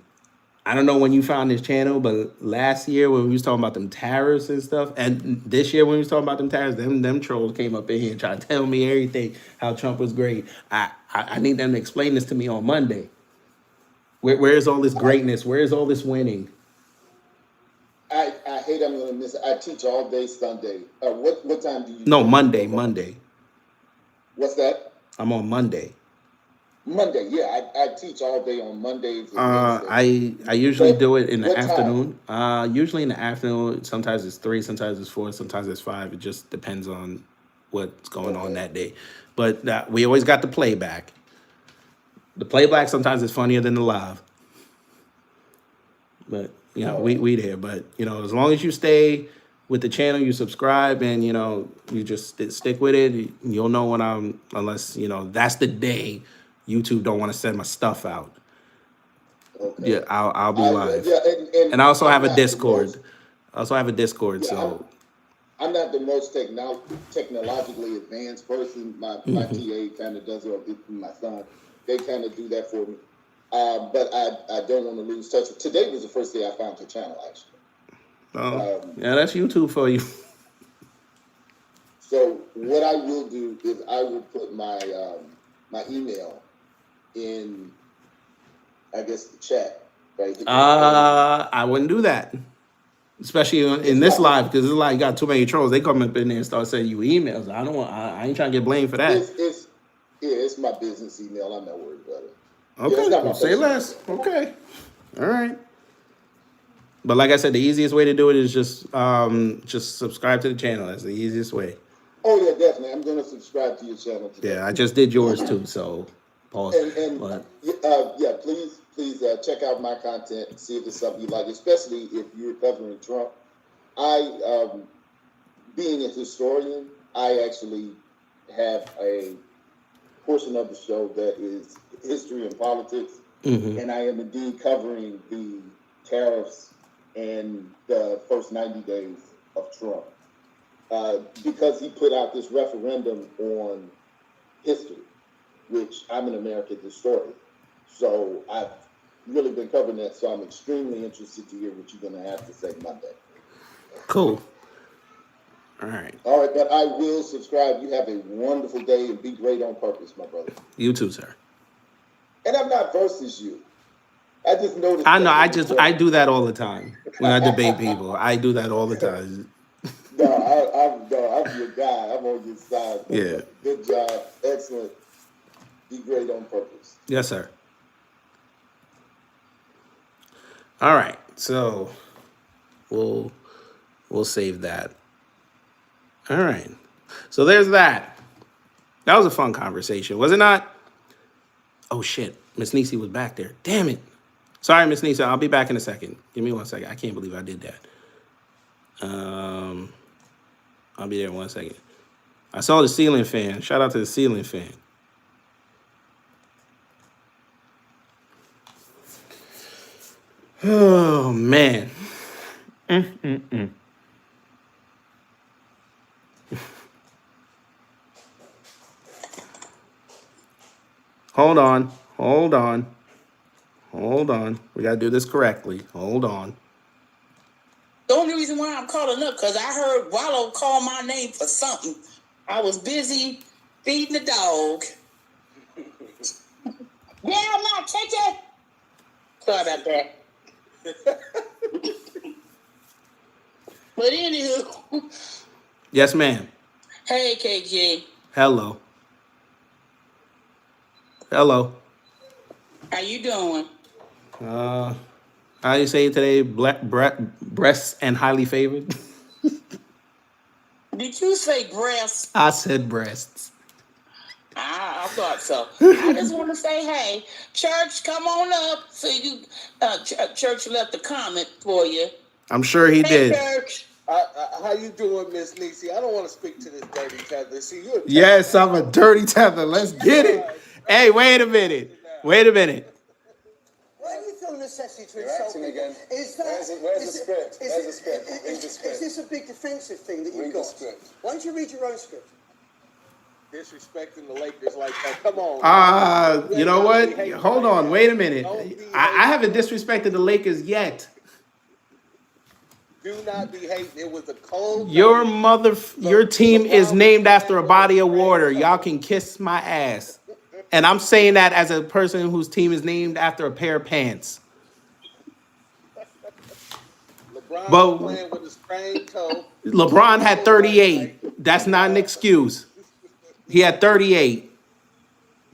I don't know when you found this channel, but last year when we was talking about them tariffs and stuff, and this year when we was talking about them tariffs, them trolls came up in here and tried to tell me everything, how Trump was great. I need them to explain this to me on Monday. Where's all this greatness? Where's all this winning? I hate I'm going to miss it. I teach all day Sunday. What time do you? No, Monday. What's that? I'm on Monday. Monday, yeah. I teach all day on Mondays and Wednesdays. I usually do it in the What afternoon. Usually in the afternoon. Sometimes it's 3, sometimes it's 4, sometimes it's 5. It just depends on what's going on that day. But we always got the playback. The playback sometimes is funnier than the live. But you know, we there. But you know, as long as you stay with the channel, you subscribe, and you know, you just stick with it. You'll know when unless you know that's the day YouTube don't want to send my stuff out. Okay. Yeah, I'll be live. Yeah, and I also I'm have a not the Discord. most- I also have a Discord. Yeah, So I'm not the most technologically advanced person. My TA kind of does it, or my son. They kind of do that for me. But I don't want to lose touch. Today was the first day I found your channel, actually. yeah, that's YouTube for you. So what I will do is I will put my my email in, I guess, the chat. Right? I wouldn't do that, especially in this live, because this live got too many trolls. They come up in there and start sending you emails. I don't want. I ain't trying to get blamed for that. It's my business email. I'm not worried about it. Okay, Yeah, say less. Okay, all right. But like I said, the easiest way to do it is just subscribe to the channel. That's the easiest way. Oh yeah, definitely. I'm going to subscribe to your channel today. Yeah, I just did yours too. So pause. Yeah, please check out my content and see if it's something you like, especially if you're covering Trump. Being a historian, I actually have a portion of the show that is history and politics, and I am indeed covering the tariffs and the first 90 days of Trump, because he put out this referendum on history, which I'm an American historian. So I've really been covering that, so I'm extremely interested to hear what you're going to have to say Monday. Cool. All right. All right, but I will subscribe. You have a wonderful day and be great on purpose, my brother. You too, sir. And I'm not versus you. I just noticed. I know. I do that all the time when I debate people. I do that all the time. No, I'm your guy. I'm on your side. Yeah. Good job. Excellent. Be great on purpose. Yes, sir. All right. So we'll save that. All right. So there's that. That was a fun conversation, was it not? Oh shit. Miss Nisi was back there. Damn it. Sorry, Miss Nisi. I'll be back in a second. Give me 1 second. I can't believe I did that. I'll be there in 1 second. I saw the ceiling fan. Shout out to the ceiling fan. Oh, man. Hold on. We got to do this correctly. Hold on. The only reason why I'm calling up, because I heard Wallow call my name for something. I was busy feeding the dog. Yeah, I'm not chicken. Sorry about that. But anywho. Yes, ma'am. Hey, KG. Hello. How you doing? How do you say it today? Breasts and highly favored? Did you say breasts? I said breasts. I thought so. I just want to say, hey, church, come on up. So you, church left a comment for you. I'm sure he did. Church. How you doing, Miss Nisi? I don't want to speak to this dirty tether. See, you. Yes, I'm a dirty tether. Let's get it. Hey, wait a minute. Why are you feel necessity to insult me again. Is that, Where's the script? Where's the script? Read the script. Is this a big defensive thing that you've Read the got? script. Why don't you read your own script? Disrespecting the Lakers like that. Come on. You know what? Hold on. Wait a minute. I haven't disrespected the Lakers yet. Do not be hating. It was a cold. Your team is named after a body of water. Y'all can kiss my ass. And I'm saying that as a person whose team is named after a pair of pants. LeBron But playing with a sprained toe. LeBron had 38. That's not an excuse. He had 38.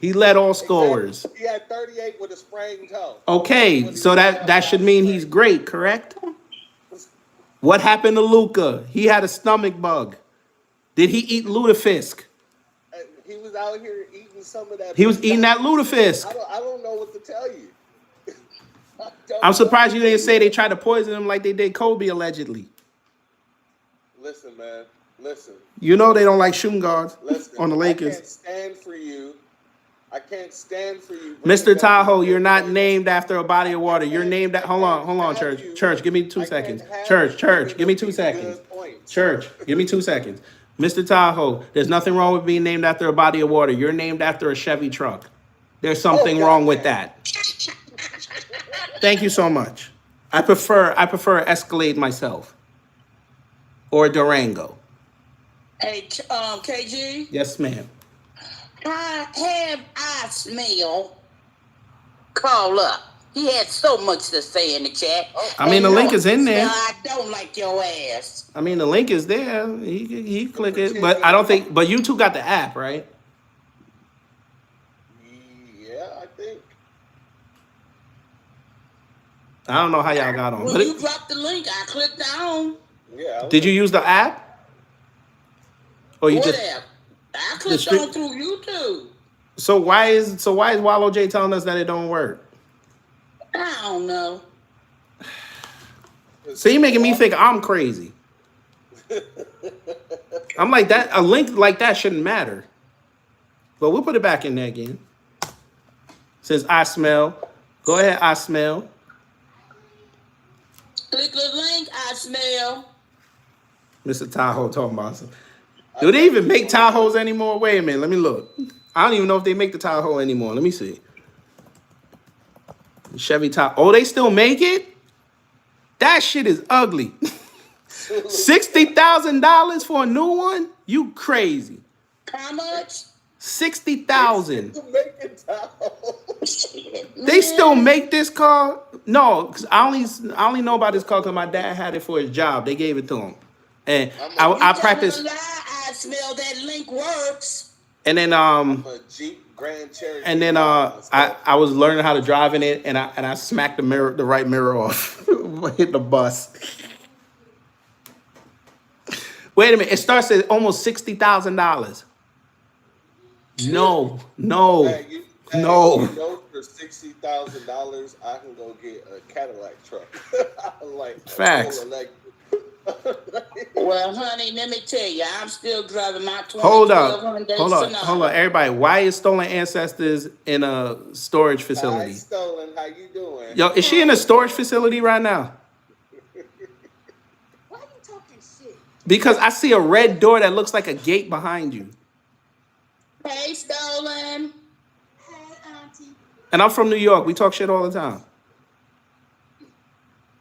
He led all scorers. He had 38 with a sprained toe. Okay, so that should mean he's great, correct? What happened to Luka? He had a stomach bug. Did he eat lutefisk? He was out here eating some of that. He was eating that lutefisk. I don't know what to tell you. I'm surprised you didn't say they tried to poison him like they did Kobe allegedly. Listen, man. Listen. You know they don't like shooting guards Listen. on the Lakers. I can't stand for you. Mr. Tahoe, you're not named after a body of water. You're named at. Hold on, church. Church, give me 2 seconds. Church, give me 2 seconds. Church, give me 2 seconds. Mr. Tahoe, there's nothing wrong with being named after a body of water. You're named after a Chevy truck. There's something wrong with that. Thank you so much. I prefer Escalade myself. Or Durango. Hey, KG. Yes, ma'am. I smell call up. He had so much to say in the chat. I mean, the link is in there. I don't like your ass. I mean, the link is there. He click it, but I don't think. But you two got the app, right? Yeah, I think. I don't know how y'all got on. When you dropped the link, I clicked down. Yeah. Did you use the app? Or you What just? app? I clicked on through YouTube. So why is Wallow J telling us that it don't work? I don't know. So you making me think I'm crazy. I'm like that. A link like that shouldn't matter. But we'll put it back in there again. Says I smell. Go ahead, I smell. Click the link, I smell. Mr. Tahoe talking about something. Do they even make Tahoes anymore? Wait a minute, let me look. I don't even know if they make the Tahoe anymore. Let me see. Chevy Tahoe. Oh, they still make it? That shit is ugly. $60,000 for a new one? You crazy? How much? 60,000. Making time. They still make this car? No, because I only know about this car because my dad had it for his job. They gave it to him, and I practiced. Lie, I smell that link works. And then A Jeep Grand Cherokee. and then I was learning how to drive in it, and I smacked the right mirror off, hit the bus. Wait a minute, it starts at almost $60,000. No. Hey, you No. know, for $60,000, I can go get a Cadillac truck. Like Facts. Well, honey, let me tell you, I'm still driving my 2012 Hold up. Hyundai Hold Sonata. on, everybody. Why is Stolen Ancestors in a storage Hi, facility? Stolen. How you doing? Yo, is she in a storage facility right now? Why are you talking shit? Because I see a red door that looks like a gate behind you. Hey, Stolen. Hey, auntie. And I'm from New York. We talk shit all the time.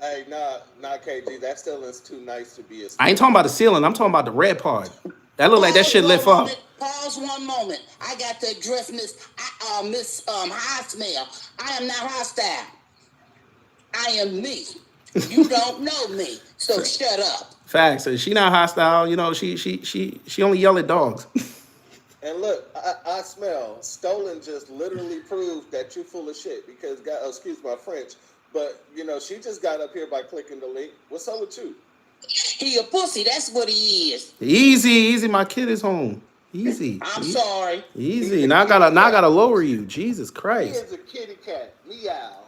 Hey, nah, KG. That Stolen's too nice to be a. I ain't talking about the ceiling. I'm talking about the red part. That look like that shit lift up. Pause one moment. I got to address Miss High Smell. I am not hostile. I am me. You don't know me, so shut up. Facts. So she not hostile. You know, she only yell at dogs. And look, I smell. Stolen just literally proved that you're full of shit because, excuse my French, but, you know, she just got up here by clicking the link. What's up with you? He a pussy. That's what he is. Easy. My kid is home. Easy. I'm sorry. Easy. Now I gotta lower you. Jesus He Christ. is a kitty cat. Meow.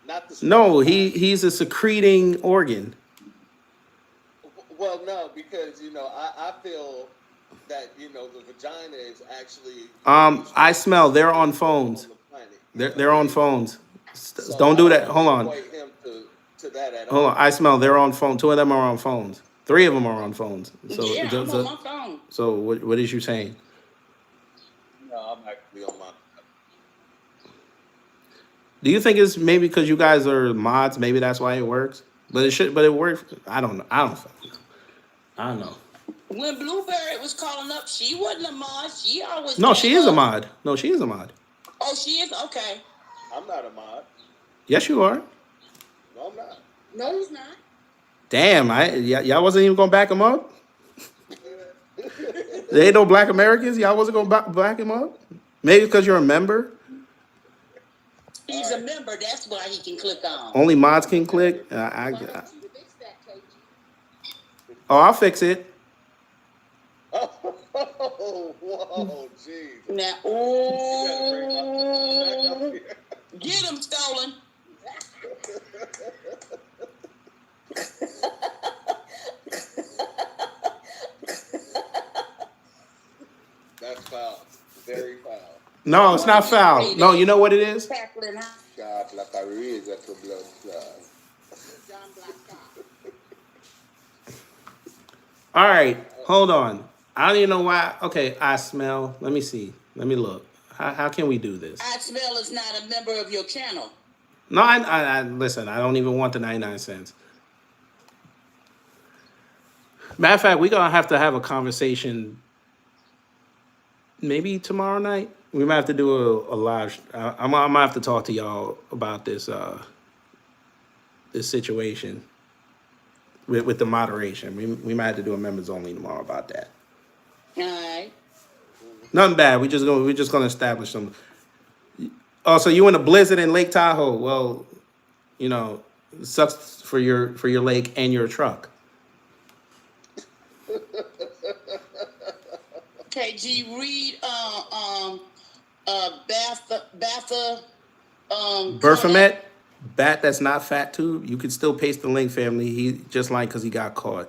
Not the. No, he's a secreting organ. Well, no, because, you know, I feel that, you know, the vagina is actually. I smell. They're on phones. On the planet, They're on phones. So Don't do I that. Hold on. equate him to that at Hold all. on. I smell. They're on phone. 2 of them are on phones. 3 of them are on phones. So, Yeah, I'm on my phone. So what is you saying? No, I'm actually on my. Do you think it's maybe because you guys are mods? Maybe that's why it works. But it works. I don't know. I don't know. When Blueberry was calling up, she wasn't a mod. She always. No, she is a mod. No, she is a mod. Oh, she is? Okay. I'm not a mod. Yes, you are. No, I'm not. No, he's not. Damn, y'all wasn't even gonna back him up. There ain't no Black Americans. Y'all wasn't gonna back him up. Maybe because you're a member. He's a member. That's why he can click on. Only mods can click. Why don't you fix that, KG? Oh, I'll fix it. Oh, whoa, jeez. Now, You gotta bring my back up ooh, here. get him, Stolen. That's foul. Very foul. No, it's not foul. No, you know what it is? Tackling her. Sharp like a razor to blood clot. John Blacktop. All right, hold on. I don't even know why. Okay, I smell. Let me see. Let me look. How can we do this? I smell is not a member of your channel. No, I listen. I don't even want the 99 cents. Matter of fact, we're gonna have to have a conversation. Maybe tomorrow night. We might have to do a live. I'm gonna have to talk to y'all about this this situation with the moderation. We might have to do a members only tomorrow about that. All right. Nothing bad. We're just gonna establish some. Oh, so you in a blizzard in Lake Tahoe? Well, you know, it sucks for your lake and your truck. KG, read Batha Berthamet, bat that's not fat too. You can still paste the link, family. He just like because he got caught.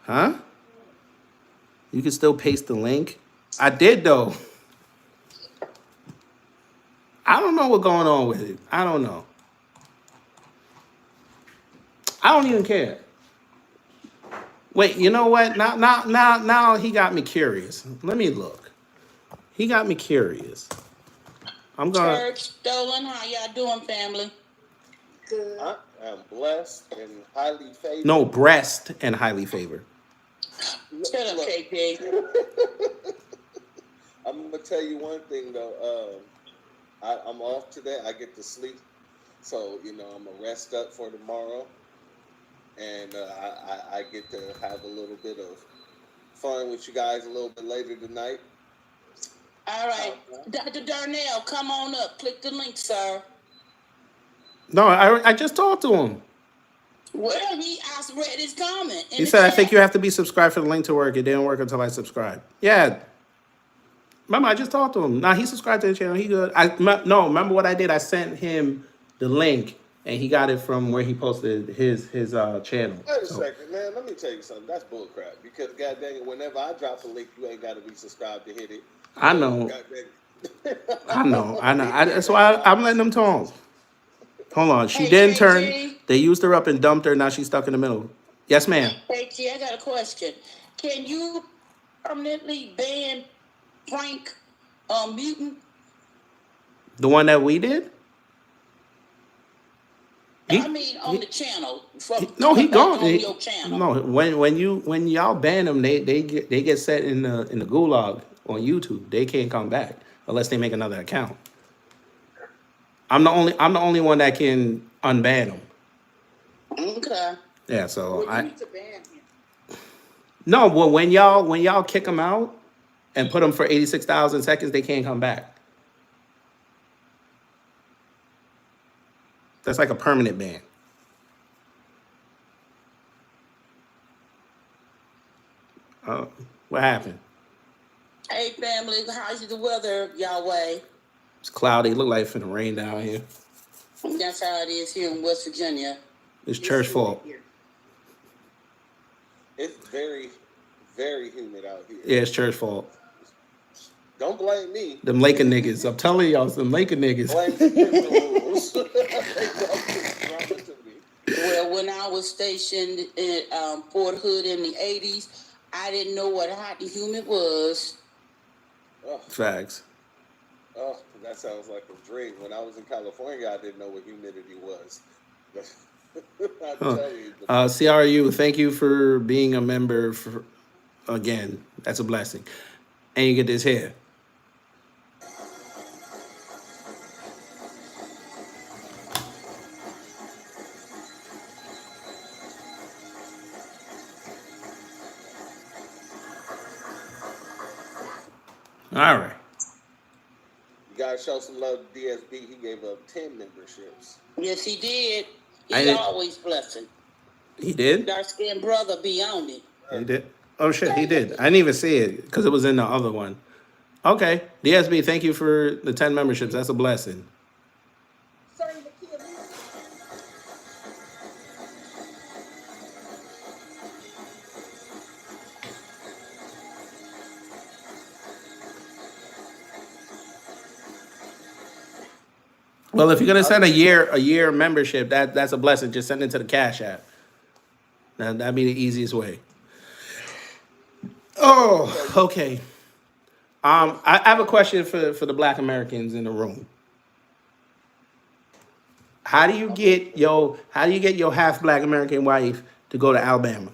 Huh? You can still paste the link. I did though. I don't know what's going on with it. I don't know. I don't even care. Wait, you know what? Now he got me curious. Let me look. He got me curious. I'm gonna. Church, Stolen, how y'all doing, family? Good. I am blessed and highly favored. No, breast and highly favored. Shut up, Look, KP. I'm gonna tell you one thing though. I'm off today. I get to sleep, so I'm gonna rest up for tomorrow, and I get to have a little bit of fun with you guys a little bit later tonight. All right. Dr. Darnell, come on up. Click the link, sir. No, I just talked to him. Well, I read his comment in He the said, I chat. think you have to be subscribed for the link to work. It didn't work until I subscribed. Yeah. Remember, I just talked to him. Nah, he subscribed to the channel. He good. No, remember what I did? I sent him the link, and he got it from where he posted his channel. Wait a second, man. Let me tell you something. That's bullcrap. Because god dang it, whenever I drop a link, you ain't got to be subscribed to hit it. I know. God dang it. I know. That's why I'm letting them talk. Hold on. She Hey, didn't JG. turn. They used her up and dumped her. Now she's stuck in the middle. Yes, ma'am. Hey, G, I got a question. Can you permanently ban Frank Mutant? The one that we did? I mean, on the channel. No, he gone. On your channel. No, when y'all ban them, they get set in the gulag on YouTube. They can't come back unless they make another account. I'm the only one that can unban them. Okay. Yeah, so Well, you need to ban him. no. Well, when y'all kick them out and put them for 86,000 seconds, they can't come back. That's like a permanent ban. What happened? Hey, family, how's the weather, Yahweh? It's cloudy. Look like it's finna rain down here. That's how it is here in West Virginia. It's church fault. It's very, very humid out here. Yeah, it's church fault. Don't blame me. Them Laker niggas. I'm telling y'all, some Laker niggas. Blame the rules. They don't drama to me. Well, when I was stationed in Fort Hood in the 80s, I didn't know what hot and humid was. Oh, Facts. oh, that sounds like a dream. When I was in California, I didn't know what humidity was. I tell you, CRU, thank you for being a member again. That's a blessing. And you get this here. All right. you gotta show some love to DSB. He gave up 10 memberships. Yes, he did. I He's didn't- always blessing. He did? Dark-skinned brother be on it. He did? Oh, shit, he did. I didn't even see it because it was in the other one. Okay. DSB, thank you for the 10 memberships. That's a blessing. Starting the key of music. Well, if you're gonna send a year membership, that's a blessing. Just send it to the Cash App. That'd be the easiest way. Oh, okay. I have a question for the Black Americans in the room. How do you get your half Black American wife to go to Alabama?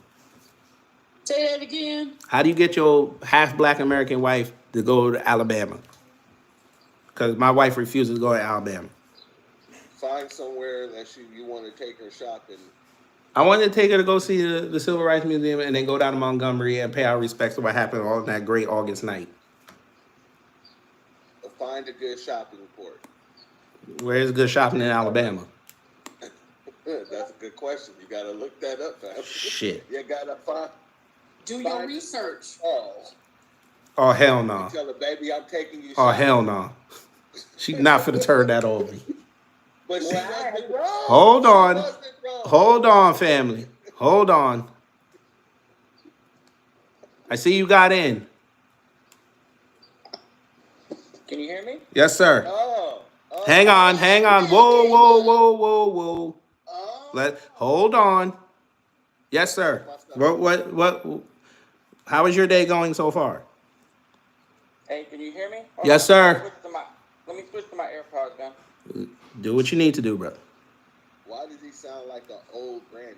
Say that again. How do you get your half Black American wife to go to Alabama? Because my wife refuses to go to Alabama. Find somewhere that you want to take her shopping. I wanted to take her to go see the Civil Rights Museum and then go down to Montgomery and pay our respects to what happened on that great August night. Find a good shopping port. Where's good shopping in Alabama? That's a good question. You gotta look that up, fam. Shit. You gotta find. Do your research. Oh, hell no. Tell her, baby, I'm taking you. Oh, shopping. hell no. She not finna turn that on me. But she wasn't wrong. Hold on. She wasn't wrong. Hold on, family. Hold on. I see you got in. Can you hear me? Yes, sir. Oh. Hang on. Whoa. Hold on. Yes, sir. What? How is your day going so far? Hey, can you hear me? Yes, sir. Let me switch to my Do what you need to do, bro. Why does he sound like an old granny?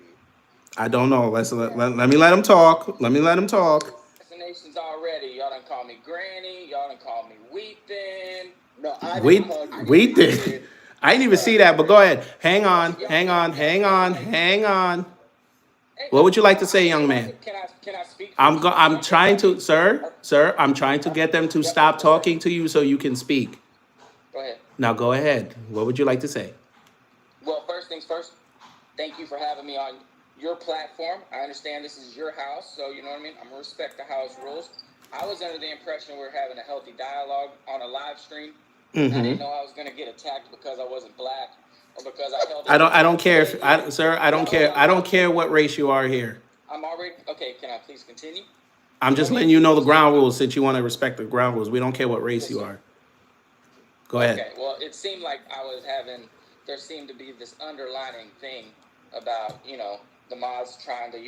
I don't know. Let me let him talk. Let me let him talk. Assassinations already. Y'all done call me granny. Y'all done call me weeping. No, I We didn't call you we weeping. did. I didn't even see that, but go ahead. Hang on. Hang on. Hey, What would you like to say, young man? Can I speak? I'm trying to, sir. I'm trying to get them to stop talking to you so you can speak. Go ahead. Now go ahead. What would you like to say? Well, first things first. Thank you for having me on your platform. I understand this is your house, so you know what I mean. I'm gonna respect the house rules. I was under the impression we were having a healthy dialogue on a live stream. I didn't know I was gonna get attacked because I wasn't black or because I held. I don't care if sir. I don't care. I don't care what race you are here. I'm already okay. Can I please continue? I'm just letting you know the ground rules since you want to respect the ground rules. We don't care what race you are. Go ahead. Okay. Well, it seemed like there seemed to be this underlining thing about the mods trying to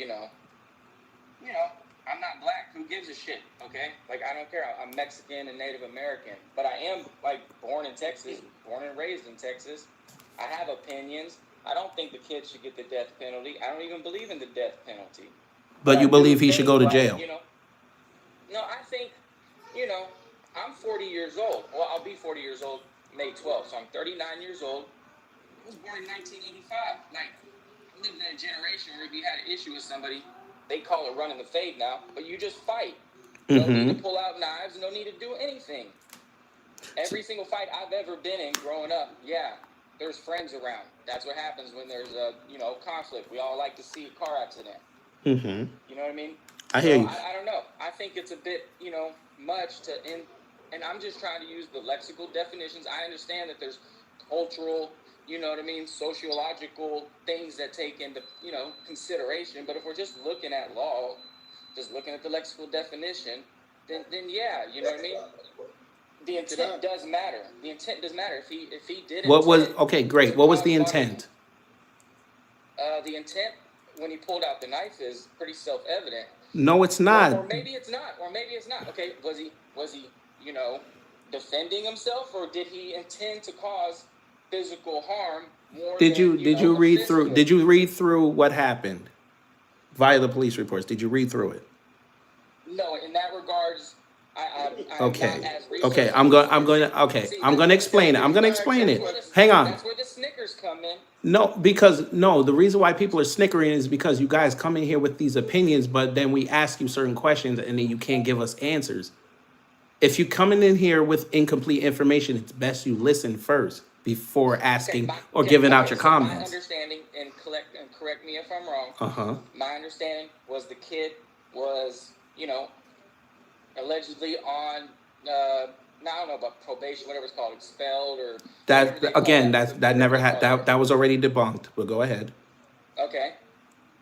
I'm not black. Who gives a shit? Okay. Like I don't care. I'm Mexican and Native American, but I am born in Texas, born and raised in Texas. I have opinions. I don't think the kid should get the death penalty. I don't even believe in the death penalty. But you believe he should go to jail? No, I think, I'm 40 years old. Well, I'll be 40 years old May 12th, so I'm 39 years old. I was born in 1985. I lived in a generation where if you had an issue with somebody, they call it running the fade now, but you just fight. No need to pull out knives, no need to do anything. Every single fight I've ever been in growing up, there's friends around. That's what happens when there's a, conflict. We all like to see a car accident. You know what I mean? I hear you. I don't know. I think it's a bit, much to end. And I'm just trying to use the lexical definitions. I understand that there's cultural, sociological things that take into, consideration. But if we're just looking at law, just looking at the lexical definition, then yeah, you know what I mean? The intent does matter. The intent does matter. If he did. Okay, great. What was the intent? The intent when he pulled out the knife is pretty self-evident. No, it's not. Or maybe it's not. Okay, was he defending himself, or did he intend to cause physical harm more? Did you read through what happened via the police reports? Did you read through it? No, in that regards, Okay. I'm going to explain it. I'm going to explain it. Hang on. That's where the Snickers come in. No, the reason why people are snickering is because you guys come in here with these opinions, but then we ask you certain questions and then you can't give us answers. If you're coming in here with incomplete information, it's best you listen first before asking or giving out your comments. My understanding, and correct me if I'm wrong. My understanding was the kid was, allegedly on, I don't know about probation, whatever it's called, expelled or. That never had that was already debunked. But go ahead. Okay,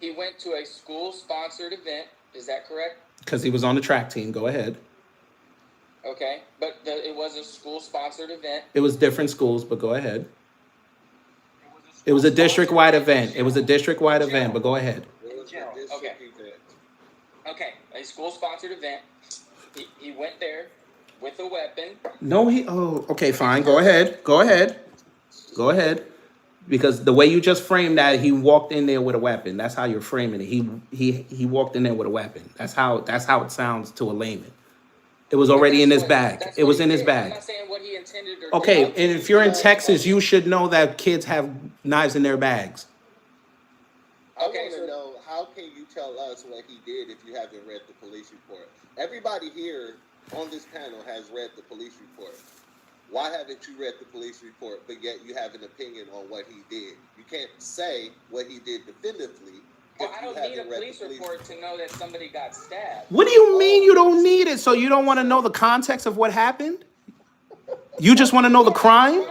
he went to a school-sponsored event. Is that correct? Because he was on the track team. Go ahead. Okay, but it was a school-sponsored event. It was different schools, but go ahead. It was a district-wide event. But go ahead. Okay, a school-sponsored event. He went there with a weapon. No, okay, fine. Go ahead. Because the way you just framed that, he walked in there with a weapon. That's how you're framing it. He walked in there with a weapon. That's how it sounds to a layman. It was already in his bag. It was in his bag. I'm not saying what he intended or okay, and if you're in Texas, you should know that kids have knives in their bags. I want to know, how can you tell us what he did if you haven't read the police report? Everybody here on this panel has read the police report. Why haven't you read the police report, but yet you have an opinion on what he did? You can't say what he did definitively. Well, I don't need a police report to know that somebody got stabbed. What do you mean you don't need it? So you don't want to know the context of what happened? You just want to know the crime?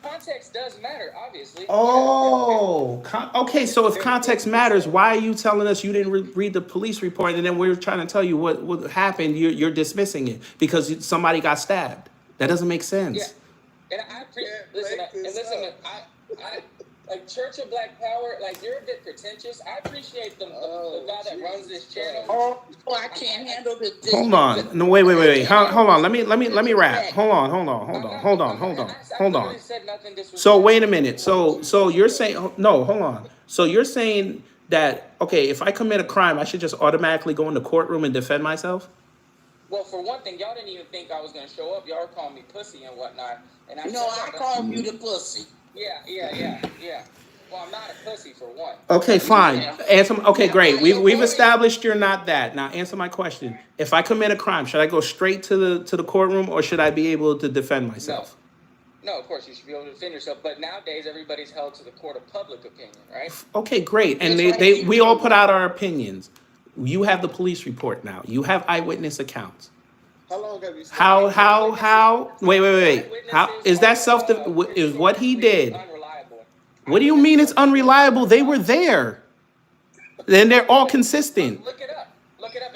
Context does matter, obviously. Okay. So if context matters, why are you telling us you didn't read the police report, and then we're trying to tell you what happened? You're dismissing it because somebody got stabbed. That doesn't make sense. Yeah, and like Church of Black Power, like you're a bit pretentious. I appreciate the guy that runs this channel. Oh, I can't handle this. Hold on. No, wait. Hold on. Let me wrap. Hold on. Hold on. Said nothing So wait a minute. So you're saying no, hold on. So you're saying that okay, if I commit a crime, I should just automatically go in the courtroom and defend myself? Well, for one thing, y'all didn't even think I was gonna show up. Y'all were calling me pussy and whatnot. And I called you the pussy. Yeah. Well, I'm not a pussy for one. Okay, fine. Answer. Okay, great. We've established you're not that. Now answer my question. If I commit a crime, should I go straight to the courtroom or should I be able to defend myself? No, of course you should be able to defend yourself. But nowadays, everybody's held to the court of public opinion, right? Okay, great. And we all put out our opinions. You have the police report now. You have eyewitness accounts. How long have you? How? Wait. How is that is what he did? What do you mean it's unreliable? They were there. Then they're all consistent. Look it up.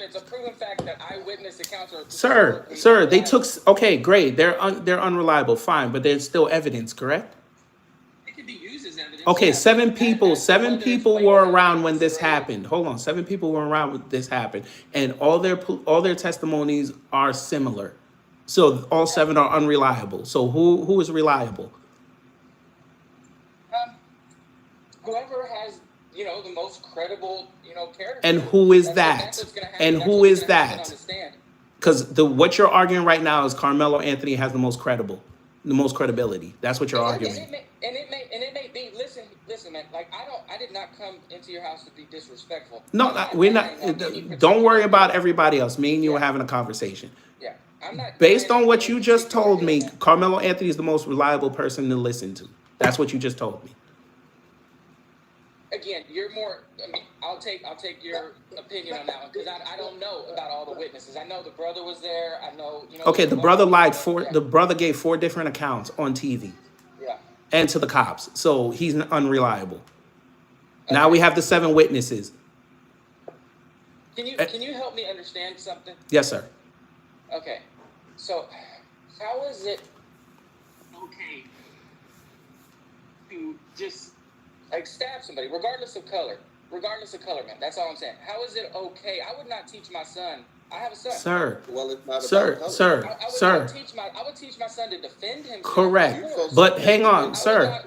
It's a proven fact that eyewitness accounts are. Sir, they took. Okay, great. They're unreliable. Fine, but there's still evidence, correct? It can be used as evidence. Okay, yeah. seven people were around when this happened. Hold on, 7 people were around when this happened, and all their testimonies are similar. So all 7 are unreliable. So who is reliable? Whoever has the most credible character. And who is that? And who is that? Because what you're arguing right now is Carmelo Anthony has the most credibility. That's what you're arguing. And it may be. Listen, man. Like I did not come into your house to be disrespectful. No, we're not. Don't worry about everybody else. Me and you are having a conversation. Yeah, I'm not. Based on what you just told me, Carmelo Anthony is the most reliable person to listen to. That's what you just told me. Again, you're more. I mean, I'll take your opinion on that one because I don't know about all the witnesses. I know the brother was there. I know. Okay, the brother lied the brother gave 4 different accounts on TV. Yeah. And to the cops, so he's unreliable. Okay. Now we have the 7 witnesses. Can you help me understand something? Yes, sir. Okay, so how is it okay to just stab somebody, regardless of color, man? That's all I'm saying. How is it okay? I would not teach my son. I have a son. Sir. Well, it's not about color. Sir. I would teach my son to defend himself. Correct. But hang on, sir.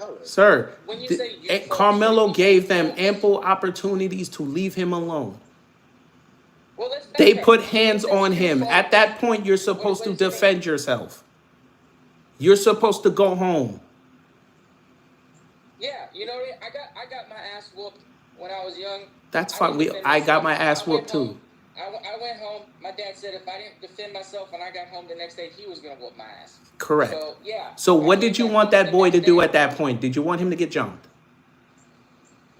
When you say Carmelo gave them ample opportunities to leave him alone. Well, they put hands on him. At that point, you're supposed to defend yourself. You're supposed to go home. Yeah, I got my ass whooped when I was young. That's fine. I got my ass whooped too. I went home. My dad said if I didn't defend myself when I got home the next day, he was going to whoop my ass. Correct. So, yeah. So what did you want that boy to do at that point? Did you want him to get jumped?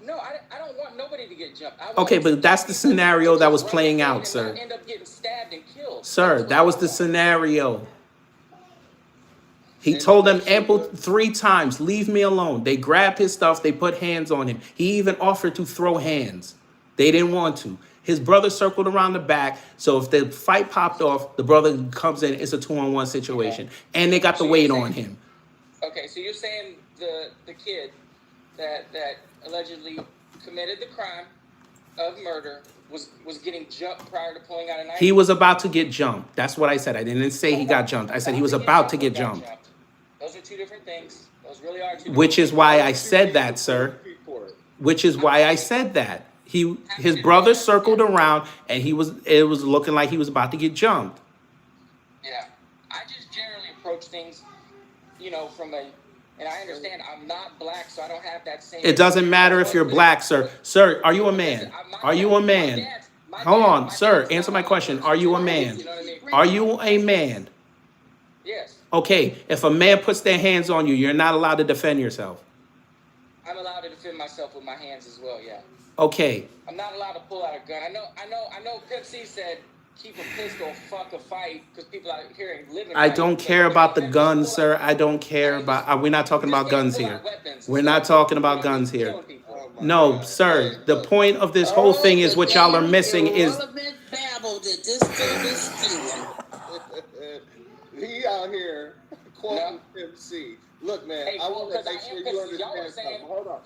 No, I don't want nobody to get jumped. Okay, but that's the scenario that was playing out, sir. End up getting stabbed and killed. Sir, that was the scenario. He told them 3 times, leave me alone. They grabbed his stuff. They put hands on him. He even offered to throw hands. They didn't want to. His brother circled around the back. So if the fight popped off, the brother comes in. It's a 2-on-1 situation. Okay. And they got the weight on him. Okay, so you're saying the kid that allegedly committed the crime of murder was getting jumped prior to pulling out a knife? He was about to get jumped. That's what I said. I didn't say he got jumped. I said he was about to get jumped. Those are 2 different things. Those really are 2 different things. Which is why I said that, sir. Which is why I said that. His brother circled around and it was looking like he was about to get jumped. Yeah. I just generally approach things, and I understand I'm not black, so I don't have that same. It doesn't matter if you're black, sir. Sir, are you a man? Are you a man? Hold on, sir. Answer my question. Are you a man? Are you a man? Yes. Okay, if a man puts their hands on you, you're not allowed to defend yourself. I'm allowed to defend myself with my hands as well, yeah. Okay. I'm not allowed to pull out a gun. I know Pimp C said keep a pistol, fuck a fight, because people out here ain't living. I don't care about the guns, sir. I don't care about. We're not talking about guns here. We're not talking about guns here. No, sir. The point of this whole thing is what y'all are missing is. He out here quoting Pimp C. Look, man, Hey, I well, want to because make sure you because y'all were understand saying, something. Hold on.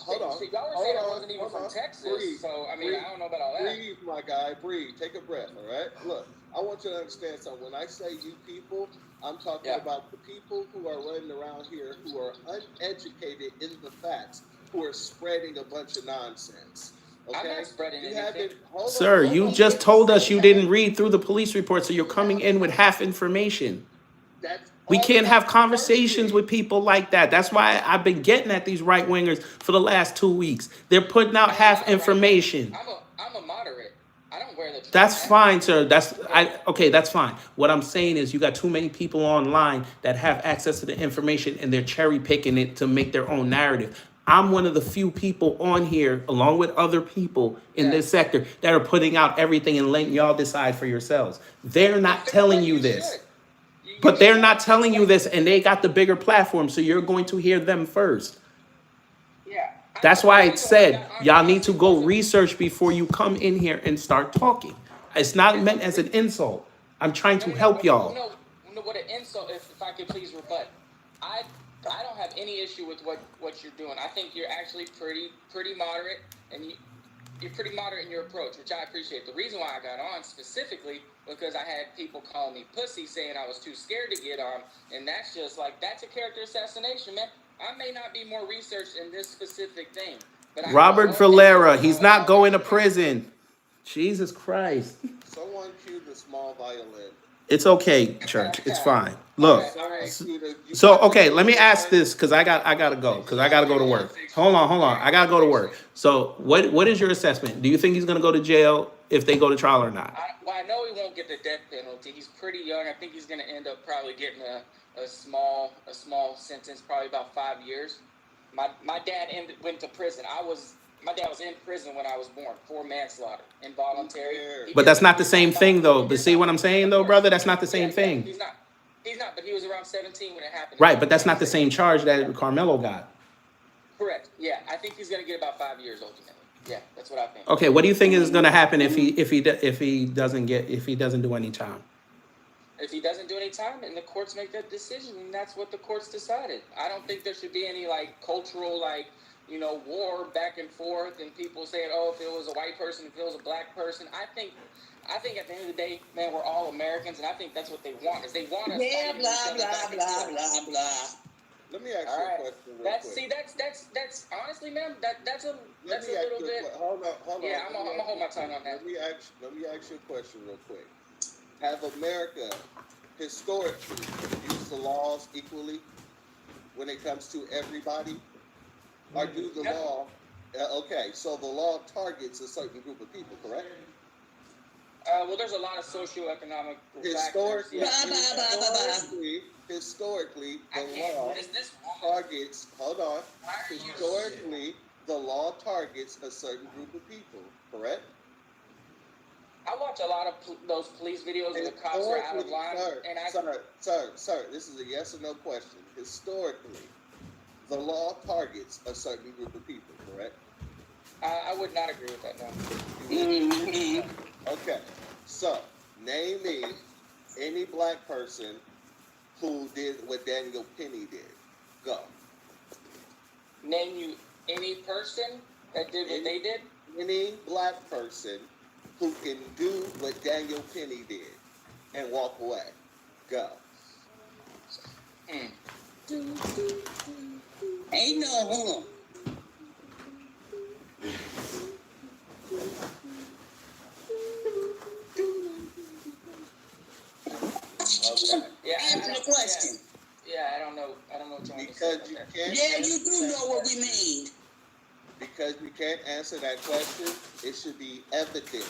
y'all were saying I wasn't even from Texas. Breathe. So I mean, Breathe. I don't know about all that. Breathe, my guy. Breathe. Take a breath, all right? Look, I want you to understand something. When I say you people, I'm talking Yeah. about the people who are running around here who are uneducated in the facts, who are spreading a bunch of nonsense. Okay? I'm not spreading You anything. haven't. Hold Sir, on. you just told us you didn't read through the police report, so you're coming in with half information. That's We all can't about have conversations diversity. with people like that. That's why I've been getting at these right wingers for the last 2 weeks. They're putting out I'm half not a right information. winger. I'm a moderate. I don't wear the Trump That's hat. fine, sir. Okay, that's fine. What I'm saying is you got too many people online that have access to the information and they're cherry picking it to make their own narrative. I'm one of the few people on here, along with other people in this sector, that are putting out everything and letting y'all decide for yourselves. They're not telling you this. Should. But they're should. not telling It's you like- this, and they got the bigger platform, so you're going to hear them first. Yeah. That's why I The reason said I got on y'all need to honestly go wasn't- research before you come in here and start talking. It's not meant as an insult. I'm trying to help y'all. No, what an insult. If I could please rebut, I don't have any issue with what you're doing. I think you're actually pretty moderate, and you're pretty moderate in your approach, which I appreciate. The reason why I got on specifically because I had people calling me pussy, saying I was too scared to get on, and that's just like that's a character assassination, man. I may not be more researched in this specific thing, but Robert Valera, he's not going to prison. Jesus Christ. Someone cue the small violin. It's okay, church. It's fine. Look. All right. So okay, let me ask this because I gotta go because I gotta go to work. Hold on. I gotta go to work. So what is your assessment? Do you think he's gonna go to jail if they go to trial or not? I know he won't get the death penalty. He's pretty young. I think he's going to end up probably getting a small sentence, probably about 5 years. My dad went to prison. My dad was in prison when I was born for manslaughter, involuntary. But that's not the same thing though. But see what I'm saying though, brother? That's not the same thing. He's not, but he was around 17 when it happened. Right, but that's not the same charge that Carmelo got. Correct. Yeah, I think he's going to get about 5 years ultimately. Yeah, that's what I think. Okay, what do you think is going to happen if he doesn't do any time? If he doesn't do any time and the courts make that decision, and that's what the courts decided. I don't think there should be any cultural war back and forth and people saying, oh, if it was a white person, if it was a black person. I think at the end of the day, man, we're all Americans, and I think that's what they want. Is they want us. Yeah, blah blah blah blah blah. Let me ask you a question real quick. That's honestly, man, that's a little bit. Hold on. Yeah, I'm gonna hold my tongue on that. Let me ask you a question real quick. Have America historically used the laws equally when it comes to everybody? Or do the law? Okay, so the law targets a certain group of people, correct? Well, there's a lot of socioeconomic factors. Historically, the law targets. Hold on. Historically, the law targets a certain group of people. Correct? I watch a lot of those police videos where the cops are out of line, Sir, this is a yes or no question. Historically, the law targets a certain group of people. Correct? I would not agree with that. No. Okay, so name me any black person who did what Daniel Penny did. Go. Name you any person that did what they did? Any black person who can do what Daniel Penny did and walk away. Go. Ain't no hold on. Okay. Yeah, Answer the question. Yeah, I don't know what you want Because to say you about that. can't. Yeah, you do know what we mean. Because you can't answer that question, it should be evident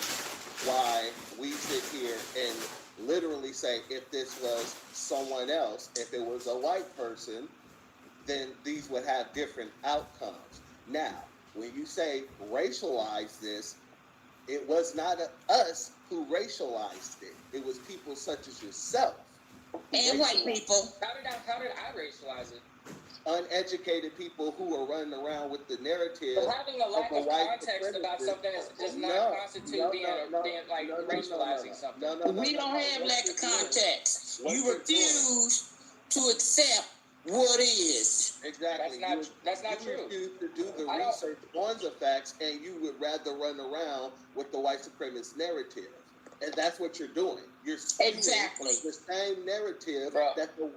why we sit here and literally say if this was someone else, if it was a white person, then these would have different outcomes. Now, when you say racialize this, it was not us who racialized it. It was people such as yourself. And white people. How did I racialize it? Uneducated people who are running around with the narrative. But having a lack of context about something does not constitute being racializing something. We don't have lack of context. You refuse to accept what is. Exactly. That's not you true. refuse to do the I don't- research on the facts, and you would rather run around with the white supremacist narrative. And that's what you're doing. You're spewing Exactly. the same narrative Bro.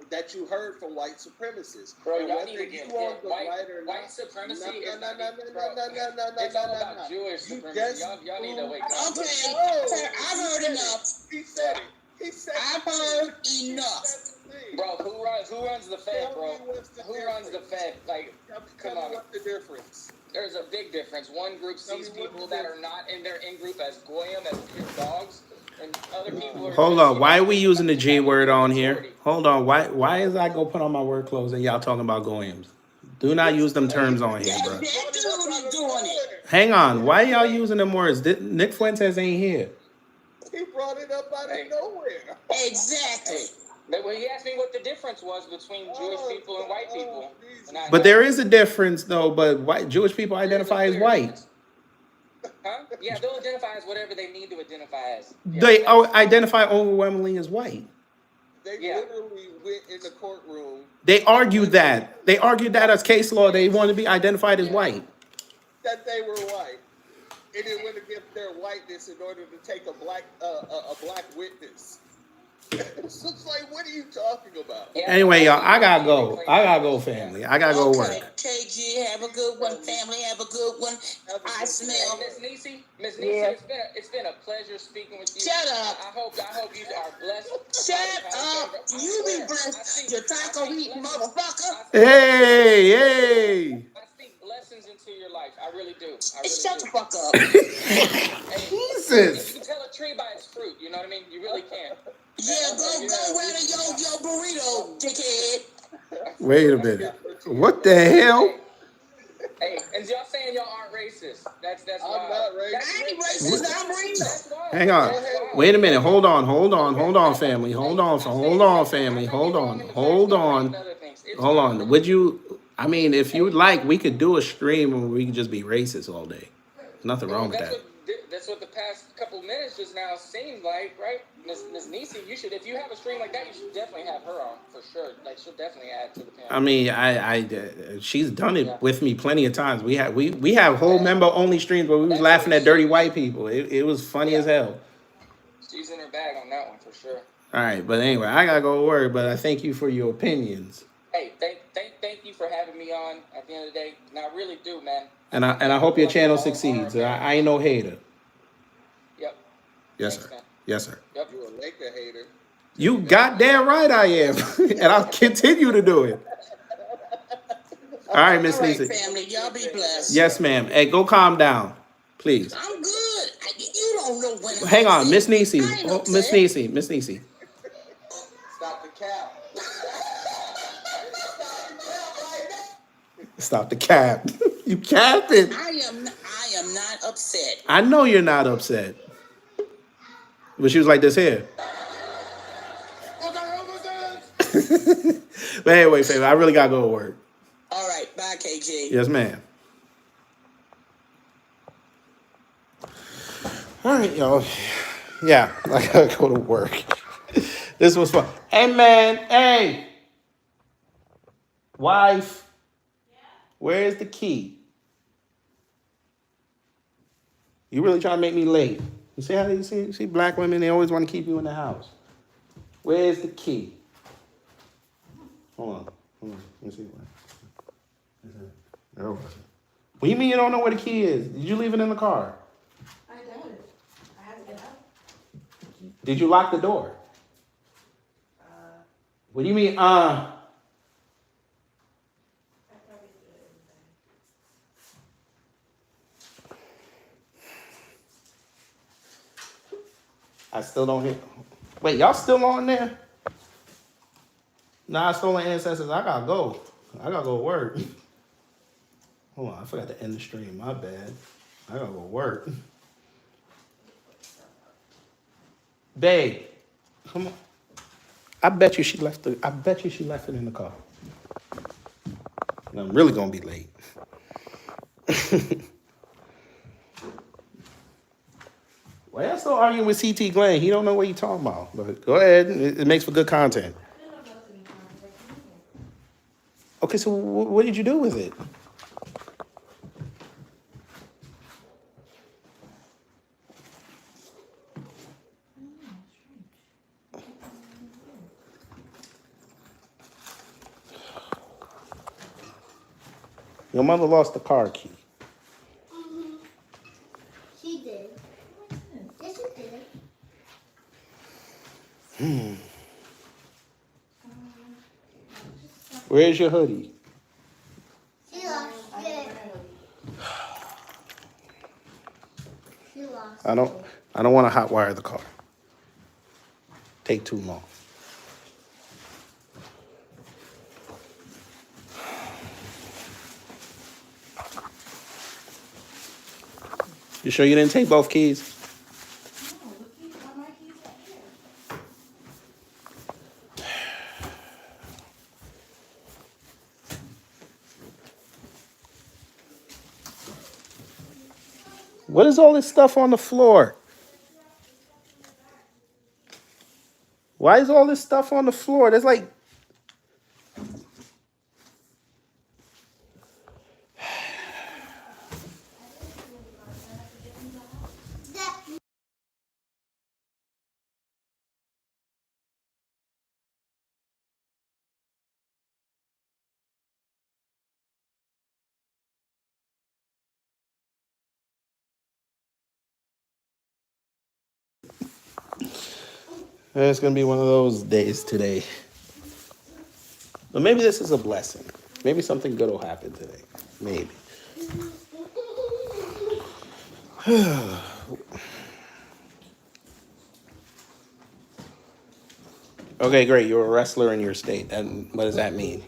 that you heard from white supremacists. Bro, and y'all whether need to get you on the white, right or white not, supremacy no, is no, not no, even- no, no, no, no, no, It's all no, about no. Jewish You supremacy. just Y'all need to wake up. Okay, Oh, I've heard enough. He said it. He said I've the heard thing. enough. He said the thing. Bro, who runs the Fed, Tell bro? me what's the Who runs the difference. Fed? Like, Tell come me on. what's the difference. There's a big difference. One group Tell me sees what people the that are not in their in-group as goyim, as pure dogs, and other people are Hold just, on. you Why know, are we using the G word on here? majority. Hold on. Why is I go put on my work clothes and y'all talking about goyams? Do not use them terms on here, bro. That dude is doing it. Hang on. Why y'all using them words? Nick Fuentes ain't here. He brought it up out of nowhere. Exactly. But when he asked me what the difference was between Jewish people and white people, and I, But there is a difference, though. But white Jewish people identify as white. Huh? Yeah, they'll identify as whatever they need to identify as. Yeah, They that's- identify overwhelmingly as white. They Yeah. literally went in the courtroom They argued that. They argued that as case law. They wanted to be identified as white. that they were white. And it went against their whiteness in order to take a black witness. So it's like, what are you talking about? Yeah, Anyway, y'all, I gotta go. I gotta go, family. I gotta go Okay, work. KG, have a good one. Family, have a good one. I smell. Miss Niecy, Yeah. it's been a pleasure speaking with you. Shut up. I hope you are blessed. Shut up. You be blessed, you taco eating motherfucker. Hey. I speak blessings into your life. I really do. I really Shut do. the fuck up. Hey, Jesus. you can tell a tree by its fruit. You know what I mean? You really can. Yeah, go rattle your burrito, dickhead. Wait a minute. What the hell? Hey, and y'all saying y'all aren't racist. That's I'm wild. not racist. I ain't racist, I'm real. That's wild. Hang on. That's wild. Wait a minute. Hold on, family. Hold on, family. Hold on. Hold on. Would you? I mean, if you would like, we could do a stream where we could just be racist all day. Nothing wrong with that. That's what the past couple minutes just now seemed like, right? Miss Niecy, you should, if you have a stream like that, you should definitely have her on for sure. Like, she'll definitely add to the panel. I mean, she's done it with me plenty of times. We have whole member only streams where we was laughing at dirty white people. It was funny as hell. She's in her bag on that one for sure. All right, but anyway, I gotta go to work. But I thank you for your opinions, Hey, thank you for having me on. At the end of the day, and I really do, man. and I hope your channel succeeds. I ain't no hater. Yep. Yes, Thanks, sir. man. Yes, sir. Yep. You're a Laker hater. You goddamn right I am, and I'll continue to do it. All right, Miss All right, Lisa. family, y'all be blessed. Yes, ma'am. Hey, go calm down, please. I'm good. You don't know when. Hang on, Miss Niecy. I ain't Oh, upset. Miss Niecy. Miss Niecy. Stop the cap. Stop the cap. You capping. I am not upset. I know you're not upset. But she was like this here. But anyway, favor, I really gotta go to work. All right, bye, KG. Yes, ma'am. All right, y'all. Yeah, I gotta go to work. This was fun. Hey, man. Hey. Wife. Where's the key? You really trying to make me late. You see how you see black women, they always want to keep you in the house. Where's the key? Hold on. Let me see. There it was. What do you mean you don't know where the key is? Did you leave it in the car? I doubt it. I had to get up. Did you lock the door? What do you mean, I probably did everything. I still don't hear. Wait, y'all still on there? Nah, stolen ancestors. I gotta go. I gotta go to work. Hold on, I forgot to end the stream. My bad. I gotta go to work. Babe, come on. I bet you she left it in the car. And I'm really gonna be late. Why y'all still arguing with CT Glenn? He don't know what you talking about. But go ahead. It makes for good content. I didn't know that was any contact. Okay, so what did you do with it? Your mother lost the car key. She did. Yes, she did. Where's your hoodie? She lost it. She lost I don't want to hotwire the car. Take too long. You sure you didn't take both keys? No, the keys are my keys right here. What is all this stuff on the floor? Why is all this stuff on the floor? There's like... It's going to be one of those days today. But maybe this is a blessing. Maybe something good will happen today. Maybe. Okay, great. You're a wrestler in your state. And what does that mean?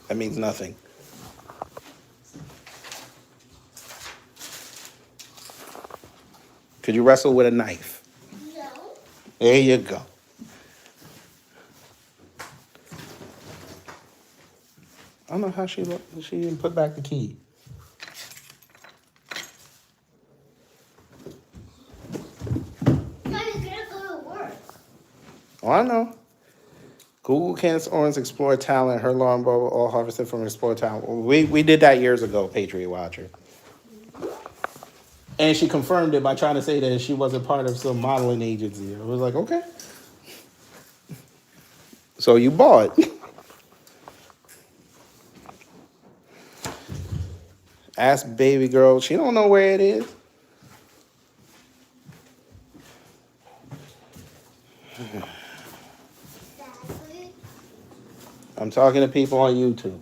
That means nothing. Could you wrestle with a knife? No. There you go. I don't know how she didn't put back the key. Now you're gonna go to work. Oh, I know. Google Candace Owens Explore Talent. Her lawn bowl all harvested from Explore Talent. We did that years ago, Patriot Watcher. And she confirmed it by trying to say that she wasn't part of some modeling agency. I was like, okay. So you bought. Ask baby girl. She don't know where it is. Daddy. I'm talking to people on YouTube.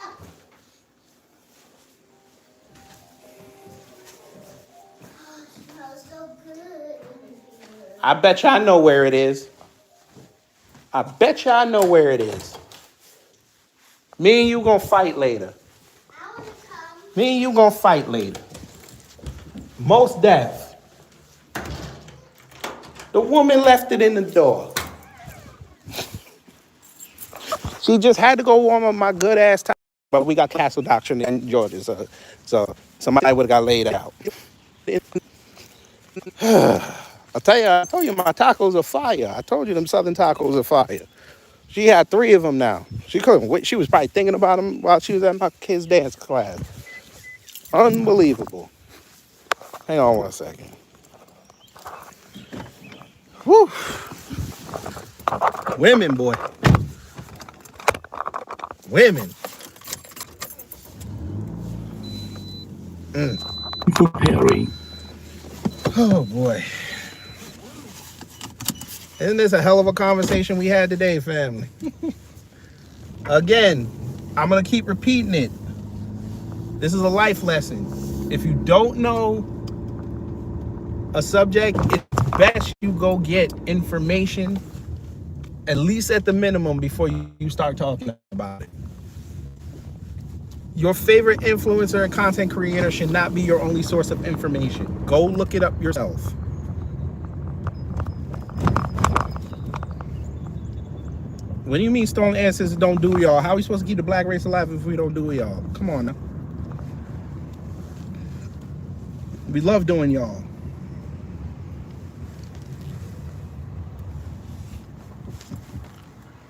Oh, it smells so good. I bet you I know where it is. I bet you I know where it is. Me and you gonna fight later. I wanna come. Me and you gonna fight later. Most deaf. The woman left it in the door. She just had to go warm up my good ass time. But we got castle doctrine in Georgia, so somebody would have got laid out. I told you my tacos are fire. I told you them southern tacos are fire. She had 3 of them now. She couldn't wait. She was probably thinking about them while she was at my kid's dance class. Unbelievable. Hang on one second. Whew. Women, boy. Women. Preparing. Oh, boy. Isn't this a hell of a conversation we had today, family? Again, I'm going to keep repeating it. This is a life lesson. If you don't know a subject, it's best you go get information, at least at the minimum, before you start talking about it. Your favorite influencer and content creator should not be your only source of information. Go look it up yourself. What do you mean stolen ancestors don't do y'all? How are we supposed to keep the black race alive if we don't do y'all? Come on now. We love doing y'all.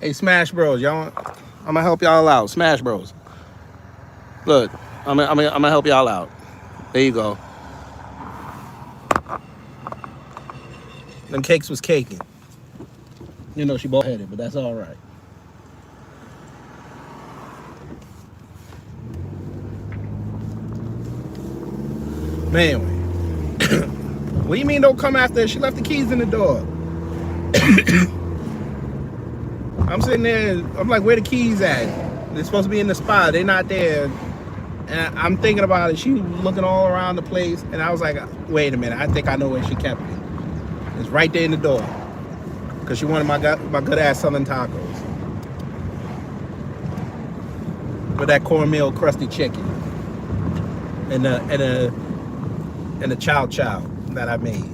Hey, Smash Bros, y'all. I'm gonna help y'all out. Smash Bros. Look, I'm gonna help y'all out. There you go. Them cakes was caking. You know she bald headed, but that's all right. But anyway, what do you mean don't come after her? She left the keys in the door. I'm sitting there. I'm like, where the keys at? They're supposed to be in the spot. They're not there. And I'm thinking about it. She was looking all around the place, and I was like, wait a minute. I think I know where she kept it. It's right there in the door. Because she wanted my good ass Southern tacos. With that cornmeal crusty chicken. And the chow chow that I made.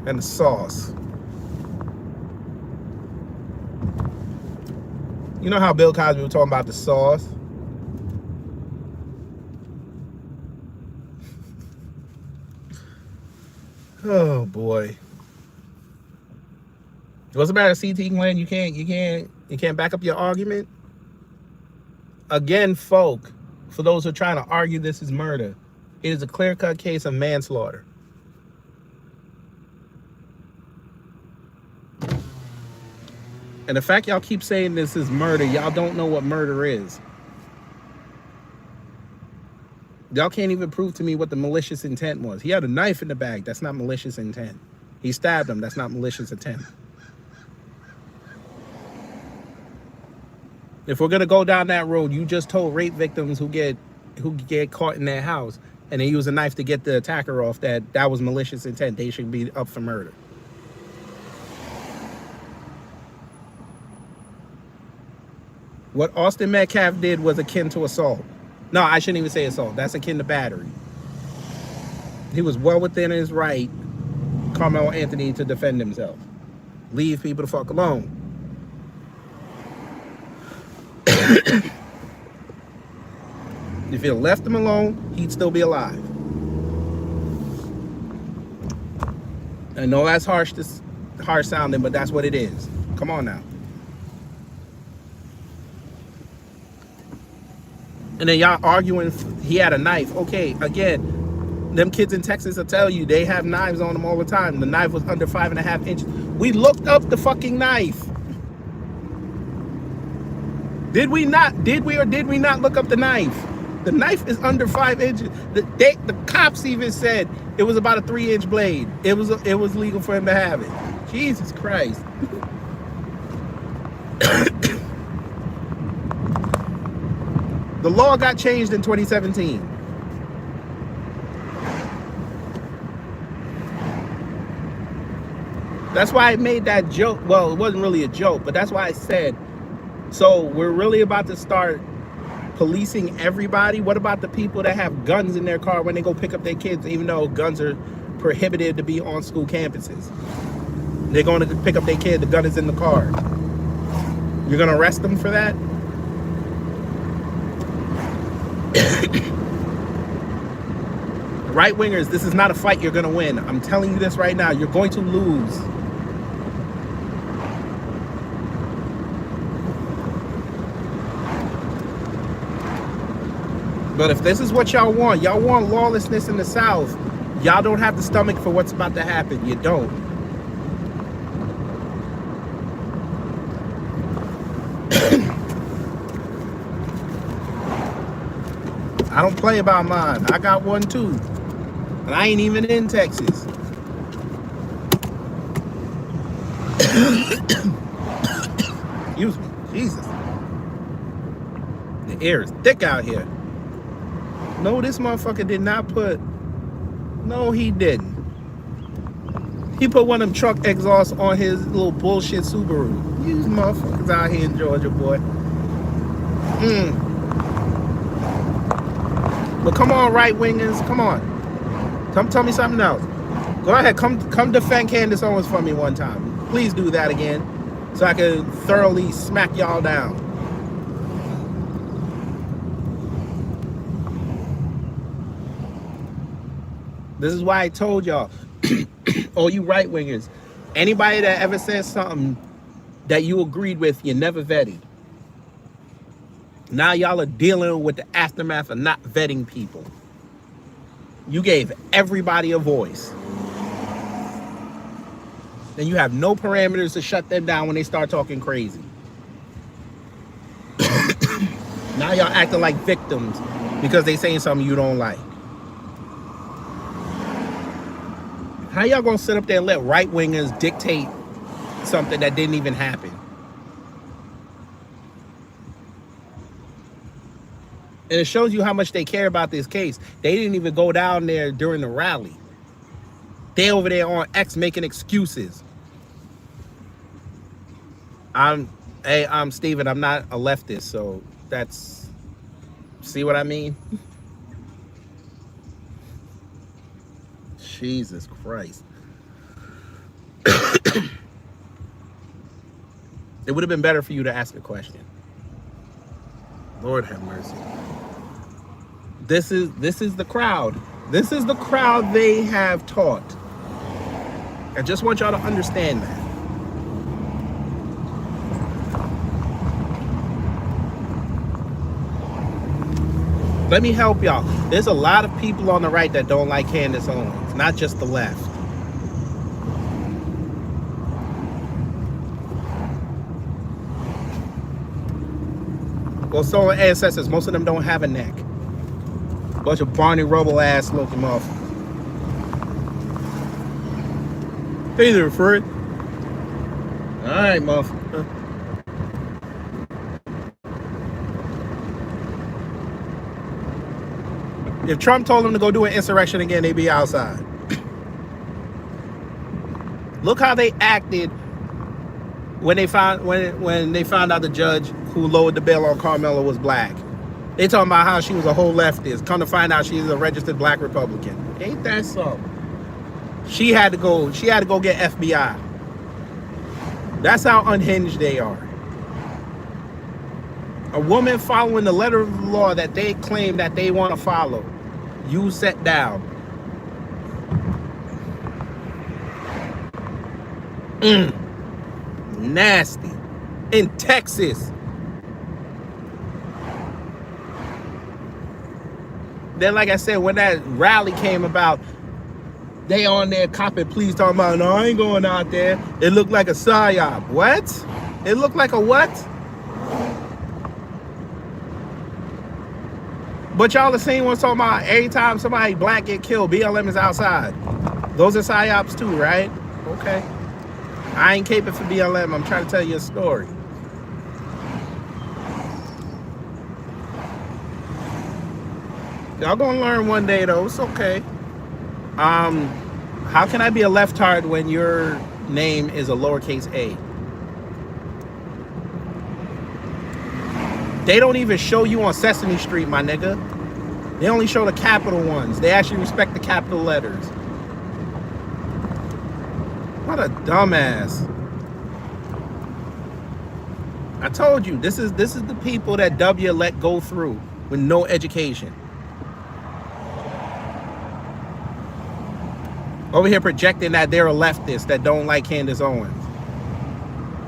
And the sauce. You know how Bill Cosby was talking about the sauce? Oh boy. What's the matter, CT Glenn? You can't back up your argument? Again, folk, for those who are trying to argue this is murder, it is a clear-cut case of manslaughter. And the fact y'all keep saying this is murder, y'all don't know what murder is. Y'all can't even prove to me what the malicious intent was. He had a knife in the bag. That's not malicious intent. He stabbed him. That's not malicious intent. If we're gonna go down that road, you just told rape victims who get caught in their house and they use a knife to get the attacker off that was malicious intent. They should be up for murder. What Austin Metcalf did was akin to assault. No, I shouldn't even say assault. That's akin to battery. He was well within his right, Carmelo Anthony, to defend himself. Leave people the fuck alone. If you left him alone, he'd still be alive. I know that's harsh sounding, but that's what it is. Come on now. And then y'all arguing he had a knife. Okay, again, them kids in Texas will tell you they have knives on them all the time. The knife was under 5.5 inches. We looked up the fucking knife. Did we or did we not look up the knife? The knife is under 5 inches. The cops even said it was about a 3-inch blade. It was legal for him to have it. Jesus Christ. The law got changed in 2017. That's why I made that joke. Well, it wasn't really a joke, but that's why I said, so we're really about to start policing everybody. What about the people that have guns in their car when they go pick up their kids, even though guns are prohibited to be on school campuses? They're going to pick up their kid, the gun is in the car. You're going to arrest them for that? Right wingers, this is not a fight you're going to win. I'm telling you this right now. You're going to lose. But if this is what y'all want lawlessness in the South, y'all don't have the stomach for what's about to happen. You don't. I don't play about mine. I got one too. And I ain't even in Texas. Excuse me. Jesus. The air is thick out here. No, this motherfucker did not put... No, he didn't. He put one of them truck exhausts on his little bullshit Subaru. These motherfuckers out here in Georgia, boy. But come on, right wingers, come on. Come tell me something else. Go ahead, come defend Candace Owens for me one time. Please do that again, so I can thoroughly smack y'all down. This is why I told y'all, oh, you right wingers, anybody that ever says something that you agreed with, you never vetted. Now y'all are dealing with the aftermath of not vetting people. You gave everybody a voice. And you have no parameters to shut them down when they start talking crazy. Now y'all acting like victims because they saying something you don't like. How y'all gonna sit up there and let right-wingers dictate something that didn't even happen? And it shows you how much they care about this case. They didn't even go down there during the rally. They over there on X making excuses. I'm Steven, I'm not a leftist, so that's, see what I mean? Jesus Christ. It would have been better for you to ask a question. Lord have mercy. This is the crowd. This is the crowd they have taught. I just want y'all to understand that. Let me help y'all. There's a lot of people on the right that don't like Candace Owens, not just the left. Well, so are ancestors. Most of them don't have a neck. Bunch of Barney Rubble ass looking motherfuckers. Hey there, Fred. Alright, motherfucker. If Trump told them to go do an insurrection again, they'd be outside. Look how they acted when they found out the judge who lowered the bail on Carmelo was black. They talking about how she was a whole leftist. Come to find out she's a registered black Republican. Ain't that something? She had to go get FBI. That's how unhinged they are. A woman following the letter of the law that they claim that they want to follow. You set down. Nasty. In Texas. Then, like I said, when that rally came about, they on there copping pleas talking about, no, I ain't going out there. It looked like a psyop. What? It looked like a what? But y'all the same ones talking about every time somebody black get killed, BLM is outside. Those are psyops too, right? Okay. I ain't caping for BLM. I'm trying to tell you a story. Y'all gonna learn one day though. It's okay. How can I be a leftard when your name is a lowercase a? They don't even show you on Sesame Street, my nigga. They only show the capital ones. They actually respect the capital letters. What a dumbass. I told you, this is the people that W let go through with no education. Over here projecting that they're a leftist that don't like Candace Owens.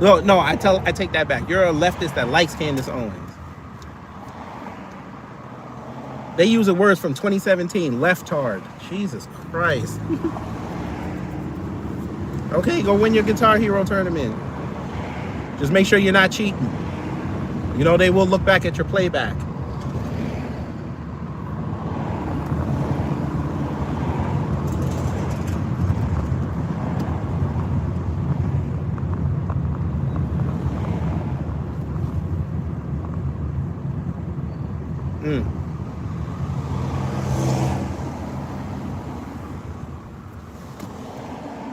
No, I take that back. You're a leftist that likes Candace Owens. They use the words from 2017, leftard. Jesus Christ. Okay, go win your Guitar Hero tournament. Just make sure you're not cheating. You know, they will look back at your playback.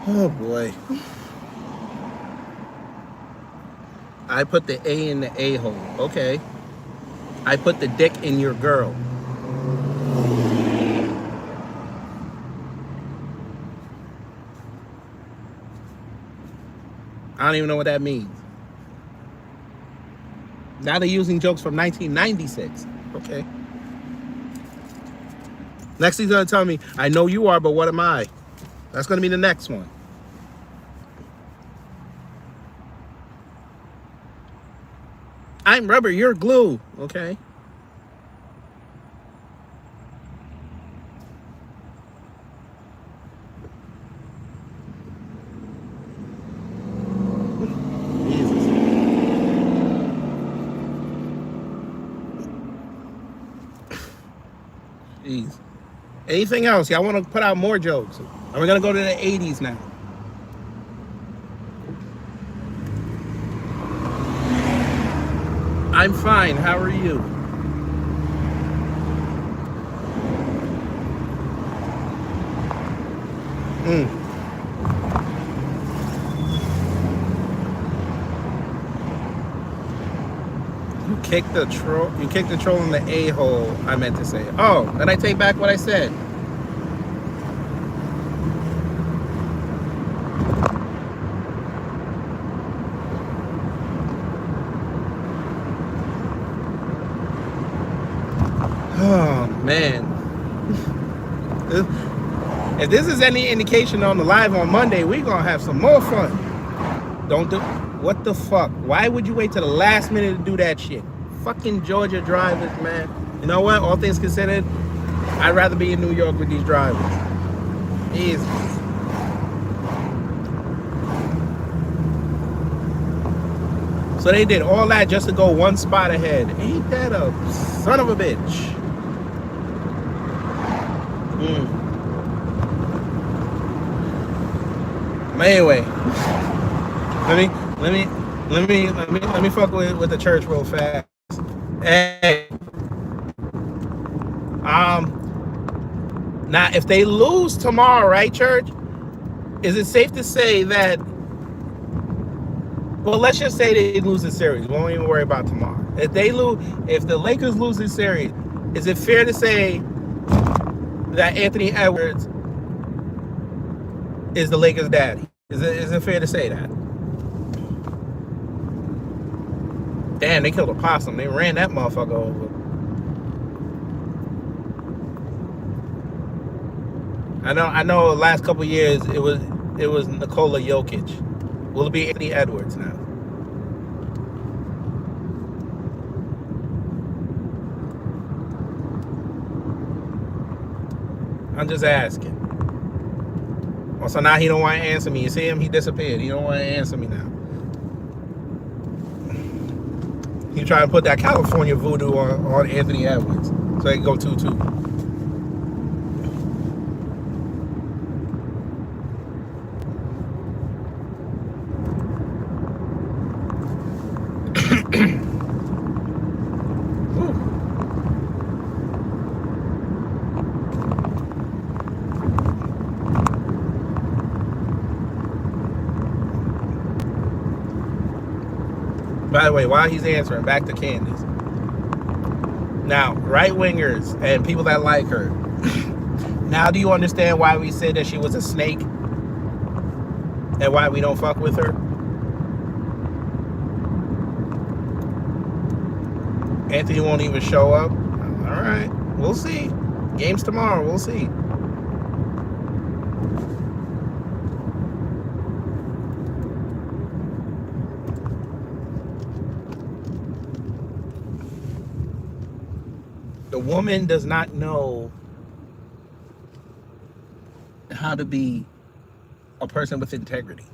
Oh boy. I put the A in the a-hole. Okay. I put the dick in your girl. I don't even know what that means. Now they're using jokes from 1996. Okay. Next he's gonna tell me, I know you are, but what am I? That's gonna be the next one. I'm rubber, you're glue. Okay. Jesus. Jeez. Anything else? Y'all want to put out more jokes? Are we gonna go to the 80s now? I'm fine. How are you? You kicked the troll. You kicked the troll in the a-hole. I meant to say. Oh, and I take back what I said. Oh man. If this is any indication on the live on Monday, we're gonna have some more fun. Don't do what the fuck? Why would you wait till the last minute to do that shit? Fucking Georgia drivers, man. You know what? All things considered, I'd rather be in New York with these drivers. Easy. So they did all that just to go one spot ahead. Ain't that a son of a bitch? But anyway, let me fuck with the church real fast. Hey, now if they lose tomorrow, right, church? Is it safe to say that? Well, let's just say they lose the series. We won't even worry about tomorrow. If the Lakers lose the series, is it fair to say that Anthony Edwards is the Lakers' daddy? Is it fair to say that? Damn, they killed a possum. They ran that motherfucker over. I know. The last couple years, it was Nikola Jokic. Will it be Anthony Edwards now? I'm just asking. So now he don't want to answer me. You see him? He disappeared. He don't want to answer me now. He trying to put that California voodoo on Anthony Edwards so they can go 2-2. By the way, while he's answering, back to Candace. Now, right-wingers and people that like her. Now do you understand why we said that she was a snake? And why we don't fuck with her? Anthony won't even show up? Alright, we'll see. Game's tomorrow, we'll see. The woman does not know how to be a person with integrity.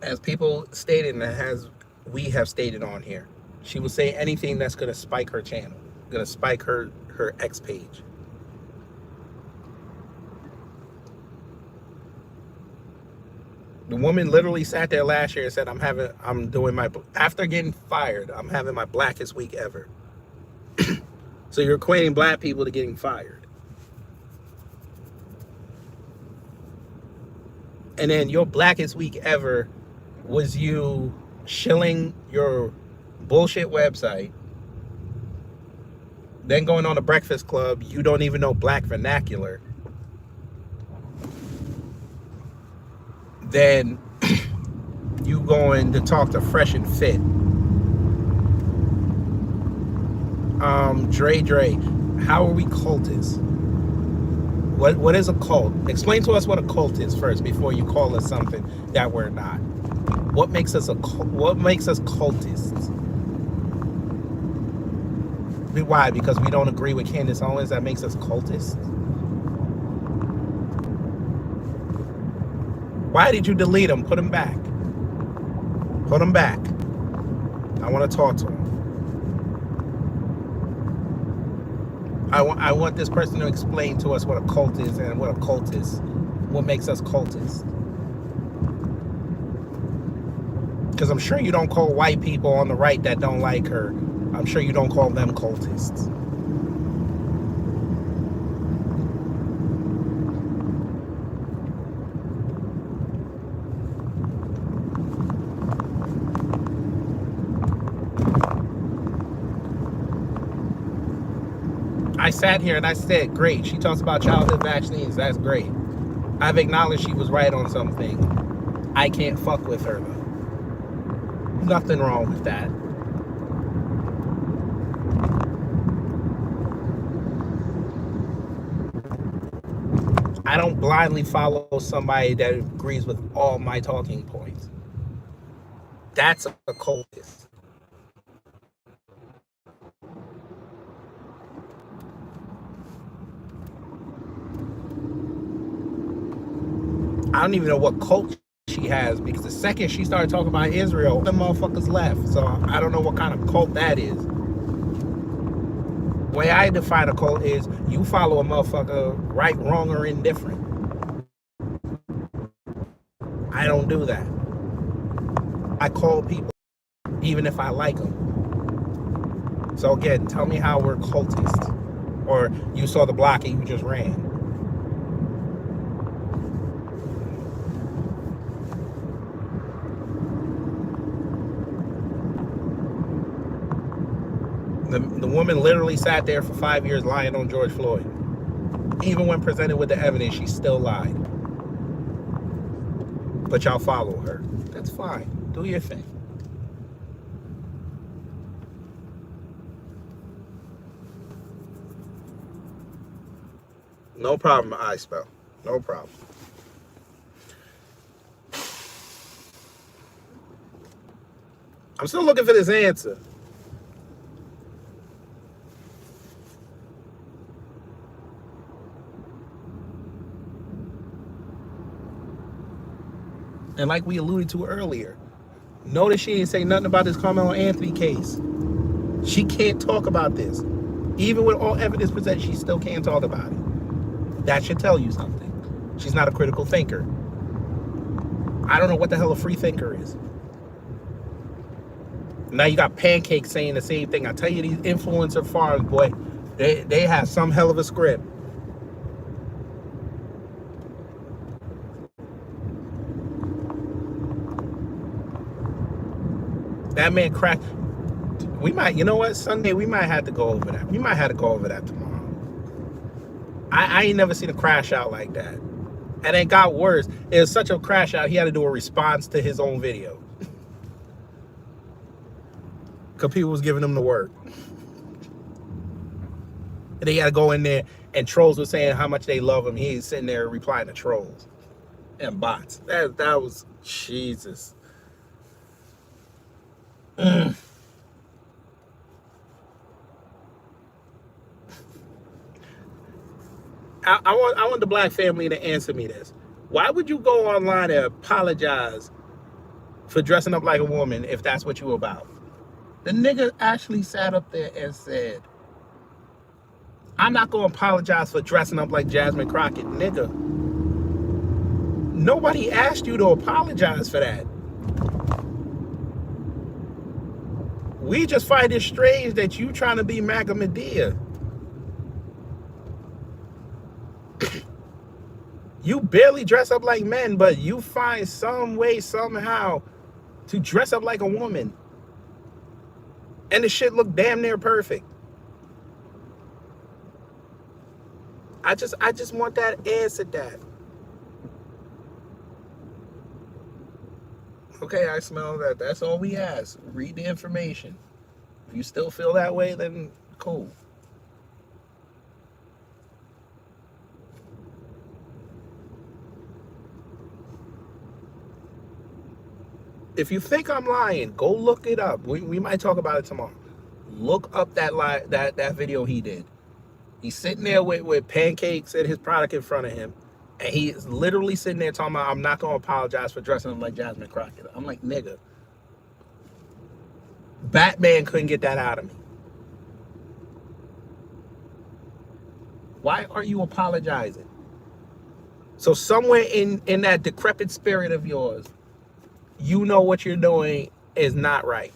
As people stated, and as we have stated on here, she will say anything that's going to spike her channel, going to spike her X page. The woman literally sat there last year and said, after getting fired, I'm having my blackest week ever. So you're equating black people to getting fired. And then your blackest week ever was you shilling your bullshit website, then going on a Breakfast Club, you don't even know black vernacular. Then you going to talk to Fresh and Fit. Dre, how are we cultists? What is a cult? Explain to us what a cult is first before you call us something that we're not. What makes us a cult? What makes us cultists? Why? Because we don't agree with Candace Owens, that makes us cultists? Why did you delete him? Put him back. Put him back. I want to talk to him. I want this person to explain to us what a cult is and what a cult is. What makes us cultists. Because I'm sure you don't call white people on the right that don't like her, I'm sure you don't call them cultists. I sat here and I said, great, she talks about childhood vaccines, that's great. I've acknowledged she was right on something. I can't fuck with her though. Nothing wrong with that. I don't blindly follow somebody that agrees with all my talking points. That's a cultist. I don't even know what cult she has, because the second she started talking about Israel, the motherfuckers left. So I don't know what kind of cult that is. The way I define a cult is you follow a motherfucker right, wrong, or indifferent. I don't do that. I call people even if I like them. So again, tell me how we're cultists. Or you saw the block and you just ran. The woman literally sat there for 5 years lying on George Floyd. Even when presented with the evidence, she still lied. But y'all follow her. That's fine. Do your thing. No problem, I spell. No problem. I'm still looking for this answer. And like we alluded to earlier, notice she didn't say nothing about this Carmelo Anthony case. She can't talk about this. Even with all evidence presented, she still can't talk about it. That should tell you something. She's not a critical thinker. I don't know what the hell a free thinker is. Now you got Pancakes saying the same thing. I tell you, these influencer farms, boy, they have some hell of a script. That man cracked. We might, you know what, Sunday, we might have to go over that. We might have to go over that tomorrow. I ain't never seen a crash out like that. And it got worse. It was such a crash out, he had to do a response to his own video. Because people was giving him the work. And they had to go in there, and trolls were saying how much they love him. He's sitting there replying to trolls and bots. That was, Jesus. I want the black family to answer me this. Why would you go online and apologize for dressing up like a woman if that's what you about? The nigga actually sat up there and said, I'm not going to apologize for dressing up like Jasmine Crockett. Nigga, nobody asked you to apologize for that. We just find it strange that you trying to be MAGA Medea. You barely dress up like men, but you find some way, somehow, to dress up like a woman. And the shit look damn near perfect. I just want that answer, that. Okay, I smell that. That's all we ask. Read the information. If you still feel that way, then cool. if you think I'm lying, go look it up. We might talk about it tomorrow. Look up that video he did. He's sitting there with pancakes and his product in front of him. And he's literally sitting there talking about, I'm not going to apologize for dressing him like Jasmine Crockett. I'm like, nigga, Batman couldn't get that out of me. Why are you apologizing? So somewhere in that decrepit spirit of yours, you know what you're doing is not right.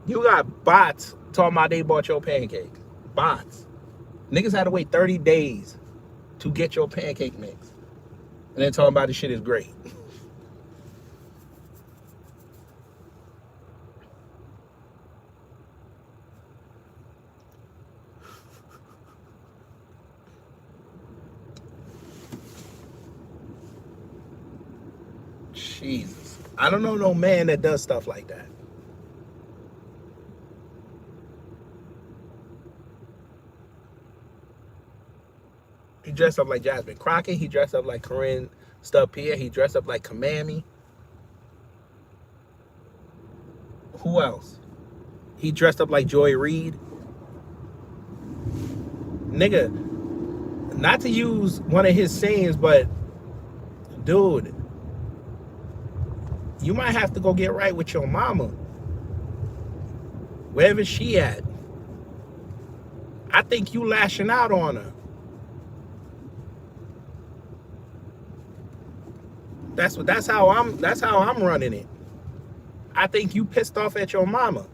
You got bots talking about they bought your pancakes. Bots. Niggas had to wait 30 days to get your pancake mix. And then talking about this shit is great. Jesus. I don't know no man that does stuff like that. He dressed up like Jasmine Crockett. He dressed up like Corinne Stubb-Pierre. He dressed up like Kamami. Who else? He dressed up like Joy Reid. Nigga, not to use one of his sayings, but dude, you might have to go get right with your mama. Wherever she at. I think you lashing out on her. That's how I'm running it. I think you pissed off at your mama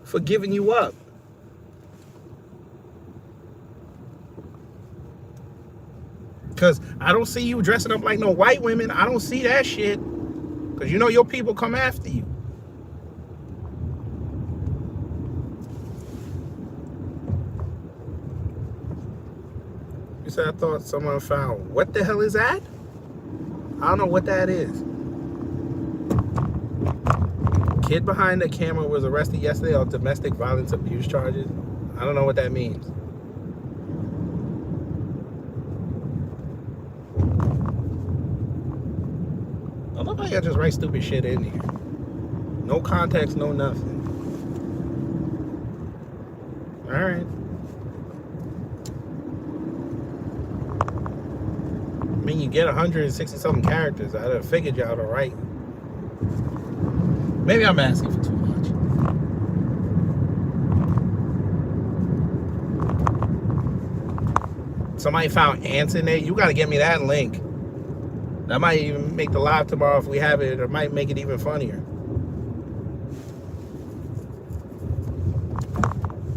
for giving you up. Cause I don't see you dressing up like no white women. I don't see that shit. Cause you know your people come after you. You said I thought someone found. What the hell is that? I don't know what that is. Kid behind the camera was arrested yesterday on domestic violence abuse charges. I don't know what that means. I look like I just write stupid shit in here. No context, no nothing. All right. I mean, you get 160 something characters. I'd have figured y'all to write. Maybe I'm asking for too much. Somebody found ants in there. You got to get me that link. That might even make the live tomorrow if we have it. Or might make it even funnier.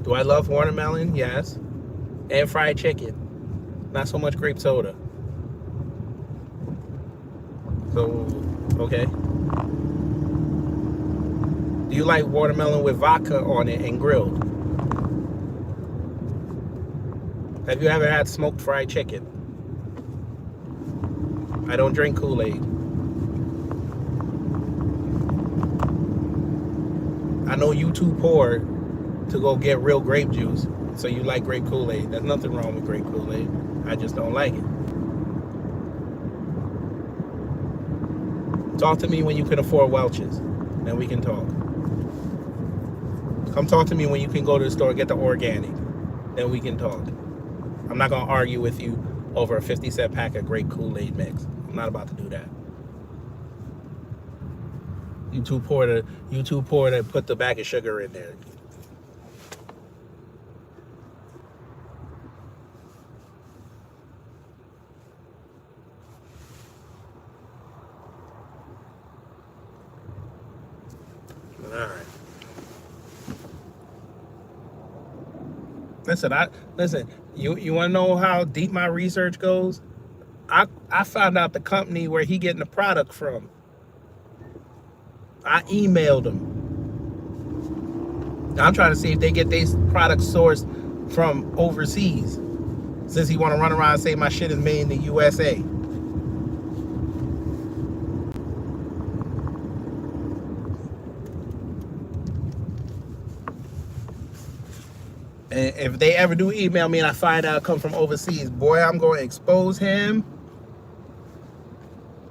Do I love watermelon? Yes. And fried chicken. Not so much grape soda. So, okay. Do you like watermelon with vodka on it and grilled? Have you ever had smoked fried chicken? I don't drink Kool-Aid. I know you too poor to go get real grape juice, so you like grape Kool-Aid. There's nothing wrong with grape Kool-Aid. I just don't like it. Talk to me when you can afford Welch's, then we can talk. Come talk to me when you can go to the store and get the organic, then we can talk. I'm not going to argue with you over a 50-cent pack of grape Kool-Aid mix. I'm not about to do that. You too poor to put the bag of sugar in there. All right. Listen. You want to know how deep my research goes? I found out the company where he getting the product from. I emailed them. I'm trying to see if they get their product sourced from overseas. Since he want to run around and say my shit is made in the USA. And if they ever do email me and I find out it come from overseas, boy, I'm going to expose him.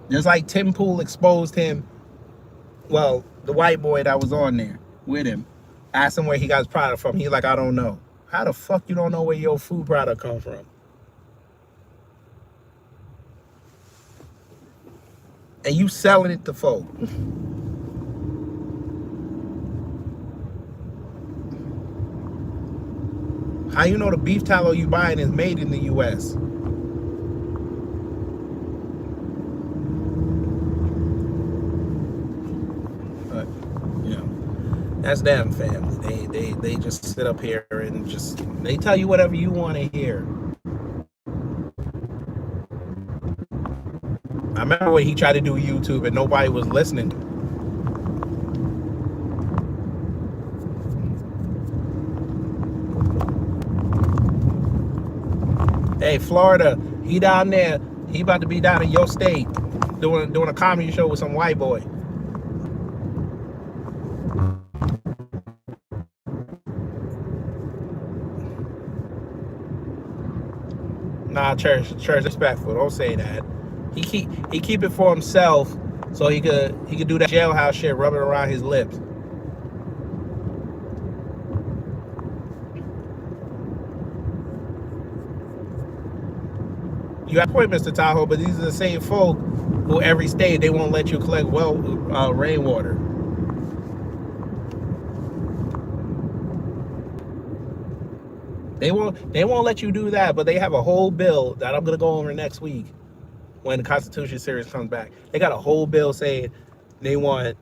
Just like Tim Pool exposed him. Well, the white boy that was on there with him. Asked him where he got his product from. He's like, I don't know. How the fuck you don't know where your food product come from? And you selling it to folk. How you know the beef tallow you buying is made in the U.S.? But, you know, that's them, family. They just sit up here and just, they tell you whatever you want to hear. I remember when he tried to do YouTube and nobody was listening to him. Hey, Florida, he down there. He about to be down in your state doing a comedy show with some white boy. Nah, church respectful. Don't say that. He keep it for himself so he could do that jailhouse shit, rubbing around his lips. You got a point, Mr. Tahoe, but these are the same folk who every state they won't let you collect rainwater. They won't let you do that, but they have a whole bill that I'm gonna go over next week when the Constitution series comes back. They got a whole bill saying they want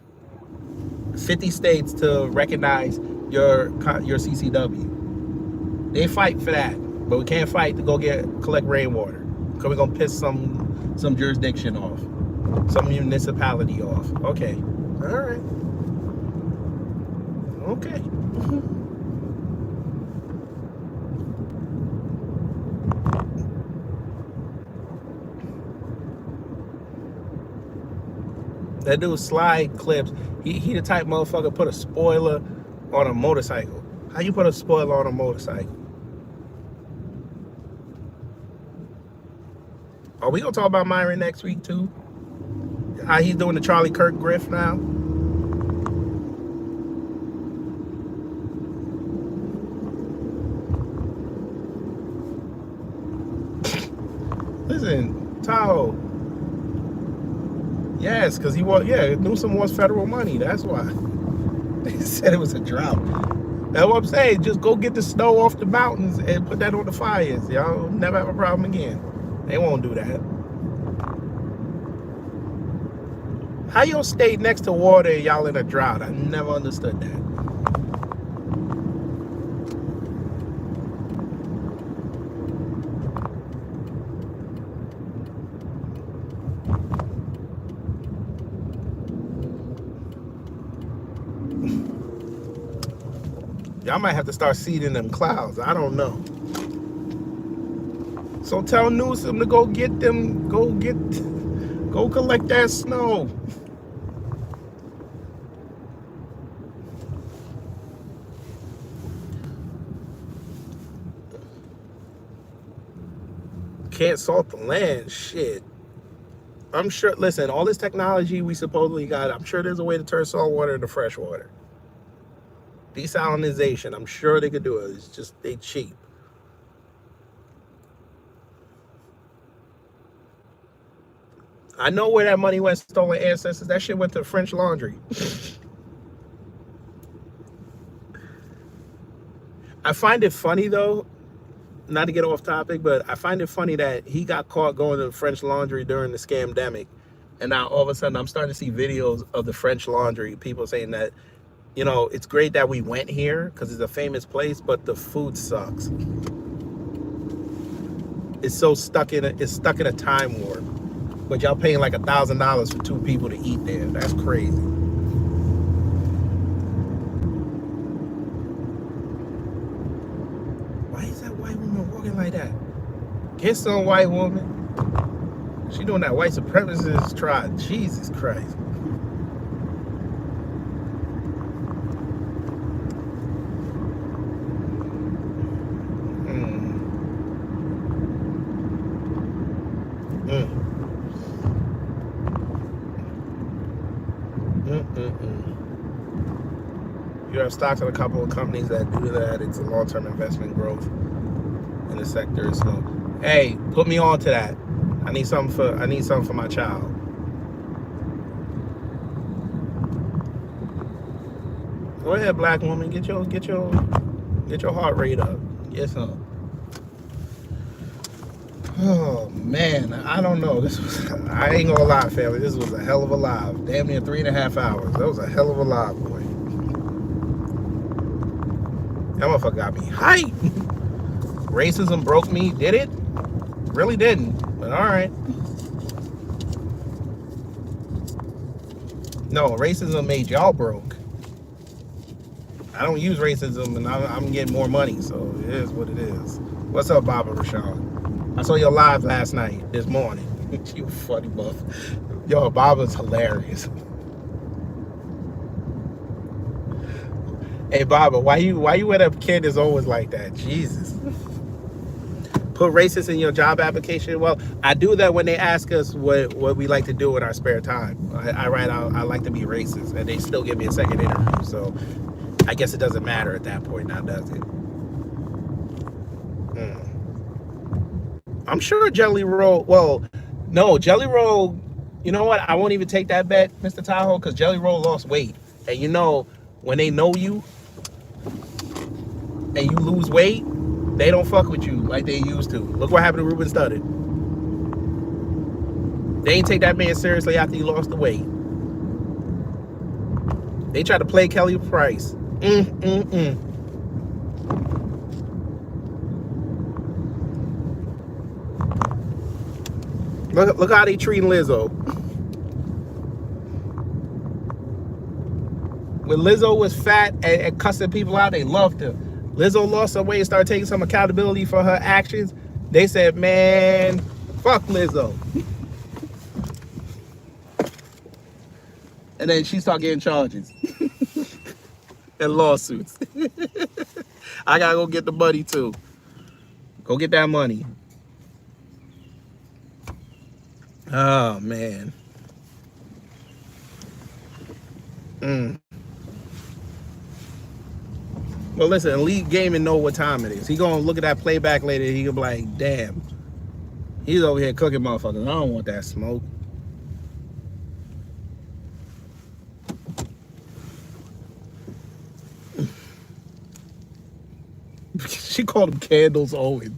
50 states to recognize your CCW. They fight for that, but we can't fight to go collect rainwater. Because we're going to piss some jurisdiction off. Some municipality off. Okay. All right. Okay. That dude slide clips. He the type motherfucker put a spoiler on a motorcycle. How you put a spoiler on a motorcycle? Are we gonna talk about Myron next week too? How he's doing the Charlie Kirk grift now? Listen, Tahoe. Yes, because Newsom wants federal money. That's why. They said it was a drought. That's what I'm saying. Just go get the snow off the mountains and put that on the fires. Y'all never have a problem again. They won't do that. How your state next to water and y'all in a drought? I never understood that. Y'all might have to start seeding them clouds. I don't know. So tell Newsom to go get them, go collect that snow. Can't salt the land, shit. I'm sure, listen, all this technology we supposedly got, I'm sure there's a way to turn salt water into fresh water. Desalinization, I'm sure they could do it. It's just, they cheap. I know where that money went, stolen ancestors. That shit went to French Laundry. I find it funny though, not to get off topic, but I find it funny that he got caught going to French Laundry during the scamdemic. And now all of a sudden I'm starting to see videos of the French Laundry, people saying that, you know, it's great that we went here because it's a famous place, but the food sucks. It's stuck in a time warp. But y'all paying like $1,000 for 2 people to eat there. That's crazy. Why is that white woman walking like that? Get some white woman. She doing that white supremacist tribe. Jesus Christ. You have stocks in a couple of companies that do that. It's a long-term investment growth in the sector. So, hey, put me on to that. I need something for my child. Go ahead, black woman. Get your heart rate up. Get some. Oh man, I don't know. I ain't gonna lie, family. This was a hell of a live. Damn near 3.5 hours. That was a hell of a live, boy. That motherfucker got me hyped. Racism broke me. Did it? Really didn't. But all right. No, racism made y'all broke. I don't use racism, and I'm getting more money, so it is what it is. What's up, Baba Rashawn? I saw your live last night, this morning. You funny buff. Yo, Baba's hilarious. Hey, Baba, why you with a Candace Owens like that? Jesus. Put racist in your job application. Well, I do that when they ask us what we like to do in our spare time. I write out I like to be racist, and they still give me a second interview. So I guess it doesn't matter at that point now, does it? I'm sure Jelly Roll. Well, no, Jelly Roll. You know what? I won't even take that bet, Mr. Tahoe, because Jelly Roll lost weight, and you know when they know you and you lose weight, they don't fuck with you like they used to. Look what happened to Ruben Studdard. They ain't take that man seriously after he lost the weight. They tried to play Kelly Price. Look how they treating Lizzo. When Lizzo was fat and cussing people out, they loved her. Lizzo lost her weight and started taking some accountability for her actions. They said, man, fuck Lizzo. And then she started getting charges and lawsuits. I gotta go get the money too. Go get that money. Oh man. Well, listen, Elite Gaming know what time it is. He gonna look at that playback later. He gonna be like, damn, he's over here cooking motherfuckers. I don't want that smoke. She called him Candace Owens.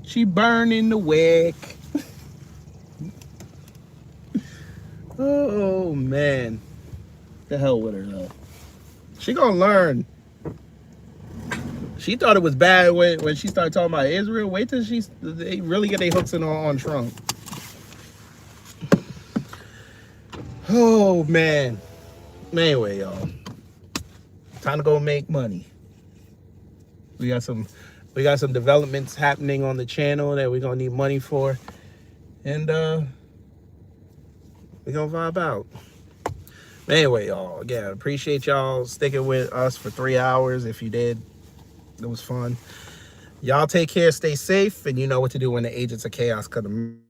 She burning the wick. Oh man, the hell with her though. She gonna learn. She thought it was bad when she started talking about Israel. Wait till they really get their hooks in on Trump. Oh man. Anyway, y'all, time to go make money. We got some developments happening on the channel that we're gonna need money for, and we're gonna vibe out. Anyway, y'all, again, appreciate y'all sticking with us for 3 hours. If you did, it was fun. Y'all take care, stay safe, and you know what to do when the agents of chaos come.